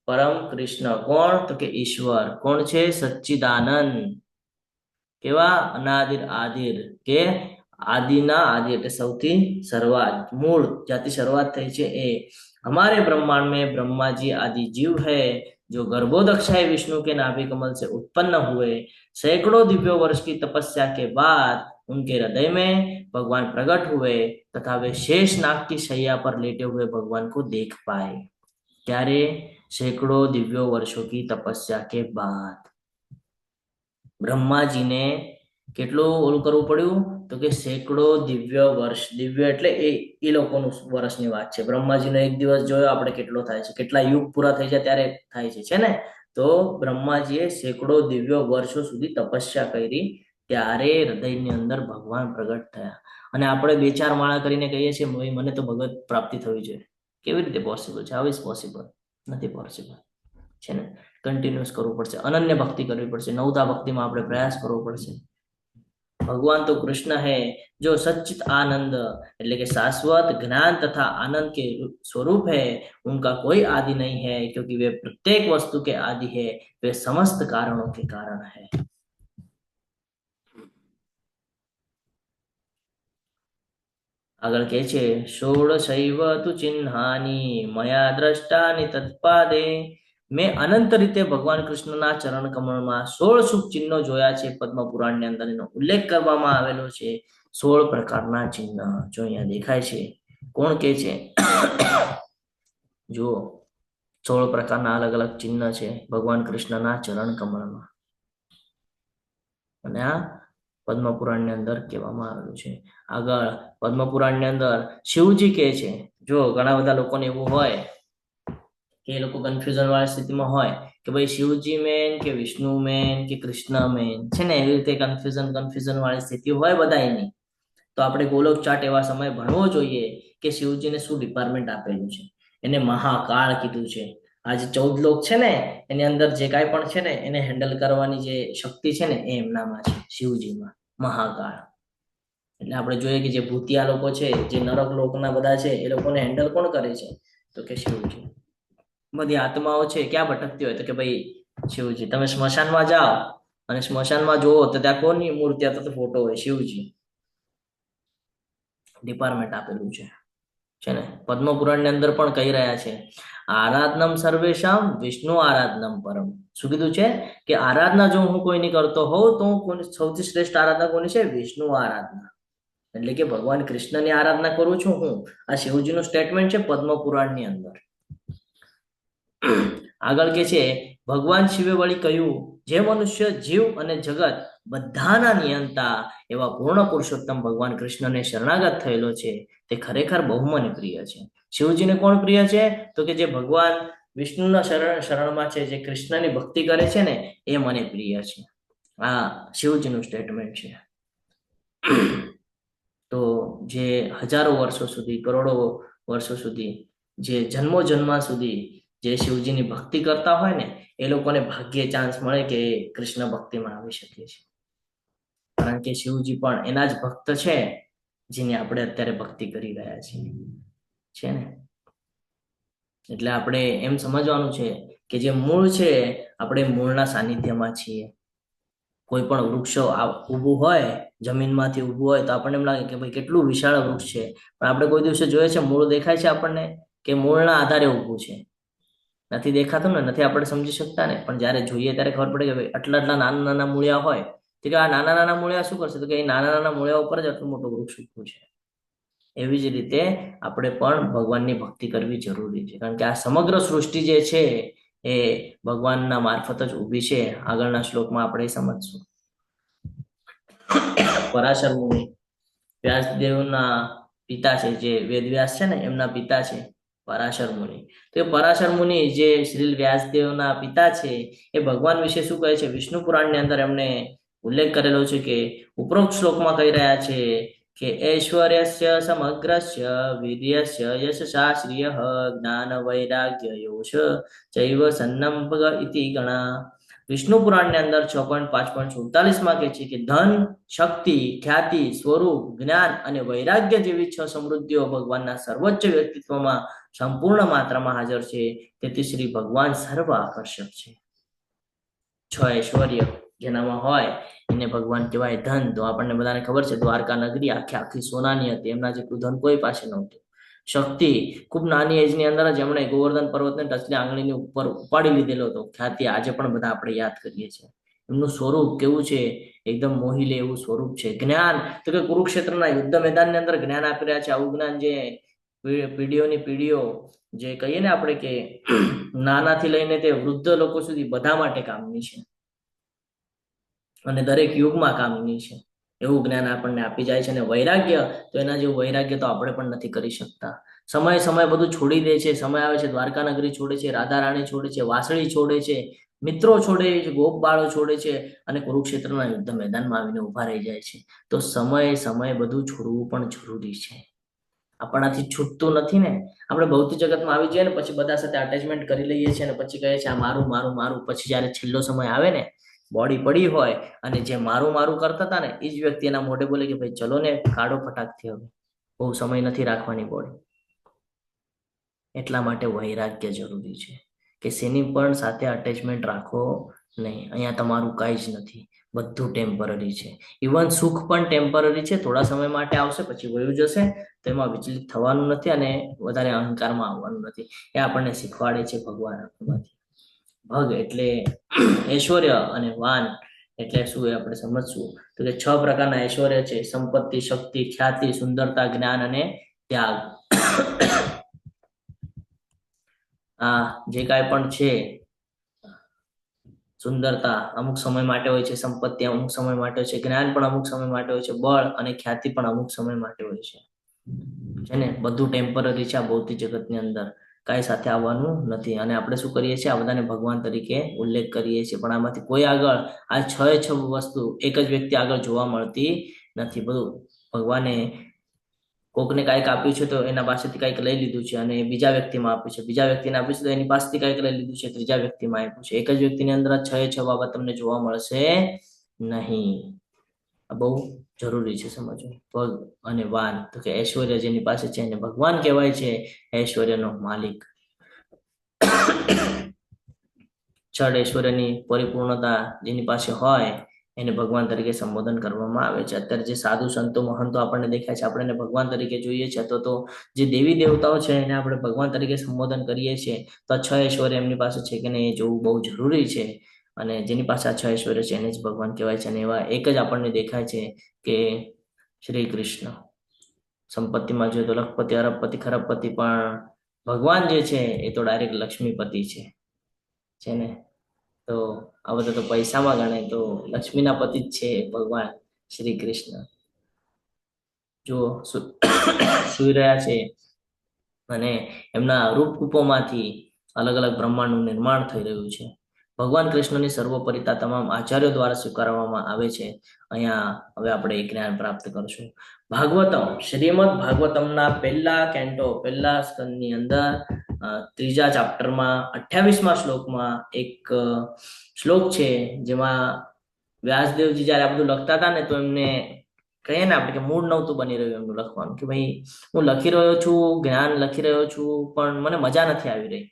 પરમ કૃષ્ણ. કોણ? તો કે ઈશ્વર. કોણ છે? સચ્ચિદાનંદ. કેવા? અનાદિર આદિર, કે આદિના આદિ એટલે સૌથી શરૂઆત, મૂળ જ્યાંથી શરૂઆત થઈ છે એ. हमारे ब्रह्मांड में ब्रह्मा जी आदि जीव है जो गर्भोदक्षाय विष्णु के नाभि कमल से उत्पन्न हुए। सैकड़ों दिव्य वर्ष की तपस्या के बाद उनके हृदय में भगवान प्रकट हुए तथा वे शेष नाग की शैया पर लेटे हुए भगवान को देख पाए। क्यारे? सैकड़ों दिव्य वर्षों की तपस्या के बाद ब्रह्माजी ने કેટલું ઓલું કરવું પડ્યું? તો કે સેંકડો દિવ્ય વર્ષ, દિવ્ય એટલે એ લોકોનું વર્ષની વાત છે. બ્રહ્માજીનો એક દિવસ જોયો આપણે કેટલો થાય છે, કેટલા યુગ પૂરા થઈ જાય ત્યારે થાય છે ને. તો બ્રહ્માજીએ સેંકડો દિવ્ય વર્ષો સુધી તપસ્યા કરી ત્યારે હૃદયની અંદર ભગવાન પ્રગટ થયા. અને આપણે 2-4 માળા કરીને કહીએ છીએ મને તો ભગવત પ્રાપ્તિ થવી જોઈએ. કેવી રીતે પોસિબલ છે? How is possible? નથી પોસિબલ છે ને. કન્ટિન્યુઅસ કરવું પડશે, અનન્ય ભક્તિ કરવી પડશે, નવતા ભક્તિમાં આપણે પ્રયાસ કરવો પડશે. भगवान तो कृष्ण है जो सच्चित आनंद એટલે કે शाश्वत ज्ञान तथा आनंद के स्वरूप है। उनका कोई आदि नहीं है क्योंकि वे प्रत्येक वस्तु के आदि है। वे समस्त कारणों के कारण है। આગળ કહે છે ષોડશૈવ તુ ચિહ્નાની મયા દ્રષ્ટાની તત્પાદે। મેં અનંત રીતે ભગવાન કૃષ્ણના ચરણ કમળમાં 16 શુભ ચિહ્નો જોયા છે। પદ્મ પુરાણની અંદર એનો ઉલ્લેખ કરવામાં આવેલો છે। 16 પ્રકારના ચિહ્ન જો અહીંયા દેખાય છે। કોણ કહે છે? જો 16 પ્રકારના અલગ અલગ ચિહ્ન છે ભગવાન કૃષ્ણના ચરણ કમળમાં, અને આ પદ્મ પુરાણની અંદર કહેવામાં આવેલું છે। આગળ પદ્મ પુરાણની અંદર શિવજી કહે છે, જો ઘણા બધા લોકોને એવું હોય કે એ લોકો કન્ફ્યુઝન વાળી સ્થિતિમાં હોય કે ભાઈ શિવજી મેન કે વિષ્ણુ મેન કે કૃષ્ણ મેન છે ને, એવી રીતે કન્ફ્યુઝન વાળી સ્થિતિ હોય બધા એની, તો આપણે ગોલોક ચાર્ટ એવા સમય ભણવો જોઈએ કે શિવજીને શું ડિપાર્ટમેન્ટ આપેલું છે। એને મહાકાળ કીધું છે। આ જે 14 લોક છે ને એની અંદર જે કાંઈ પણ છે ને એને હેન્ડલ કરવાની જે શક્તિ છે ને એ એમનામાં છે, શિવજીમાં મહાકાળ। એટલે આપણે જોઈએ કે જે ભૂતિયા લોકો છે, જે નરક લોકના બધા છે, એ લોકોને હેન્ડલ કોણ કરે છે? તો કે શિવજી। બધી આત્માઓ છે ક્યાં ભટકતી હોય? તો કે ભાઈ શિવજી। તમે સ્મશાનમાં જાઓ અને સ્મશાનમાં જોવો તો ત્યાં કોની મૂર્તિ અથવા તો ફોટો હોય? શિવજી। ડિપાર્ટમેન્ટ આપેલું છે ને। પદ્મ પુરાણની અંદર પણ કહી રહ્યા છે આરાધનમ સર્વેશામ વિષ્ણુ આરાધનમ પરમ। શું કીધું છે? કે આરાધના જો હું કોઈની કરતો હોઉં તો સૌથી શ્રેષ્ઠ આરાધના કોની છે? વિષ્ણુ આરાધના। એટલે કે ભગવાન કૃષ્ણની આરાધના કરું છું હું। આ શિવજીનું સ્ટેટમેન્ટ છે પદ્મ પુરાણની અંદર। આગળ કે છે ભગવાન શિવે વળી કહ્યું જે મનુષ્ય જીવ અને જગત બધાના નિયંતા એવા પૂર્ણ પુરુષોત્તમ ભગવાન કૃષ્ણને શરણાગત થયેલો છે તે ખરેખર બહુ મને પ્રિય છે। શિવજીને કોણ પ્રિય છે? તો કે જે ભગવાન વિષ્ણુના શરણમાં છે, જે કૃષ્ણની ભક્તિ કરે છે ને એ મને પ્રિય છે। આ શિવજીનું સ્ટેટમેન્ટ છે। તો જે હજારો વર્ષો સુધી, કરોડો વર્ષો સુધી, જે જન્મો જન્મા સુધી જે શિવજીની ભક્તિ કરતા હોય ને એ લોકોને ભાગ્યે ચાન્સ મળે કે કૃષ્ણ ભક્તિમાં આવી શકે છે, કારણ કે શિવજી પણ એના જ ભક્ત છે જેની આપણે અત્યારે ભક્તિ કરી રહ્યા છીએ, છે ને। એટલે આપણે એમ સમજવાનું છે કે જે મૂળ છે, આપણે મૂળના સાનિધ્યમાં છીએ। કોઈ પણ વૃક્ષો ઊભું હોય, જમીનમાંથી ઊભું હોય તો આપણને એમ લાગે કે ભાઈ કેટલું વિશાળ વૃક્ષ છે, પણ આપણે કોઈ દિવસે જોઈએ છે મૂળ દેખાય છે આપણને કે મૂળના આધારે ઊભું છે? નથી દેખાતું ને, નથી આપણે સમજી શકતા ને। પણ જ્યારે જોઈએ ત્યારે ખબર પડે કે ભાઈ આટલા નાના નાના મૂળિયા હોય તો કે આ નાના નાના મૂળિયા શું કરશે? તો કે એ નાના નાના મૂળિયા ઉપર જ આટલું મોટું વૃક્ષ ઊભું છે। એવી જ રીતે આપણે પણ ભગવાનની ભક્તિ કરવી જરૂરી છે, કારણ કે આ સમગ્ર સૃષ્ટિ જે છે એ ભગવાનના મારફત જ ઊભી છે। આગળના શ્લોકમાં આપણે સમજશું। પરાશર મુનિ વ્યાસદેવના પિતા છે, જે વેદવ્યાસ છે ને એમના પિતા છે પરાશર મુનિ। તો એ પરાશર મુનિ જે શ્રી વ્યાસદેવના પિતા છે એ ભગવાન વિશે શું કહે છે? વિષ્ણુ પુરાણની અંદર એમને ઉલ્લેખ કરેલો છે કે ઉપરોક્ત શ્લોકમાં કહી રહ્યા છે કે ઐશ્વર્યસ્ય સમગ્રસ્ય વીર્યસ્ય યશસા શ્રિયઃ જ્ઞાન વૈરાગ્ય યોશ ચૈવ સન્નમ્ભગ ઇતિ ગણા। વિષ્ણુ પુરાણની અંદર 6.5.47 કહે છે કે ધન, શક્તિ, ખ્યાતિ, સ્વરૂપ, જ્ઞાન અને વૈરાગ્ય જેવી 6 સમૃદ્ધિઓ ભગવાનના સર્વોચ્ચ વ્યક્તિત્વમાં સંપૂર્ણ માત્રામાં હાજર છે। તેથી શ્રી ભગવાન સર્વ આકર્ષક છે। 6 ઐશ્વર્ય જેનામાં હોય એને ભગવાન કહેવાય। ધન તો આપણને બધાને ખબર છે દ્વારકા નગરી આખી સોનાની હતી, એમના જેટલું ધન કોઈ પાસે નહોતું। શક્તિ ખૂબ નાની એજની અંદર જ એમણે ગોવર્ધન પર્વતને ટચલી આંગળીની ઉપર ઉપાડી લીધેલો હતો. ખ્યાતિ આજે પણ બધા આપણે યાદ કરીએ છીએ. એમનું સ્વરૂપ કેવું છે, એકદમ મોહી લે એવું સ્વરૂપ છે. જ્ઞાન તો કે કુરુક્ષેત્રના યુદ્ધ મેદાનની અંદર જ્ઞાન આપી રહ્યા છે. આવું જ્ઞાન જે પેઢીઓની પેઢીઓ જે કહીએ ને આપણે કે નાનાથી લઈને તે વૃદ્ધ લોકો સુધી બધા માટે કામની છે અને દરેક યુગમાં કામની છે. એવું જ્ઞાન આપણને આપી જાય છે. અને વૈરાગ્ય તો એના જેવું વૈરાગ્ય તો આપણે પણ નથી કરી શકતા. સમય સમય બધું છોડી દે છે. સમય આવે છે, દ્વારકા નગરી છોડે છે, રાધા રાણી છોડે છે, વાસળી છોડે છે, મિત્રો છોડે છે, ગોપ બાળો છોડે છે અને કુરુક્ષેત્રના યુદ્ધ મેદાનમાં આવીને ઉભા રહી જાય છે. તો સમય સમય બધું છોડવું પણ જરૂરી છે. આપણાથી છૂટતું નથી ને. આપણે ભૌતિક જગતમાં આવી જઈએ ને પછી બધા સાથે અટેચમેન્ટ કરી લઈએ છીએ અને પછી કહે છે આ મારું મારું મારું. પછી જયારે છેલ્લો સમય આવે ને, બોડી પડી હોય અને જે મારું મારું કરતા હતા ને એ જ વ્યક્તિ એના મોઢે બોલે કે ભાઈ ચલો ને કાઢો ફટાકથી, હવે બહુ સમય નથી રાખવાની બોડી. એટલા માટે વૈરાગ્ય જરૂરી છે કે શેની પણ સાથે અટેચમેન્ટ રાખો નહીં. અહીંયા તમારું કાંઈ જ નથી, બધું ટેમ્પરરી છે. ઇવન સુખ પણ ટેમ્પરરી છે, થોડા સમય માટે આવશે પછી વયું જશે. તો એમાં વિચલિત થવાનું નથી અને વધારે અહંકારમાં આવવાનું નથી. એ આપણને શીખવાડે છે ભગવાન આપણમાંથી. ભગ એટલે ઐશ્વર્ય અને વાન એટલે શું એ આપણે સમજશું. તો કે 6 પ્રકારના ઐશ્વર્ય છે: સંપત્તિ, શક્તિ, ખ્યાતિ, સુંદરતા, જ્ઞાન અને ત્યાગ. આ જે કાંઈ પણ છે, સુંદરતા અમુક સમય માટે હોય છે, સંપત્તિ અમુક સમય માટે હોય છે, જ્ઞાન પણ અમુક સમય માટે હોય છે, બળ અને ખ્યાતિ પણ અમુક સમય માટે હોય છે ને. બધું ટેમ્પરરી છે આ ભૌતિક જગતની અંદર, કાંઈ સાથે આવવાનું નથી. અને આપણે શું કરીએ છીએ, આ બધાને ભગવાન તરીકે ઉલ્લેખ કરીએ છીએ, પણ આમાંથી કોઈ આગળ આ 6 વસ્તુ એક જ વ્યક્તિ આગળ જોવા મળતી નથી. બધું ભગવાને કોકને કાંઈક આપ્યું છે તો એના પાસેથી કંઈક લઈ લીધું છે અને બીજા વ્યક્તિમાં આપ્યું છે, બીજા વ્યક્તિને આપ્યું છે તો એની પાસેથી કંઈક લઈ લીધું છે, ત્રીજા વ્યક્તિમાં આપ્યું છે. એક જ વ્યક્તિની અંદર 6 બાબત તમને જોવા મળશે નહીં. આ બહુ જરૂરી છે સમજવું. પગ અને વાન તો કે ઐશ્વર્ય જેની પાસે છે એને ભગવાન કહેવાય છે, ઐશ્વર્યનો માલિક. 6 ઐશ્વર્યની પરિપૂર્ણતા જેની પાસે હોય એને ભગવાન તરીકે સંબોધન કરવામાં આવે છે. અત્યારે જે સાધુ સંતો મહંતો આપણને દેખાય છે, આપણે એને ભગવાન તરીકે જોઈએ છે, તો જે દેવી દેવતાઓ છે એને આપણે ભગવાન તરીકે સંબોધન કરીએ છીએ. તો 6 ઐશ્વર્ય એમની પાસે છે કે નહીં એ જોવું બહુ જરૂરી છે. અને જેની પાસે આ 6 ઐશ્વર્ય છે એને જ ભગવાન કહેવાય છે. અને એવા એક જ આપણને દેખાય છે કે શ્રી કૃષ્ણ. સંપત્તિમાં જોઈએ તો લખપતિ, અરબપતિ, ખરબપતિ, પણ ભગવાન જે છે એ તો ડાયરેક્ટ લક્ષ્મીપતિ છે ને. તો આ બધા તો પૈસામાં ગણાય તો લક્ષ્મીના પતિ જ છે ભગવાન શ્રી કૃષ્ણ. જો સુઈ રહ્યા છે અને એમના રૂપકૂપોમાંથી અલગ અલગ બ્રહ્માંડનું નિર્માણ થઈ રહ્યું છે. ભગવાન કૃષ્ણની સર્વોપરિતા તમામ આચાર્યો દ્વારા સ્વીકારવામાં આવે છે. અહીંયા હવે આપણે એક જ્ઞાન પ્રાપ્ત કરશું. ભાગવતમ, શ્રીમદ ભાગવતમના પહેલા કેન્ટો, પહેલા સ્કંદની અંદર 3જા ચેપ્ટરમાં 28મા શ્લોકમાં એક શ્લોક છે જેમાં વ્યાસદેવજી જયારે આ બધું લખતા હતા ને તો એમને કહીએ ને આપણે કે મૂળ નહોતું બની રહ્યું એમનું લખવાનું, કે ભાઈ હું લખી રહ્યો છું, જ્ઞાન લખી રહ્યો છું, પણ મને મજા નથી આવી રહી.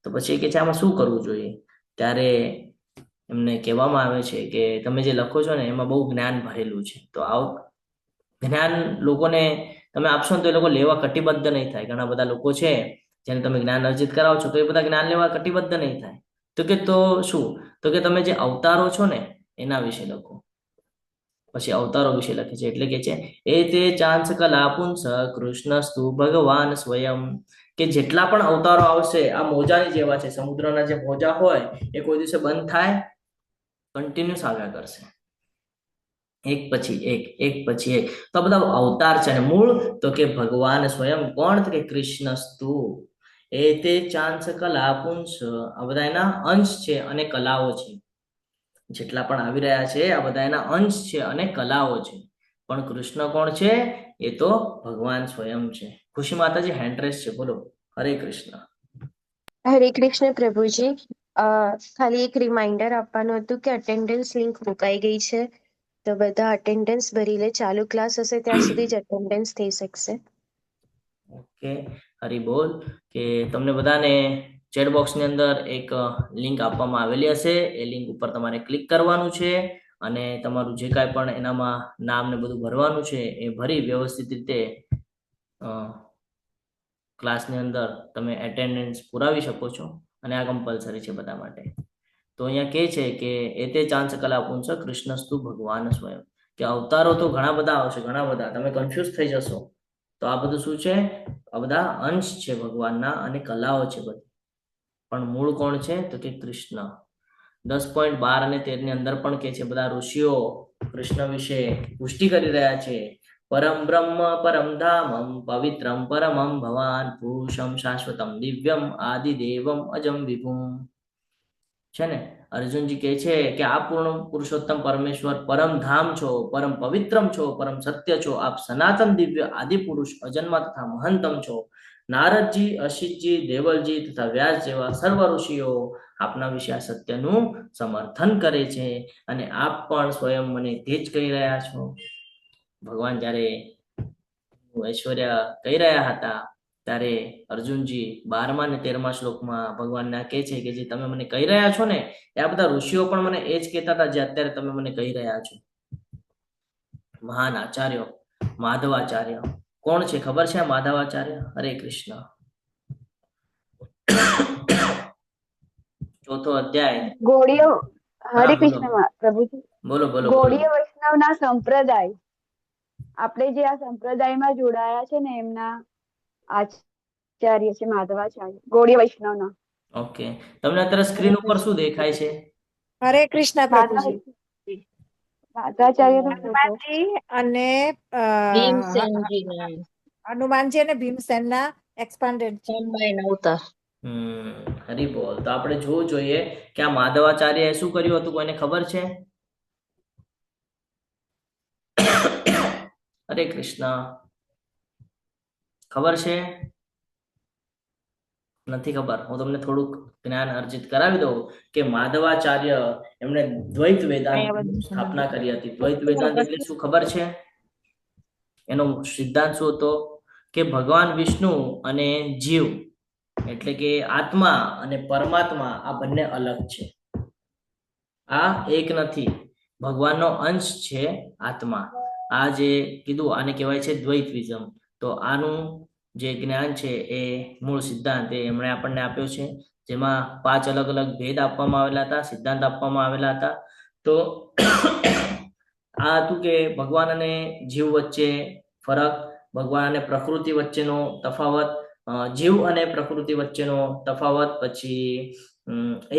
તો પછી કે છે આમાં શું કરવું જોઈએ. ત્યારે એમને કહેવામાં આવે છે કે તમે જે લખો છો ને એમાં બહુ જ્ઞાન ભરેલું છે, તો આવું જ્ઞાન લોકોને તમે આપશો ને તો એ લોકો લેવા કટિબદ્ધ નહીં થાય. ઘણા બધા લોકો છે જેને તમે જ્ઞાન અર્જિત કરાવો છો તો એ બધા જ્ઞાન લેવા કટિબદ્ધ નહીં થાય. તો કે તો શું, તો કે તમે જે અવતારો છો ને એના વિશે લખો. પછી અવતારો વિશે લખે છે એટલે કે છે એ તે ચાંસ કલા પુંસ કૃષ્ણસ્તુ ભગવાન સ્વયં, કે જેટલા પણ અવતારો આવશે આ મોજાની જેવા છે. સમુદ્રના જે મોજા હોય એ કોઈ દિવસે બંધ થાય, કન્ટિન્યુઅસ આવ્યા કરશે, એક પછી એક પછી એક. તો આ બધા અવતાર છે. અને મૂળ તો કે ભગવાન સ્વયં. કોણ? તો કે કૃષ્ણસ્તુ એ તે ચાંસ કલા પુંસ. આ બધા એના અંશ છે અને કલાઓ છે. જેટલા પણ આવી રહ્યા છે આ બધા એના અંશ છે અને કલાઓ છે. પણ કૃષ્ણ કોણ છે? એ તો ભગવાન સ્વયં છે. ખુશી માતાજી હેન્ડ રેસ છે, બોલો. હરે કૃષ્ણ. હરે કૃષ્ણ પ્રભુજી. ખાલી એક રિમાઇન્ડર આપવાનું હતું કે અટેન્ડન્સ લિંક મુકાઈ ગઈ છે, તો બધા અટેન્ડન્સ ભરી લે. ચાલુ ક્લાસ હશે ત્યાં સુધી જ અટેન્ડન્સ થઈ શકશે. ઓકે, હરી બોલ. કે તમને બધાને ચેટ બોક્સની અંદર એક લિંક આપવામાં આવેલી હશે. એ લિંક ઉપર તમારે ક્લિક કરવાનું છે અને તમારું જે કાંઈ પણ એનામાં નામ ને બધું ભરવાનું છે એ ભરી વ્યવસ્થિત રીતે ક્લાસની અંદર તમે એટેન્ડન્સ પુરાવી શકો છો અને આ કમ્પલસરી છે બધા માટે. તો અહીંયા કહે છે કે એતે ચાંસ કલા પુંસ કૃષ્ણસ્તુ ભગવાન સ્વયં, કે અવતારો તો ઘણા બધા આવશે, ઘણા બધા, તમે કન્ફ્યુઝ થઈ જશો. તો આ બધું શું છે? આ બધા અંશ છે ભગવાનના અને કલાઓ છે બધી, પણ મૂળ કોણ છે? તો કે કૃષ્ણ. 10.12 અને 13 ની અંદર પણ કે છે બધા ઋષિઓ કૃષ્ણ વિશે પુષ્ટિ કરી રહ્યા છે. પરમ બ્રહ્મ પરમ ધામમ પવિત્રમ પરમમ ભવાન પુરુષમ શાશ્વતમ દિવ્યમ આદિદેવમ અજમ વિભુમ. છે ને, અર્જુનજી કહે છે કે આ પૂર્ણ પુરુષોત્તમ પરમેશ્વર પરમ ધામ છો, પરમ પવિત્રમ છો, પરમ સત્ય છો, આપ સનાતન દિવ્ય આદિ પુરુષ અજન્મા તથા મહંતમ છો. નારદજી, અશિતજી, દેવલજી તથા વ્યાસ જેવા સર્વ ઋષિઓ આપના વિશે આ સત્યનું સમર્થન કરે છે અને આપ પણ સ્વયં મને તે જ કહી રહ્યા છો. ભગવાન જ્યારે ઐશ્વર્ય કહી રહ્યા હતા ત્યારે અર્જુનજી 12મા અને 13મા શ્લોકમાં ભગવાનને કહે છે કે જે તમે મને કહી રહ્યા છો ને એ આ બધા ઋષિઓ પણ મને એ જ કહેતા હતા જે અત્યારે તમે મને કહી રહ્યા છો. મહાન આચાર્યો માધવાચાર્ય કોણ છે ખબર છે? માધવાચાર્ય, હરે કૃષ્ણ. ચોથો અધ્યાય. ગૌડીય હા, હરે બોલો. કૃષ્ણ પ્રભુજી. બોલો બોલો બોલો. ગૌડીય વૈષ્ણવના સંપ્રદાય, આપણે જે આ સંપ્રદાયમાં જોડાયા છે ને એમના આચાર્ય છે માધવાચાર્ય, ગૌડીય વૈષ્ણવના. ઓકે, તમને અત્યારે સ્ક્રીન ઉપર શું દેખાય છે? હરે કૃષ્ણ પ્રભુજી. માધવાચાર્ય હનુમાનજી અને હનુમાનજી અને ભીમસેનના એક્સપાન્ડેડ છે. હરી બોલ. તો આપણે જોવું જોઈએ કે આ માધવાચાર્યએ શું કર્યું હતું, કોઈને ખબર છે? હરે કૃષ્ણ. ખબર છે? નથી ખબર. હું તમને થોડુંક જ્ઞાન અર્જિત કરાવી દઉં કે માધવાચાર્ય એમણે દ્વૈત વેદાંતની સ્થાપના કરી હતી. દ્વૈત વેદાંત એટલે શું ખબર છે? એનો સિદ્ધાંત શું હતો કે ભગવાન વિષ્ણુ અને જીવ એટલે કે આત્મા અને પરમાત્મા આ બંને અલગ છે. આ એક નથી, ભગવાનનો અંશ છે આત્મા. આ જે કીધું આને કહેવાય છે દ્વૈતવિઝમ. તો આનું જે જ્ઞાન છે એ મૂળ સિદ્ધાંત એ એમણે આપણને આપ્યો છે, જેમાં 5 અલગ અલગ ભેદ આપવામાં આવેલા હતા, સિદ્ધાંત આપવામાં આવેલા હતા. તો આ હતું કે ભગવાન અને જીવ વચ્ચે ફરક, ભગવાન અને પ્રકૃતિ વચ્ચેનો તફાવત, જીવ અને પ્રકૃતિ વચ્ચેનો તફાવત, પછી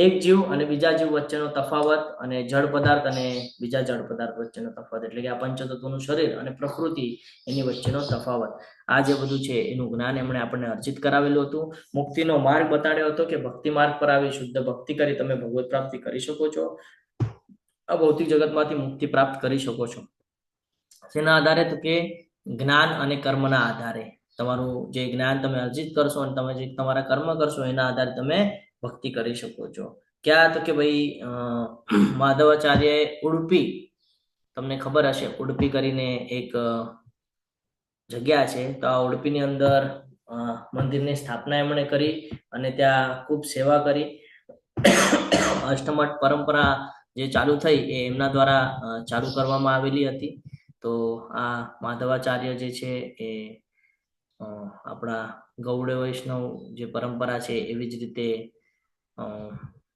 એક જીવ અને બીજા જીવ વચ્ચેનો તફાવત, અને જળ પદાર્થ અને બીજા જળ પદાર્થ વચ્ચેનો તફાવત, એટલે કે આ પંચતત્વનું શરીર અને પ્રકૃતિ એની વચ્ચેનો તફાવત. આ જે બધું છે એનું જ્ઞાન એમણે આપણને અર્જિત કરાવેલું હતું. મુક્તિનો માર્ગ બતાડ્યો હતો કે ભક્તિ માર્ગ પર આવી શુદ્ધ ભક્તિ કરી તમે ભગવત પ્રાપ્તિ કરી શકો છો, આ ભૌતિક જગતમાંથી મુક્તિ પ્રાપ્ત કરી શકો છો. તેના આધારે તો કે જ્ઞાન અને કર્મના આધારે તમારું જે જ્ઞાન તમે અર્જિત કરશો અને તમે જે તમારા કર્મ કરશો એના આધારે તમે ભક્તિ કરી શકો છો. ક્યાં? તો કે ભાઈ માધવાચાર્ય ઉડુપી, તમને ખબર હશે ઉડુપી કરીને એક જગ્યા છે. તો આ ઉડુપીની અંદર મંદિરની સ્થાપના એમણે કરી અને ત્યાં ખૂબ સેવા કરી. અષ્ટમઠ પરંપરા જે ચાલુ થઈ એ એમના દ્વારા ચાલુ કરવામાં આવેલી હતી. તો આ માધવાચાર્ય જે છે એ આપણા ગૌડ વૈષ્ણવ જે પરંપરા છે એવી જ રીતે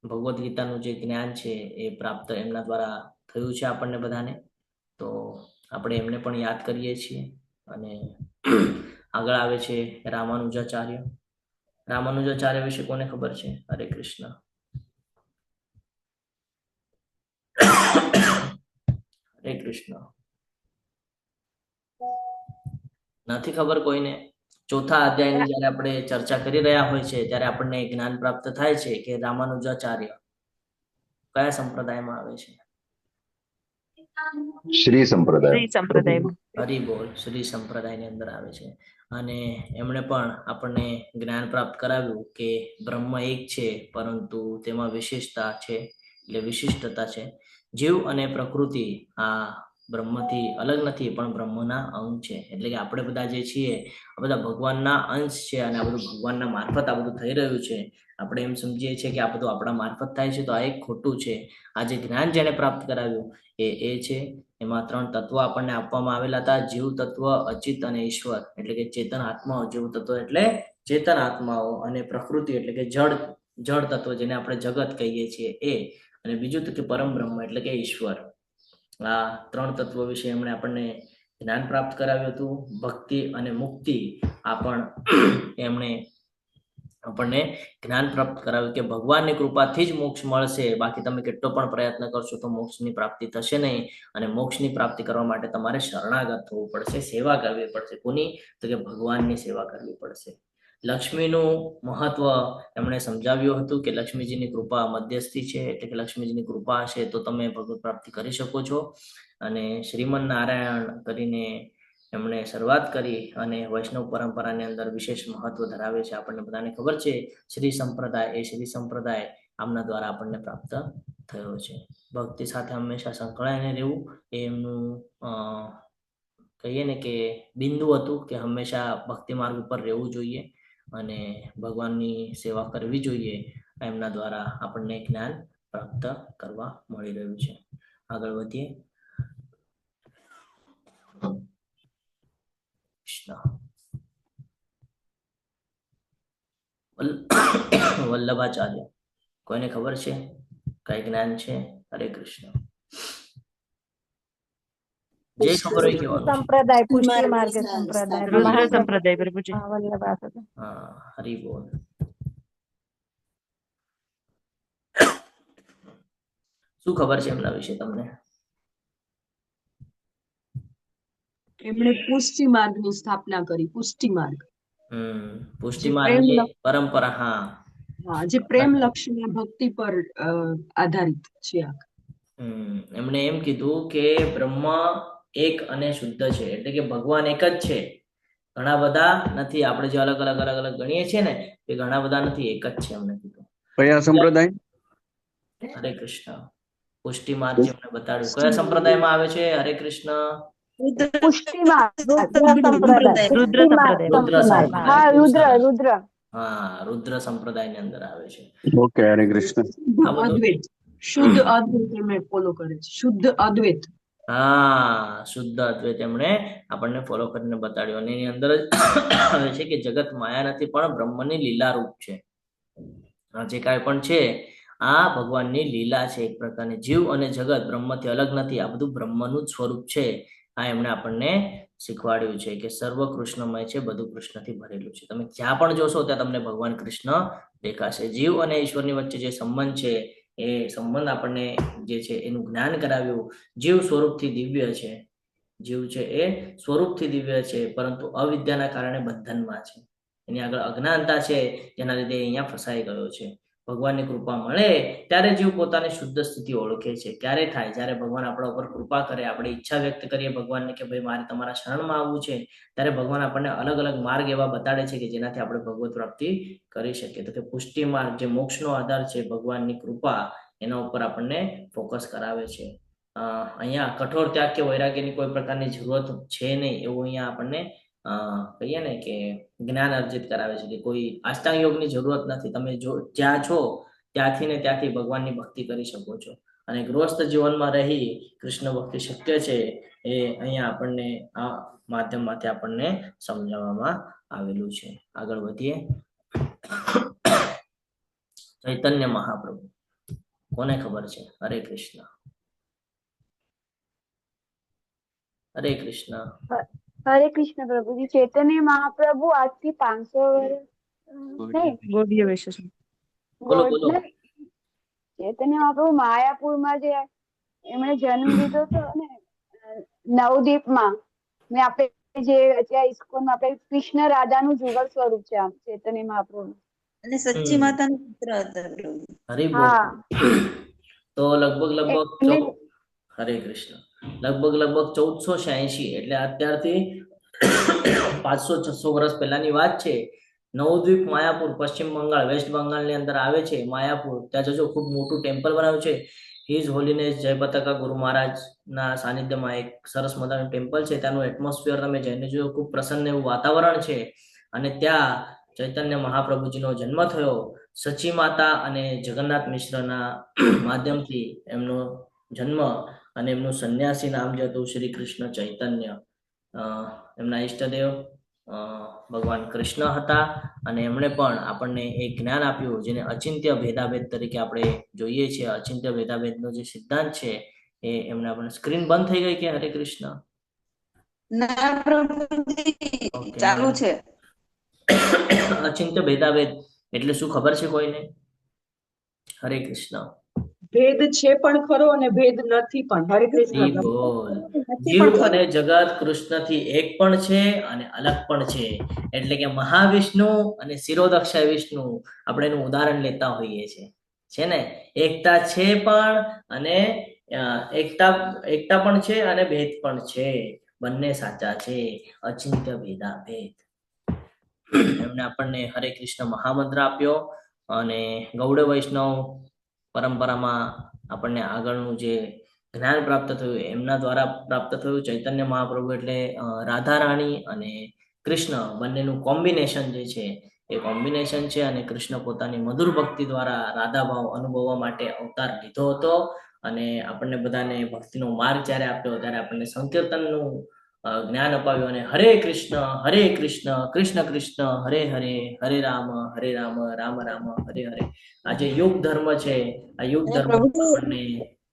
ભગવદ્ ગીતાનું જે જ્ઞાન છે એ પ્રાપ્ત એમના દ્વારા થયું છે આપણને બધાને. તો આપણે એમને પણ યાદ કરીએ છીએ. અને આગળ આવે છે રામાનુજાચાર્ય. રામાનુજાચાર્ય વિશે કોને ખબર છે? હરે કૃષ્ણ. હરે કૃષ્ણ. નથી ખબર કોઈને? ચોથા અધ્યાયની જયારે આપણે ચર્ચા કરી રહ્યા હોય છે ત્યારે આપણને જ્ઞાન પ્રાપ્ત થાય છે કે રામાનુજાચાર્ય કયા સંપ્રદાયમાં આવે છે? શ્રી સંપ્રદાય. હરિ બોલ. શ્રી સંપ્રદાયની અંદર આવે છે. અને એમણે પણ આપણને જ્ઞાન પ્રાપ્ત કરાવ્યું કે બ્રહ્મ એક છે પરંતુ તેમાં વિશેષતા છે, એટલે વિશિષ્ટતા છે. જીવ અને પ્રકૃતિ આ બ્રહ્મથી અલગ નથી પણ બ્રહ્મના અંગ છે. એટલે કે આપણે બધા જે છીએ આ બધા ભગવાનના અંશ છે અને આ બધું ભગવાનના મારફત આ બધું થઈ રહ્યું છે. આપણે એમ સમજીએ છીએ કે આ બધું આપણા મારફત થાય છે, તો આ એક ખોટું છે. આ જે જ્ઞાન જેને પ્રાપ્ત કરાવ્યું એ છે. એમાં 3 તત્વો આપણને આપવામાં આવેલા હતા: જીવ તત્વ, અચિત અને ઈશ્વર, એટલે કે ચેતન આત્મા. જીવ તત્વ એટલે ચેતન આત્માઓ અને પ્રકૃતિ એટલે કે જળ તત્વ જેને આપણે જગત કહીએ છીએ એ, અને બીજું તો કે પરમ બ્રહ્મ એટલે કે ઈશ્વર. આ 3 તત્વો વિશે એમણે આપણને જ્ઞાન પ્રાપ્ત કરાવ્યું હતું. ભક્તિ અને મુક્તિ આ પણ એમણે આપણને જ્ઞાન પ્રાપ્ત કરાવ્યું કે ભગવાનની કૃપાથી જ મોક્ષ મળશે, બાકી તમે કેટલો પણ પ્રયત્ન કરશો તો મોક્ષની પ્રાપ્તિ થશે નહીં. અને મોક્ષની પ્રાપ્તિ કરવા માટે તમારે શરણાગત થવું પડશે, સેવા કરવી પડશે. કોની? તો કે ભગવાનની સેવા કરવી પડશે. લક્ષ્મીનું મહત્વ એમણે સમજાવ્યું હતું કે લક્ષ્મીજીની કૃપા મધ્યસ્થી છે, એટલે કે લક્ષ્મીજીની કૃપા હશે તો તમે ભગવત પ્રાપ્તિ કરી શકો છો. અને શ્રીમન નારાયણ કરીને એમણે શરૂઆત કરી અને વૈષ્ણવ પરંપરાની અંદર વિશેષ મહત્વ ધરાવે છે. આપણને બધાને ખબર છે શ્રી સંપ્રદાય, એ શ્રી સંપ્રદાય આમના દ્વારા આપણને પ્રાપ્ત થયો છે. ભક્તિ સાથે હંમેશા સંકળાઈને રહેવું એ એમનું કહીએ ને કે બિંદુ હતું કે હંમેશા ભક્તિ માર્ગ ઉપર રહેવું જોઈએ અને ભગવાનની સેવા કરવી જોઈએ. એમના દ્વારા આપણને જ્ઞાન પ્રાપ્ત કરવા મળી રહ્યું છે. આગળ વધીએ. વલ્લભાચાર્ય, કોઈને ખબર છે કઈ જ્ઞાન છે? હરે કૃષ્ણ. જે ખબર હોય કેવાનું છે. સંપ્રદાય, પુષ્ટિ માર્ગ સંપ્રદાય, રુદ્ર સંપ્રદાય પ્રભુજી. વલ્લભાચાર્ય. હા, હરિ બોલ. શું ખબર છે એમના વિશે તમને? એમણે પુષ્ટિ માર્ગની સ્થાપના કરી. પુષ્ટિ માર્ગ, પુષ્ટિ માર્ગની પરંપરા. હા, જે પ્રેમ લક્ષી ભક્તિ પર આધારિત છે. એમણે એમ કીધું કે બ્રહ્મ એક અને શુદ્ધ છે, એટલે કે ભગવાન એક જ છે, ઘણા બધા નથી. આપણે જે અલગ અલગ ગણીએ છીએ ને એ ઘણા બધા નથી, એક જ છે એમને કીધું. કયા સંપ્રદાય? હરે કૃષ્ણ. પુષ્ટિ માર્ગ જે એમણે બતાડ્યું કયા સંપ્રદાયમાં આવે છે? હરે કૃષ્ણ. પુષ્ટિ માર્ગ, રુદ્ર સંપ્રદાય ની અંદર આવે છે. ઓકે, હરે કૃષ્ણ. અદ્વૈત, શુદ્ધ અદ્વૈત એમણે ફોલો કરે છે. શુદ્ધ અદ્વૈત. હા, શુદ્ધ અદ્વૈત એમણે આપણને ફોલો કરીને બતાડ્યું. અને એની અંદર જ આવે છે કે જગત માયા નથી પણ બ્રહ્મની લીલા રૂપ છે. જે કાંઈ પણ છે આ ભગવાનની લીલા છે. એક પ્રકારની જીવ અને જગત બ્રહ્મથી અલગ નથી, આ બધું બ્રહ્મનું જ સ્વરૂપ છે. આ એમણે આપણને શીખવાડ્યું છે કે સર્વ કૃષ્ણમય છે, બધું કૃષ્ણથી ભરેલું છે. તમે જ્યાં પણ જોશો ત્યાં તમને ભગવાન કૃષ્ણ દેખાશે. જીવ અને ઈશ્વરની વચ્ચે જે સંબંધ છે એ સંબંધ આપણને જે છે એનું જ્ઞાન કરાવ્યું. જીવ સ્વરૂપથી દિવ્ય છે, જીવ છે એ સ્વરૂપથી દિવ્ય છે, પરંતુ અવિદ્યાના કારણે બંધનમાં છે. એની આગળ અજ્ઞાનતા છે, જેના લીધે અહીંયા ફસાઈ ગયો છે. ભગવાનની કૃપા મળે ત્યારે જીવ પોતાની શુદ્ધ સ્થિતિ ઓળખે છે. ક્યારે થાય? જ્યારે ભગવાન આપણા ઉપર કૃપા કરે, આપણે ઈચ્છા વ્યક્ત કરીએ ભગવાનને કે ભાઈ મારે તમારા શરણમાં આવવું છે, ત્યારે ભગવાન આપણને અલગ અલગ માર્ગ એવા બતાડે છે કે જેનાથી આપણે ભગવત પ્રાપ્તિ કરી શકીએ. તો કે પુષ્ટિ માર્ગ જે મોક્ષનો આધાર છે, ભગવાનની કૃપા, એના ઉપર આપણને ફોકસ કરાવે છે. અહીંયા કઠોર ત્યાગ કે વૈરાગ્યની કોઈ પ્રકારની જરૂરત છે નહીં એવું અહીંયા આપણને કહીએ ને કે જ્ઞાન અર્જિત કરાવે છે કે કોઈ અષ્ટાંગ યોગની જરૂરત નથી. તમે જો જ્યાં છો ત્યાંથી ને ત્યાંથી ભગવાનની ભક્તિ કરી શકો છો. અને ગૃહસ્થ જીવનમાં રહી કૃષ્ણ ભક્તિ શક્ય છે એ અહીંયા આપણને આ માધ્યમમાંથી આપણને સમજાવવામાં આવેલું છે. આગળ વધીએ. ચૈતન્ય મહાપ્રભુ, કોને ખબર છે? હરે કૃષ્ણ. હરે કૃષ્ણ. હરે કૃષ્ણ પ્રભુજી. ચૈતન્ય મહાપ્રભુ આજથી 500 વર્ષ ચૈતન્ય મહાપ્રભુ માયાપુરમાં જે એમણે જન્મ લીધો હતો ને નવદીપમાં, ને આપણે જે અત્યારે ઇસ્કોનમાં આપણે કૃષ્ણ રાધાનું જુગલ સ્વરૂપ છે આમ ચૈતન્ય મહાપ્રભુ. અને સચ્ચી માતાના પુત્ર હતા પ્રભુ. હરે બોલ. તો લગભગ હરે કૃષ્ણ લગભગ 1486 એટલે અત્યારથી 500-600 વર્ષ પહેલાની વાત છે. નવદ્વીપ માયાપુર, પશ્ચિમ બંગાળ, વેસ્ટ બંગાળની અંદર આવે છે માયાપુર. ત્યાં જજો, ખૂબ મોટું ટેમ્પલ બનાવ્યું છે. હિઝ હોલીનેસ જયપતાકા ગુરુ મહારાજના સાનિધ્યમાં એક સરસ મજાનું ટેમ્પલ છે. ત્યાંનું એટમોસ્ફિયર તમે જઈને જોયો, ખૂબ પ્રસન્ન એવું વાતાવરણ છે. અને ત્યાં ચૈતન્ય મહાપ્રભુજીનો જન્મ થયો. સચી માતા અને જગન્નાથ મિશ્રના માધ્યમથી એમનો જન્મ, અને એમનું સંન્યાસી નામ જે હતું શ્રી કૃષ્ણ ચૈતન્ય. એમના ઈષ્ટદેવ ભગવાન કૃષ્ણ હતા અને એમણે પણ આપણને એક જ્ઞાન આપ્યું જેને અચિંત્ય ભેદાભેદ તરીકે આપણે જોઈએ છીએ. અચિંત્ય ભેદાભેદનો જે સિદ્ધાંત છે એ એમને આપણે સ્ક્રીન બંધ થઈ ગઈ કે હરે કૃષ્ણ? ના પ્રભુજી ઓકે. ચાલુ છે. અચિંત્ય ભેદાભેદ એટલે શું ખબર છે કોઈને? હરે કૃષ્ણ. ભેદ છે પણ ખરો અને ભેદ નથી પણ. હરે કૃષ્ણ ઈ પ્રભુ. બોલ. નથી જીવ પણ અને ખરું. જગત કૃષ્ણથી એક પણ છે અને અલગ પણ છે. એટલે કે મહાવિષ્ણુ અને શિરોદક્ષય વિષ્ણુ આપણે એનું ઉદાહરણ લેતા હોઈએ છીએ, છે ને? એકતા છે પણ અને એકતા પણ છે અને ભેદ પણ છે. બંને સાચા છે. અચિંત્ય ભેદાભેદ. એમને આપણને હરે કૃષ્ણ મહામંત્ર આપ્યો અને ગૌડ વૈષ્ણવ પરંપરામાં આપણને આગળનું જે જ્ઞાન પ્રાપ્ત થયું એમના દ્વારા પ્રાપ્ત થયું. ચૈતન્ય મહાપ્રભુ એટલે રાધા રાણી અને કૃષ્ણ બંનેનું કોમ્બિનેશન જે છે એ કોમ્બિનેશન છે અને કૃષ્ણ પોતાની મધુર ભક્તિ દ્વારા રાધા ભાવ અનુભવવા માટે અવતાર લીધો હતો અને આપણને બધાને ભક્તિનો માર્ગ જ્યારે આપ્યો ત્યારે આપણને સંકીર્તનનું જ્ઞાન અપાવ્યું અને હરે કૃષ્ણ કૃષ્ણ કૃષ્ણ હરે હરે હરે રામ રામ રામ હરે હરે. આ જે યુગ ધર્મ છે આ યુગ અને ધર્મ પ્રભુજી આપણને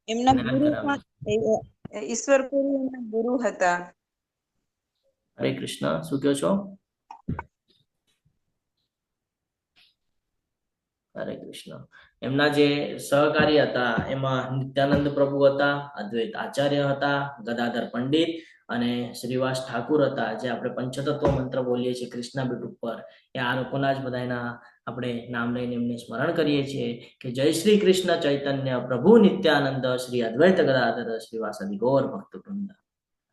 એમના જ્ઞાન ગુરુ કરાવે. પણ ઈશ્વર ગુરુ એમના ગુરુ હતા. હરે કૃષ્ણ. શું કહો છો? હરે કૃષ્ણ. એમના જે સહકારી હતા એમાં નિત્યાનંદ પ્રભુ હતા, અદ્વૈત આચાર્ય હતા, ગદાધર પંડિત અને શ્રીવાસ ઠાકુર હતા. જે આપણે પંચતત્વ મંત્ર બોલીએ છીએ કૃષ્ણ બીટ ઉપર, એ આ લોકોના જ બધાના આપણે નામ લઈને એમને સ્મરણ કરીએ છીએ કે જય શ્રી કૃષ્ણ ચૈતન્ય પ્રભુ નિત્યાનંદ શ્રી અદ્વૈત ગદાધર શ્રીવાસદિ ગૌર ભક્તવૃંદ.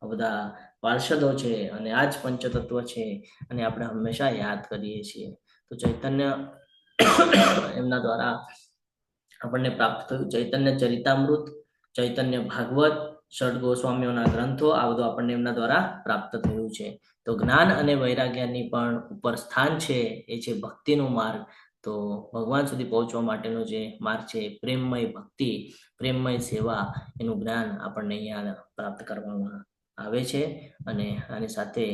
આ બધા પાર્ષદો છે અને આ જ પંચતત્વ છે અને આપણે હંમેશા યાદ કરીએ છીએ. તો ચૈતન્ય એમના દ્વારા આપણને પ્રાપ્ત થયું. ચૈતન્ય ચરિતામૃત, ચૈતન્ય ભાગવત, ષડ ગોસ્વામીઓના ગ્રંથો, આ બધું આપણને એમના દ્વારા પ્રાપ્ત થયું છે. તો જ્ઞાન અને વૈરાગ્યની પણ ઉપર સ્થાન છે એ છે ભક્તિનો માર્ગ. તો ભગવાન સુધી પહોંચવા માટેનો જે માર્ગ છે પ્રેમમય ભક્તિ, પ્રેમમય સેવા, એનું જ્ઞાન આપણને અહીંયા પ્રાપ્ત કરવામાં આવે છે અને આની સાથે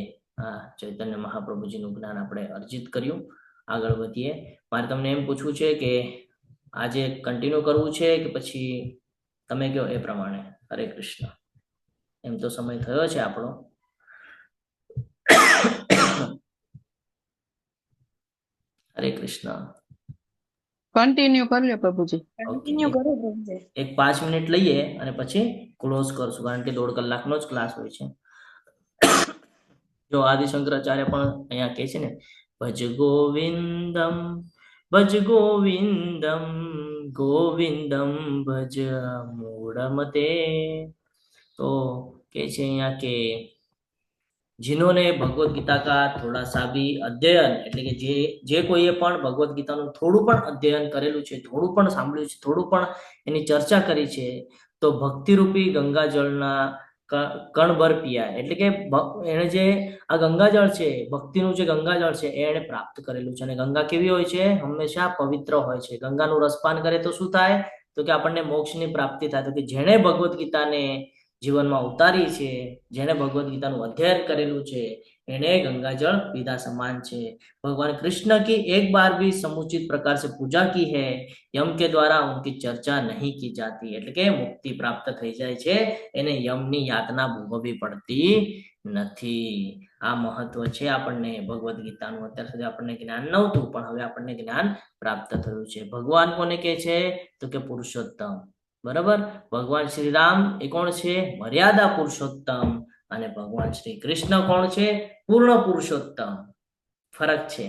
આ ચૈતન્ય મહાપ્રભુજીનું જ્ઞાન આપણે અર્જિત કર્યું. આગળ વધીએ. મારે તમને એમ પૂછવું છે કે આજે કન્ટિન્યુ કરવું છે કે પછી તમે કહો એ પ્રમાણે? હરે કૃષ્ણ. એમ તો સમય થયો છે આપણો. હરે કૃષ્ણ. કન્ટિન્યુ કરી લો પ્રભુજી. કન્ટિન્યુ કરો પ્રભુજી. એક 5 મિનિટ લઈએ અને પછી ક્લોઝ કરશું કારણ કે 1.5 કલાકનો જ ક્લાસ હોય છે. જો આદિશંકરાચાર્ય પણ અહીંયા કહે છે ને, ભજ ગોવિંદમ ગોવિંદમ ભજ મૂળમતે. તો કે છે અહીંયા કે जिन्होंने भगवत गीता का थोड़ा सा भी अध्ययन એટલે કે જે કોઈએ પણ ભગવત ગીતાનું થોડું પણ અધ્યયન કરેલું છે, થોડું પણ સાંભળ્યું છે, થોડું પણ એની ચર્ચા કરી છે, તો ભક્તિરૂપી ગંગાજળના કણભર પીયા. એટલે કે એને જે આ ગંગાજળ છે, ભક્તિનું જે ગંગાજળ છે એ એને પ્રાપ્ત કરેલું છે. અને ગંગા કેવી હોય છે? હંમેશા પવિત્ર હોય છે. ગંગાનું રસપાન કરે તો શું થાય? તો કે આપણને મોક્ષની પ્રાપ્તિ થાય. તો કે જેણે ભગવત ગીતાને જીવનમાં ઉતારી છે, જેને ભગવત ગીતાનું અધ્યયન કરેલું છે, એને गंगाजल पीधा समान છે. भगवान कृष्ण की एक बार भी समुचित प्रकार से पूजा की है, यम के द्वारा उनकी चर्चा नहीं की जाती. એટલે કે મુક્તિ પ્રાપ્ત થઈ જાય છે, એને યમની યાતના ભોગવવી પડતી નથી. આ મહત્વ છે આપણને ભગવત ગીતાનું. અત્યાર સુધી આપણને જ્ઞાન નહોતું પણ હવે આપણને જ્ઞાન પ્રાપ્ત થયું છે. ભગવાન કોને કહે છે? તો કે પુરુષોત્તમ. બરાબર. ભગવાન શ્રી રામ એ કોણ છે? મર્યાદા પુરુષોત્તમ. અને ભગવાન શ્રી કૃષ્ણ કોણ છે? પૂર્ણ પુરુષોત્તમ. ફરક છે.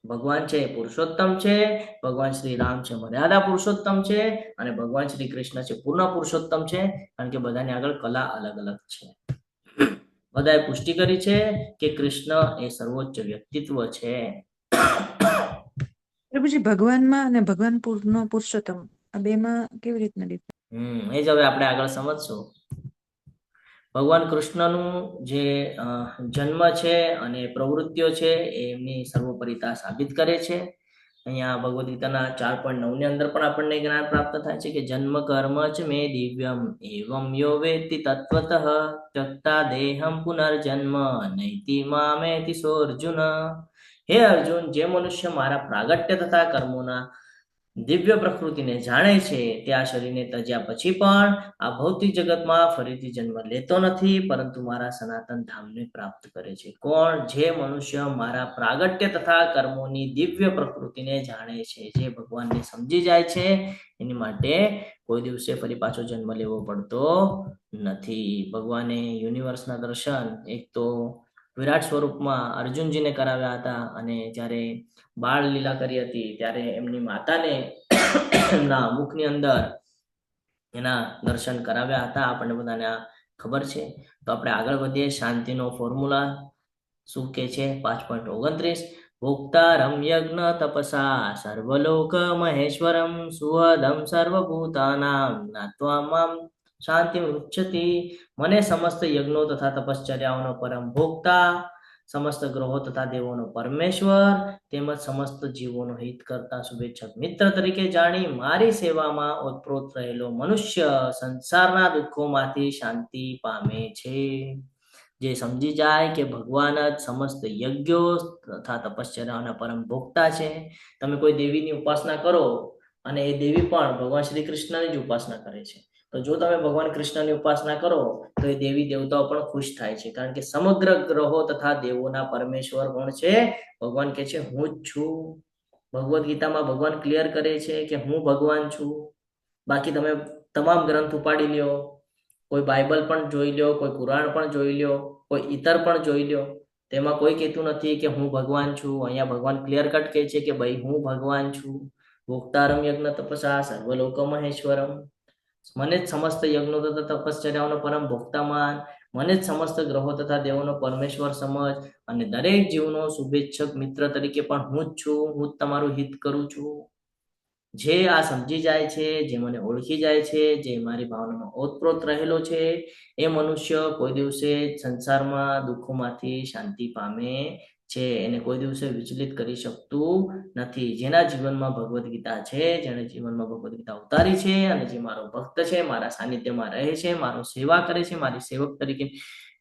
ભગવાન છે પુરુષોત્તમ છે, ભગવાન શ્રી રામ છે મર્યાદા પુરુષોત્તમ છે અને ભગવાન શ્રી કૃષ્ણ છે પૂર્ણ પુરુષોત્તમ છે. કારણ કે બધાની આગળ કલા અલગ અલગ છે. બધાએ પુષ્ટિ કરી છે કે કૃષ્ણ એ સર્વોચ્ચ વ્યક્તિત્વ છે. પ્રભુજી, ભગવાનમાં અને ભગવાન પૂર્ણ પુરુષોત્તમ આ બેમાં કેવી રીતના એ જ હવે આપણે આગળ સમજશું. ભગવાન કૃષ્ણનું જે જન્મ છે અને પ્રવૃત્તિઓ છે એ એમની સર્વોપરિતા સાબિત કરે છે. અહીંયા ભગવદ્ ગીતાના 4.9 ની અંદર પણ આપણને જ્ઞાન પ્રાપ્ત થાય છે કે જન્મ કર્મ જ મે દિવ્યમ એવમ યો વેત્તિ તત્વતઃ ત્યક્તા દેહમ પુનર્જન્મ નૈતિ મામેતિ સો અર્જુન. હે અર્જુન, જે મનુષ્ય મારા પ્રાગટ્ય તથા કર્મોના દિવ્ય પ્રકૃતિને જાણે છે તે આ શરીરને ત્યજ્યા પછી પણ આ ભૌતિક જગતમાં ફરીથી જન્મ લેતો નથી, પરંતુ મારા સનાતન ધામને પ્રાપ્ત કરે છે. કોણ? જે મનુષ્ય મારા પ્રાગટ્ય તથા કર્મોની દિવ્ય પ્રકૃતિને જાણે છે, જે ભગવાનને સમજી જાય છે, એની માટે કોઈ દિવસે ફરી પાછો જન્મ લેવો પડતો નથી. ભગવાને યુનિવર્સના દર્શન એક તો વિરાટ સ્વરૂપમાં અર્જુનજીને કરાવ્યા હતા, અને જ્યારે બાળ લીલા કરી હતી ત્યારે એમની માતાને એમના મુખની અંદર એના દર્શન કરાવ્યા હતા. આપણને બધાને આ ખબર છે. તો આપણે આગળ વધીએ. શાંતિનો ફોર્મ્યુલા શું કે છે? 5.29 ભોક્તારમ યજ્ઞ તપસા સર્વલોક મહેશ્વરમ સુહદમ સર્વભૂતાનામ જ્ઞાત્વા મામ શાંતિ ઉચ્ચતિ. મને સમસ્ત યજ્ઞો તથા તપશ્ચર્યાઓનો પરમ ભોક્તા, સમસ્ત ગ્રહો તથા દેવોનો પરમેશ્વર તેમજ સમસ્ત જીવોનો હિત કરતા શુભેચ્છક મિત્ર તરીકે જાણી મારી સેવામાં ઓતપ્રોત રહેલો મનુષ્ય સંસારના દુઃખોમાંથી શાંતિ પામે છે. જે સમજી જાય કે ભગવાન જ સમસ્ત યજ્ઞો તથા તપશ્ચર્યાઓના પરમ ભોક્તા છે. તમે કોઈ દેવીની ઉપાસના કરો અને એ દેવી પણ ભગવાન શ્રી કૃષ્ણની જ ઉપાસના કરે છે, તો જો તમે ભગવાન કૃષ્ણની ઉપાસના કરો તો એ દેવી દેવતાઓ પણ ખુશ થાય છે, કારણ કે સમગ્ર ગ્રહો તથા દેવોના પરમેશ્વર કોણ છે? ભગવાન કહે છે હું જ છું. ભગવદ્ ગીતામાં ભગવાન ક્લિયર કરે છે કે હું ભગવાન છું. બાકી તમે તમામ ગ્રંથ ઉપાડી લ્યો, કોઈ બાઇબલ પણ જોઈ લ્યો, કોઈ કુરાન પણ જોઈ લ્યો, કોઈ ઇતર પણ જોઈ લ્યો, તેમાં કોઈ કહેતું નથી કે હું ભગવાન છું. અહીંયા ભગવાન ક્લિયર કટ કહે છે કે ભાઈ હું ભગવાન છું. ભોક્તારમ યજ્ઞ તપસા સર્વલોક મહેશ્વરમ. મને જ સમસ્ત યજ્ઞો તથા તપશ્ચર્યાઓનો પરમ ભોક્તા માન, મને જ સમસ્ત ગ્રહો તથા દેવોનો પરમેશ્વર સમજ, અને દરેક જીવનો શુભેચ્છક મિત્ર તરીકે પણ હું જ છું. હું જ તમારું હિત કરું છું. જે આ સમજી જાય છે, જે મને ઓળખી જાય છે, જે મારી ભાવનામાં ઓતપ્રોત રહેલો છે, એ મનુષ્ય કોઈ દિવસે સંસારમાં દુઃખોમાંથી શાંતિ પામે છે. એને કોઈ દિવસે વિચલિત કરી શકતું નથી. જેના જીવનમાં ભગવદ્ ગીતા છે, જેને જીવનમાં ભગવદ્ ગીતા ઉતારી છે, અને જે મારો ભક્ત છે, મારા સાનિધ્યમાં રહે છે, મારો સેવા કરે છે, મારી સેવક તરીકે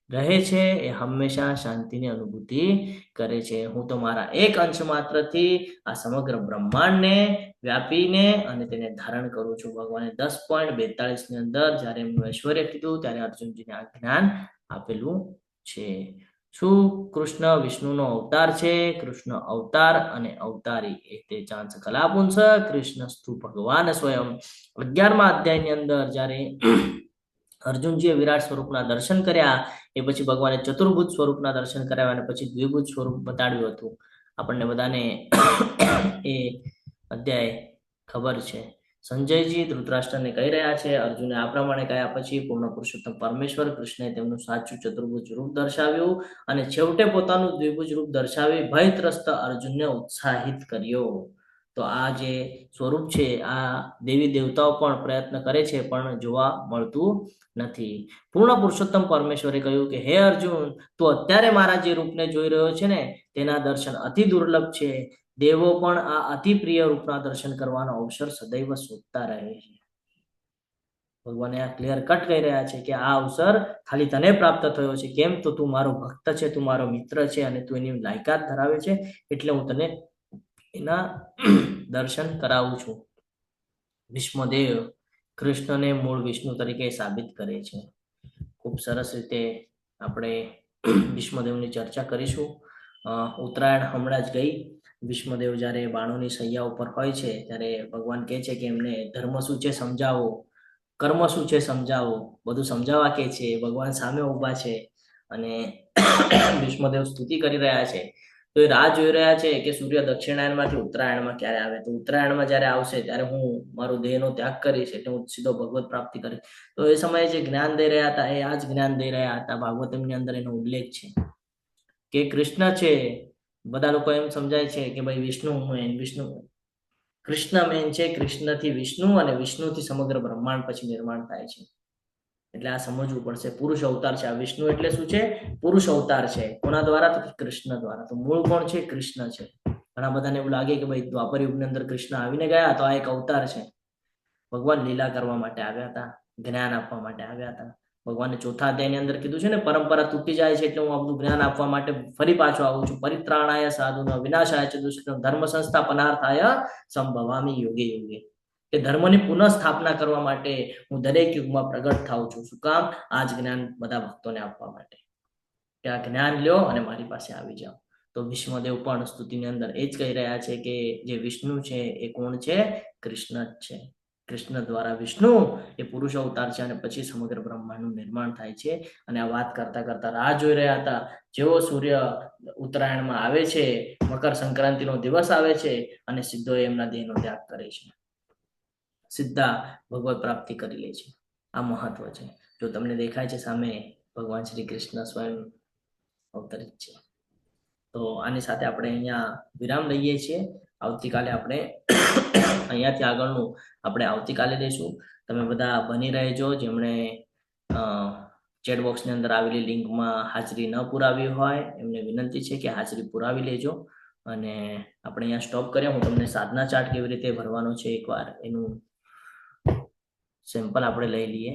રહે છે, એ હંમેશા શાંતિની અનુભૂતિ કરે છે. હું તો મારા એક અંશ માત્રથી આ સમગ્ર બ્રહ્માંડને વ્યાપીને અને તેને ધારણ કરું છું. ભગવાને 10.42 ની અંદર જ્યારે એમનું ઐશ્વર્ય કીધું ત્યારે અર્જુનજીને આ જ્ઞાન આપેલું છે. શું કૃષ્ણ વિષ્ણુનો અવતાર છે? કૃષ્ણ અવતાર અને અવતારી એ તે ચાંસ કલાપુંસ કૃષ્ણસ્તુ ભગવાન સ્વયં. 11મા અધ્યાયની અંદર જ્યારે અર્જુનજીએ વિરાટ સ્વરૂપના દર્શન કર્યા, એ પછી ભગવાને ચતુર્ભુજ સ્વરૂપના દર્શન કરાવ્યા અને પછી દ્વિભુજ સ્વરૂપ બતાડ્યું હતું. આપણને બધાને એ અધ્યાય ખબર છે. સંજયજી ધૃતરાષ્ટ્રને કહી રહ્યા છે, અર્જુને આ પ્રમાણે કહ્યા પછી પૂર્ણ પુરુષોત્તમ પરમેશ્વર કૃષ્ણએ તેમનું સાચું ચતુર્ભુજ રૂપ દર્શાવ્યું અને છેવટે પોતાનું દ્વિભુજ રૂપ દર્શાવી ભયત્રસ્ત અર્જુનને ઉત્સાહિત કર્યો. તો આ જે સ્વરૂપ છે, આ દેવી દેવતાઓ પણ પ્રયત્ન કરે છે પણ જોવા મળતું નથી. પૂર્ણ પુરુષોત્તમ પરમેશ્વરે કહ્યું કે હે અર્જુન, તું અત્યારે મારા જે રૂપને જોઈ રહ્યો છે ને, તેના દર્શન અતિ દુર્લભ છે. દેવો પણ આ અતિ પ્રિય રૂપના દર્શન કરવાનો અવસર સદૈવ શોધતા રહે છે. ભગવાને આ ક્લિયર કટ કહી રહ્યા છે કે આ અવસર ખાલી તને પ્રાપ્ત થયો છે. કેમ? તો તું મારો ભક્ત છે, તું મારો મિત્ર છે, અને તું એની લાયકાત ધરાવે છે, એટલે હું તને એના દર્શન કરાવું છું. ભીષ્મદેવ કૃષ્ણને મૂળ વિષ્ણુ તરીકે સાબિત કરે છે. ખૂબ સરસ રીતે આપણે ભીષ્મદેવની ચર્ચા કરીશું. ઉત્તરાયણ હમણાં જ ગઈ. ભીષ્મદેવ જ્યારે બાણોની સૈયા ઉપર હોય છે ત્યારે ભગવાન કહે છે કે એમને ધર્મ શું છે સમજાવો, કર્મ શું છે સમજાવો, બધું સમજાવવા કે છે. ભગવાન સામે ઊભા છે અને ભીષ્મદેવ સ્તુતિ કરી રહ્યા છે. તો એ રાહ જોઈ રહ્યા છે કે સૂર્ય દક્ષિણાયનમાંથી ઉત્તરાયણમાં ક્યારે આવે. તો ઉત્તરાયણમાં જ્યારે આવશે ત્યારે હું મારો દેહનો ત્યાગ કરીશ, એટલે હું સીધો ભગવત પ્રાપ્તિ કરીશ. તો એ સમયે જે જ્ઞાન દઈ રહ્યા હતા, એ આ જ જ્ઞાન દઈ રહ્યા હતા. ભાગવતમની અંદર એનો ઉલ્લેખ છે કે કૃષ્ણ છે. બધા લોકો એમ સમજાય છે કે ભાઈ વિષ્ણુ મેન, વિષ્ણુ કૃષ્ણ મેન છે. કૃષ્ણથી વિષ્ણુ અને વિષ્ણુથી સમગ્ર બ્રહ્માંડ પછી નિર્માણ થાય છે. એટલે આ સમજવું પડશે. પુરુષ અવતાર છે આ વિષ્ણુ. એટલે શું છે? પુરુષ અવતાર છે. કોના દ્વારા? તો કૃષ્ણ દ્વારા. તો મૂળ કોણ છે? કૃષ્ણ છે. ઘણા બધાને એવું લાગે કે ભાઈ દ્વાપર યુગની અંદર કૃષ્ણ આવીને ગયા તો આ એક અવતાર છે, ભગવાન લીલા કરવા માટે આવ્યા હતા, જ્ઞાન આપવા માટે આવ્યા હતા. ભગવાને ચોથા અધ્યાયની અંદર કીધું છે ને, પરંપરા તૂટી જાય છે એટલે હું આ બધું જ્ઞાન આપવા માટે ફરી પાછો આવું છું. પરિત્રાણાય સાધુનો વિનાશાય ચ દુષ્કૃતમ ધર્મ સંસ્થાપનાર્થાય સંભવામિ યુગે યુગે. કે ધર્મની પુનઃ સ્થાપના કરવા માટે હું દરેક યુગમાં પ્રગટ થાઉં છું. શું કામ? આ જ જ્ઞાન બધા ભક્તોને આપવા માટે, કે આ જ્ઞાન લ્યો અને મારી પાસે આવી જાઓ. તો વિષ્ણુદેવ પણ સ્તુતિની અંદર એ જ કહી રહ્યા છે કે જે વિષ્ણુ છે એ કોણ છે? કૃષ્ણ જ છે. કૃષ્ણ દ્વારા વિષ્ણુ એ પુરુષ અવતાર છે અને પછી સમગ્ર બ્રહ્માંડનું નિર્માણ થાય છે. અને આ વાત કરતા કરતા રાહ જોઈ રહ્યા હતા. જેવો સૂર્ય ઉત્તરાયણમાં આવે છે, મકર સંક્રાંતિનો દિવસ આવે છે અને સીધો એમના દેહનો ત્યાગ કરે છે, સીધા ભગવત પ્રાપ્તિ કરી લે છે. આ મહત્વ છે. જો તમને દેખાય છે સામે ભગવાન શ્રી કૃષ્ણ સ્વયં અવતરિત છે. તો આની સાથે આપણે અહીંયા વિરામ લઈએ છીએ. આવતીકાલે આપણે અહીંયાથી આગળનું આપણે આવતીકાલે લઈશું. તમે બધા બની રહેજો. જેમણે ચેટ બોક્સની અંદર આવેલી લિંકમાં હાજરી ન પુરાવી હોય એમને વિનંતી છે કે હાજરી પુરાવી લેજો. અને આપણે અહીંયા સ્ટોપ કરીએ. હું તમને સાધના ચાર્ટ કેવી રીતે ભરવાનો છે એકવાર એનું સેમ્પલ આપણે લઈ લઈએ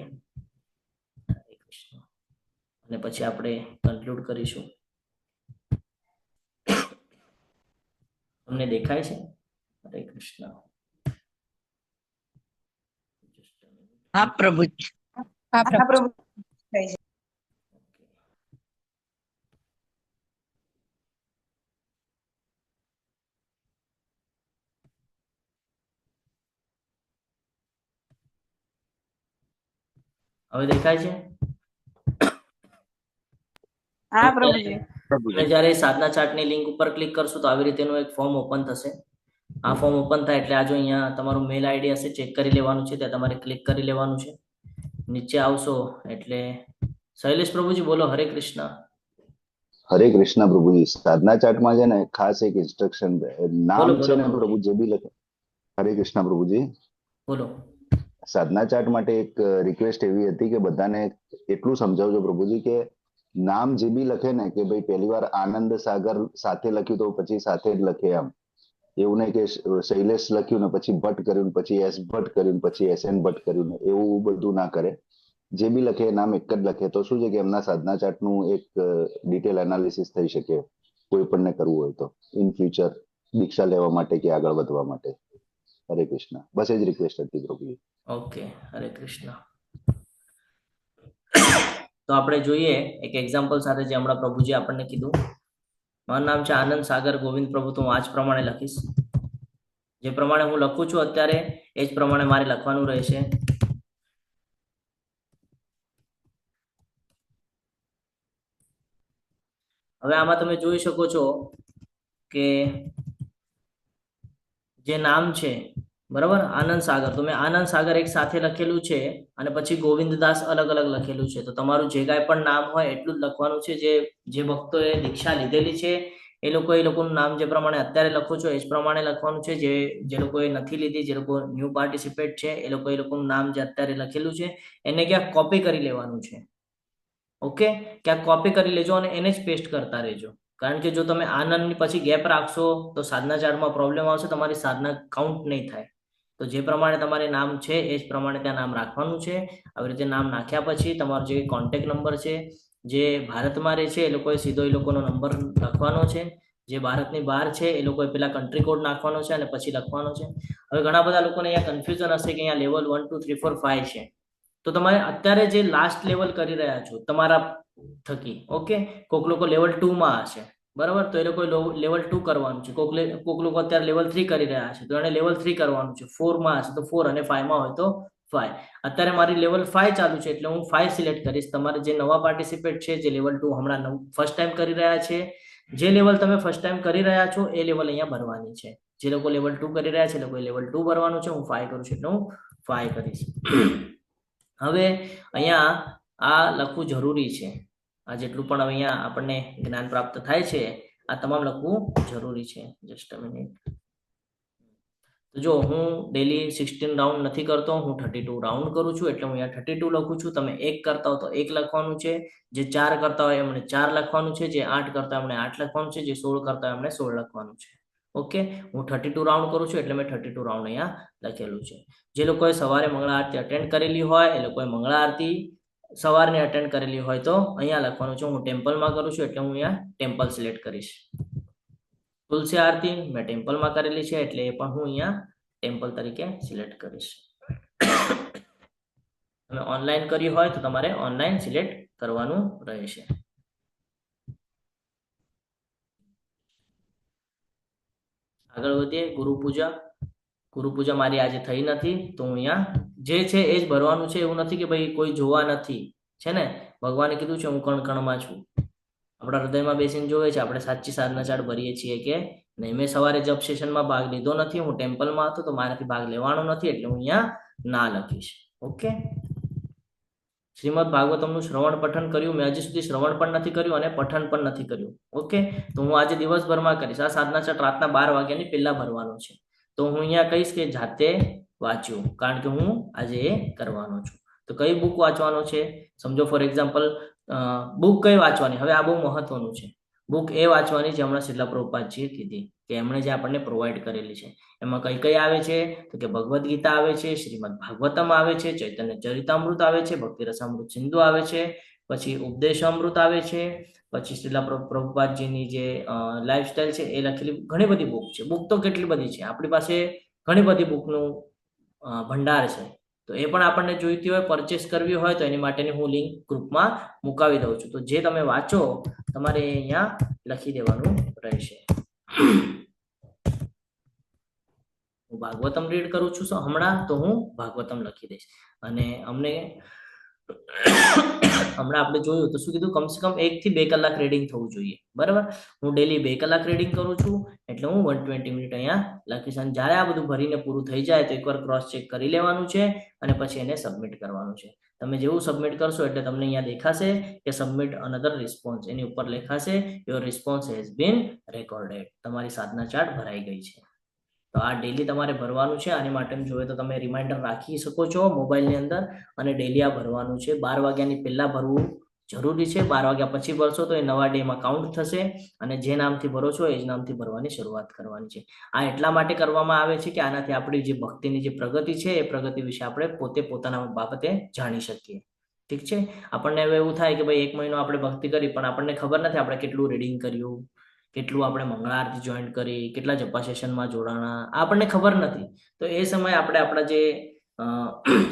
અને પછી આપણે કન્ક્લુડ કરીશું. તમને દેખાય છે? હરે કૃષ્ણ. હા પ્રભુજી. હા પ્રભુ. હવે દેખાય છે? હા પ્રભુજી. તમે જ્યારે સાધના ચાર્ટની લિંક ઉપર ક્લિક કરશો તો આવી રીતેનું એક ફોર્મ ઓપન થશે. આ ફોર્મ ઓપન થાય એટલે આ જો અહીંયા તમારું મેલ આઈડી હશે, ચેક કરી લેવાનું છે. ત્યાં તમારે ક્લિક કરી લેવાનું છે. નીચે આવશો એટલે શૈલેષ પ્રભુજી બોલો. હરે કૃષ્ણ. હરે કૃષ્ણ પ્રભુજી. સાધના ચાર્ટમાં છે ને ખાસ એક ઇન્સ્ટ્રક્શન નામ છે ને પ્રભુ જે બી લખે. હરે કૃષ્ણ પ્રભુજી બોલો. સાધના ચાર્ટ માટે એક રિક્વેસ્ટ એવી હતી કે બધાને એટલું સમજાવજો પ્રભુજી કે નામ જે બી લખે ને કે ભાઈ પહેલી વાર આનંદ સાગર સાથે લખ્યું તો પછી સાથે જ લખે એમ. એવું નહીં કે શૈલેષ લખ્યું ને પછી ભટ્ટ કર્યું, પછી એસ ભટ્ટ કર્યું, પછી SN ભટ્ટ કર્યું ને એવું બધું ના કરે. જે બી લખે નામ એક જ લખે તો શું છે કે એમના સાધના ચાર્ટનું એક ડિટેલ એનાલિસિસ થઈ શકે કોઈ પણ ને કરવું હોય તો ઇન ફ્યુચર દીક્ષા લેવા માટે કે આગળ વધવા માટે. હરે કૃષ્ણ. બસ એ જ રિક્વેસ્ટ હતી પ્રભુજી. ઓકે. હરે કૃષ્ણ. તો આપણે જોઈએ એક એક્ઝામ્પલ સાથે જે હમણાં પ્રભુજી આપણને કીધું. મારું નામ છે આનંદ સાગર ગોવિંદ પ્રભુ. તો હું આ જ પ્રમાણે લખીશ. જે પ્રમાણે હું લખું છું અત્યારે એ જ પ્રમાણે મારે લખવાનું રહેશે. હવે આમાં તમે જોઈ શકો છો કે જે નામ છે બરાબર આનંદ સાગર, તો મેં આનંદ સાગર એક સાથે લખેલું છે અને પછી ગોવિંદદાસ અલગ અલગ લખેલું છે. તો તમારું જે કાંઈ પણ નામ હોય એટલું જ લખવાનું છે. જે ભક્તોએ દીક્ષા લીધેલી છે એ લોકોનું નામ જે પ્રમાણે અત્યારે લખો છો એ જ પ્રમાણે લખવાનું છે. જે લોકોએ નથી લીધી, જે લોકો ન્યૂ પાર્ટિસિપેટ છે એ લોકોનું નામ જે અત્યારે લખેલું છે એને ક્યાંક કોપી કરી લેવાનું છે. ઓકે, ક્યાંક કોપી કરી લેજો અને એને જ પેસ્ટ કરતા રહેજો. કારણ કે જો તમે આનંદની પછી ગેપ રાખશો તો સાધના ચાર્ટમાં પ્રોબ્લેમ આવશે, તમારી સાધના કાઉન્ટ નહીં થાય. તો જે પ્રમાણે તમારે નામ છે એ જ પ્રમાણે ત્યાં નામ રાખવાનું છે. આવી રીતે નામ નાખ્યા પછી તમારો જે કોન્ટેક્ટ નંબર છે, જે ભારતમાં રહે છે એ લોકોએ સીધો એ લોકોનો નંબર લખવાનો છે. જે ભારતની બહાર છે એ લોકોએ પેલા કન્ટ્રી કોડ નાખવાનો છે અને પછી લખવાનો છે. હવે ઘણા બધા લોકોને અહીંયા કન્ફ્યુઝન હશે કે અહીંયા લેવલ 1 2 3 4 5 છે. તો તમારે અત્યારે જે લાસ્ટ લેવલ કરી રહ્યા છો તમારા થકી, ઓકે, કોક લોકો લેવલ 2 માં હશે બરાબર, તો એ લોકો લેવલ 2 કરવાનું છે. કોક લોકો અત્યારે લેવલ 3 કરી રહ્યા છે તો એને લેવલ 3 કરવાનું છે. 4 માં હશે તો 4 અને 5 માં હોય તો 5. અત્યારે મારી લેવલ 5 ચાલુ છે એટલે હું 5 સિલેક્ટ કરીશ. તમારે જે નવા પાર્ટિસિપેટ છે જે લેવલ 2 હમણાં ફર્સ્ટ ટાઈમ કરી રહ્યા છે, જે લેવલ તમે ફર્સ્ટ ટાઈમ કરી રહ્યા છો એ લેવલ અહીંયા ભરવાની છે. જે લોકો લેવલ 2 કરી રહ્યા છે એ લોકોએ લેવલ 2 ભરવાનું છે. હું 5 કરું છું એટલે હું 5 કરીશ. હવે અહીંયા આ લખવું જરૂરી છે. આ જેટલું પણ અહીંયા આપણને જ્ઞાન પ્રાપ્ત થાય છે આ તમામ લખવું જરૂરી છે. Just a minute. તો જો હું ડેલી 16 રાઉન્ડ નથી કરતો, હું 32 રાઉન્ડ કરું છું એટલે હું અહીંયા 32 લખું છું. તમે 1 કરતા હો તો 1 લખવાનું છે, જે 4 કરતા હોય એમણે 4 લખવાનું છે, જે 8 કરતા એમણે 8 લખવાનું છે, જે 16 કરતા એમણે 16 લખવાનું છે. ઓકે, હું 32 રાઉન્ડ કરું છું એટલે મેં 32 રાઉન્ડ અહીંયા લખેલું છે. જે લોકોએ સવારે મંગળા આરતી અટેન્ડ કરેલી હોય એ લોકોએ મંગળા આરતી સવારની અટેન્ડ કરેલી હોય તો અહીંયા લખવાનું છે. હું ટેમ્પલમાં કરું છું એટલે હું અહીંયા ટેમ્પલ સિલેક્ટ કરીશ. તુલસી આરતી મેં ટેમ્પલમાં કરેલી છે એટલે એ પણ હું અહીંયા ટેમ્પલ તરીકે સિલેક્ટ કરીશ. તમે ઓનલાઈન કરી હોય તો તમારે ઓનલાઈન સિલેક્ટ કરવાનું રહેશે. આગળ વધીએ. ગુરુ પૂજા મારી આજે થઈ નથી તો હું અહીંયા જે છે એ જ ભરવાનું છે. એવું નથી કે ભાઈ કોઈ જોવા નથી, છે ને. ભગવાને કીધું છે હું કણ કણમાં છું. આપણા હૃદયમાં બેસીને જોવે છે આપણે સાચી સાધના ચાર્ટ ભરીએ છીએ કે નહીં. મેં સવારે જપ સેશનમાં ભાગ લીધો નથી, હું ટેમ્પલમાં હતો તો મારાથી ભાગ લેવાનો નથી એટલે હું અહીંયા ના લખીશ. ઓકે. શ્રીમદ ભાગવતમનું શ્રવણ પઠન કર્યું. મેં હજી સુધી શ્રવણ પણ નથી કર્યું અને પઠન પણ નથી કર્યું. ઓકે, તો હું આજે દિવસભરમાં કરીશ. આ સાધના ચાર્ટ રાતના 12 વાગ્યાની પહેલા ભરવાનું છે. તો હું અહીંયા કહીશ કે જાતે વાંચ્યું, કારણ કે હું આજે એ કરવાનો છું. તો કઈ બુક વાંચવાનો છે? સમજો ફોર એક્ઝામ્પલ બુક કઈ વાંચવાની? હવે આ બહુ મહત્વનું છે. બુક એ વાંચવાની જે હમણાં શ્રીલા પ્રભુપાદજીએ કીધી કે એમણે જે આપણને પ્રોવાઈડ કરેલી છે. એમાં કઈ કઈ આવે છે તો કે ભગવદ્ ગીતા આવે છે, શ્રીમદ ભાગવતમ આવે છે, ચૈતન્ય ચરિતામૃત આવે છે, ભક્તિ રસામૃત સિંધુ આવે છે, પછી ઉપદેશામૃત આવે છે, પછી શ્રીલા પ્રભુપાદજીની જે લાઈફસ્ટાઈલ છે એ લખેલી ઘણી બધી બુક છે. બુક તો કેટલી બધી છે આપણી પાસે, ઘણી બધી બુકનું ભંડાર છે. તો એ પણ આપણને જોઈતી હોય, પરચેસ કરવી હોય તો એની માટેની હું લિંક ગ્રુપમાં મુકાવી દઉં છું. તો જે તમે વાંચો તમારે અહીંયા લખી દેવાનું રહેશે. હું ભાગવતમ રીડ કરું છું હમણાં તો હું ભાગવતમ લખી દઈશ. અને હમણાં આપણે જોયું તો શું કીધું, કમસે કમ 1 થી 2 કલાક રીડિંગ થવું જોઈએ. બરાબર, હું ડેલી 2 કલાક રીડિંગ કરું છું એટલે હું 120 મિનિટ અહીંયા લખીશ. અને જ્યારે આ બધું ભરીને પૂરું થઈ જાય તો એકવાર ક્રોસ ચેક કરી લેવાનું છે અને પછી એને સબમિટ કરવાનું છે. તમે જેવું સબમિટ કરશો એટલે તમને અહીંયા દેખાશે કે સબમિટ અનધર રિસ્પોન્સ, એની ઉપર લખાશે your response has been recorded. તમારી સાધના ચાર્ટ ભરાઈ ગઈ છે. તો આ ડેલી તમારે ભરવાનું છે. આની માટે જોઈએ તો તમે રિમાઇન્ડર રાખી શકો છો મોબાઈલની અંદર અને ડેલી આ ભરવાનું છે. 12 વાગ્યાની પહેલા ભરવું જરૂરી છે. 12 વાગ્યા પછી ભરશો તો એ નવા ડેમાં કાઉન્ટ થશે અને જે નામથી ભરો છો એ જ નામથી ભરવાની શરૂઆત કરવાની છે. આ એટલા માટે કરવામાં આવે છે કે આનાથી આપણી જે ભક્તિની જે પ્રગતિ છે એ પ્રગતિ વિશે આપણે પોતે પોતાના બાબતે જાણી શકીએ. ઠીક છે. આપણને હવે એવું થાય કે ભાઈ 1 મહિનો આપણે ભક્તિ કરી પણ આપણને ખબર નથી આપણે કેટલું રીડિંગ કર્યું, કેટલું આપણે મંગળા આરતી જોઈન્ટ કરી, કેટલા જપા સેશનમાં જોડાણા, આપણને ખબર નથી. તો એ સમયે આપણે આપણા જે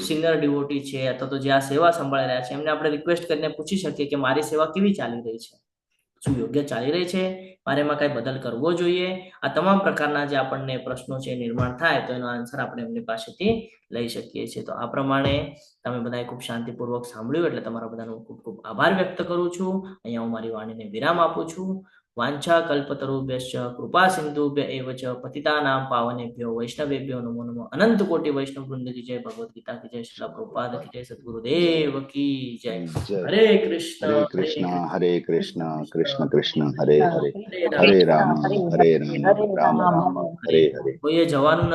સિનિયર ડિવોટી છે અથવા તો જે આ સેવા સંભાળી રહ્યા છે એમને આપણે રિક્વેસ્ટ કરીને પૂછી શકીએ કે મારી સેવા કેવી ચાલી રહી છે, શું યોગ્ય ચાલી રહી છે, મારે એમાં કઈ બદલ કરવો જોઈએ. આ તમામ પ્રકારના જે આપણને પ્રશ્નો છે નિર્માણ થાય તો એનો આન્સર આપણે એમની પાસેથી લઈ શકીએ છીએ. તો આ પ્રમાણે તમે બધાએ ખૂબ શાંતિપૂર્વક સાંભળ્યું એટલે તમારા બધાનો ખૂબ ખૂબ આભાર વ્યક્ત કરું છું. અહીંયા હું મારી વાણીને વિરામ આપું છું. વાંછા કલ્પતરુભ્યશ્ચ કૃપા સિંધુભ્ય એવ ચ પતિતાનાં પાવનેભ્યો વૈષ્ણવેભ્યો નમો નમઃ. અનંત કોટી વૈષ્ણવ વૃંદ કી જય, ભગવદ ગીતા કી જય, શ્રીલ પ્રભુપાદ કી જય, સદગુરુદેવ કી જય. હરે કૃષ્ણ હરે કૃષ્ણ કૃષ્ણ કૃષ્ણ હરે હરે, હરે રામ રામ રામ હરે હરે. કોઈએ જવાનું નથી.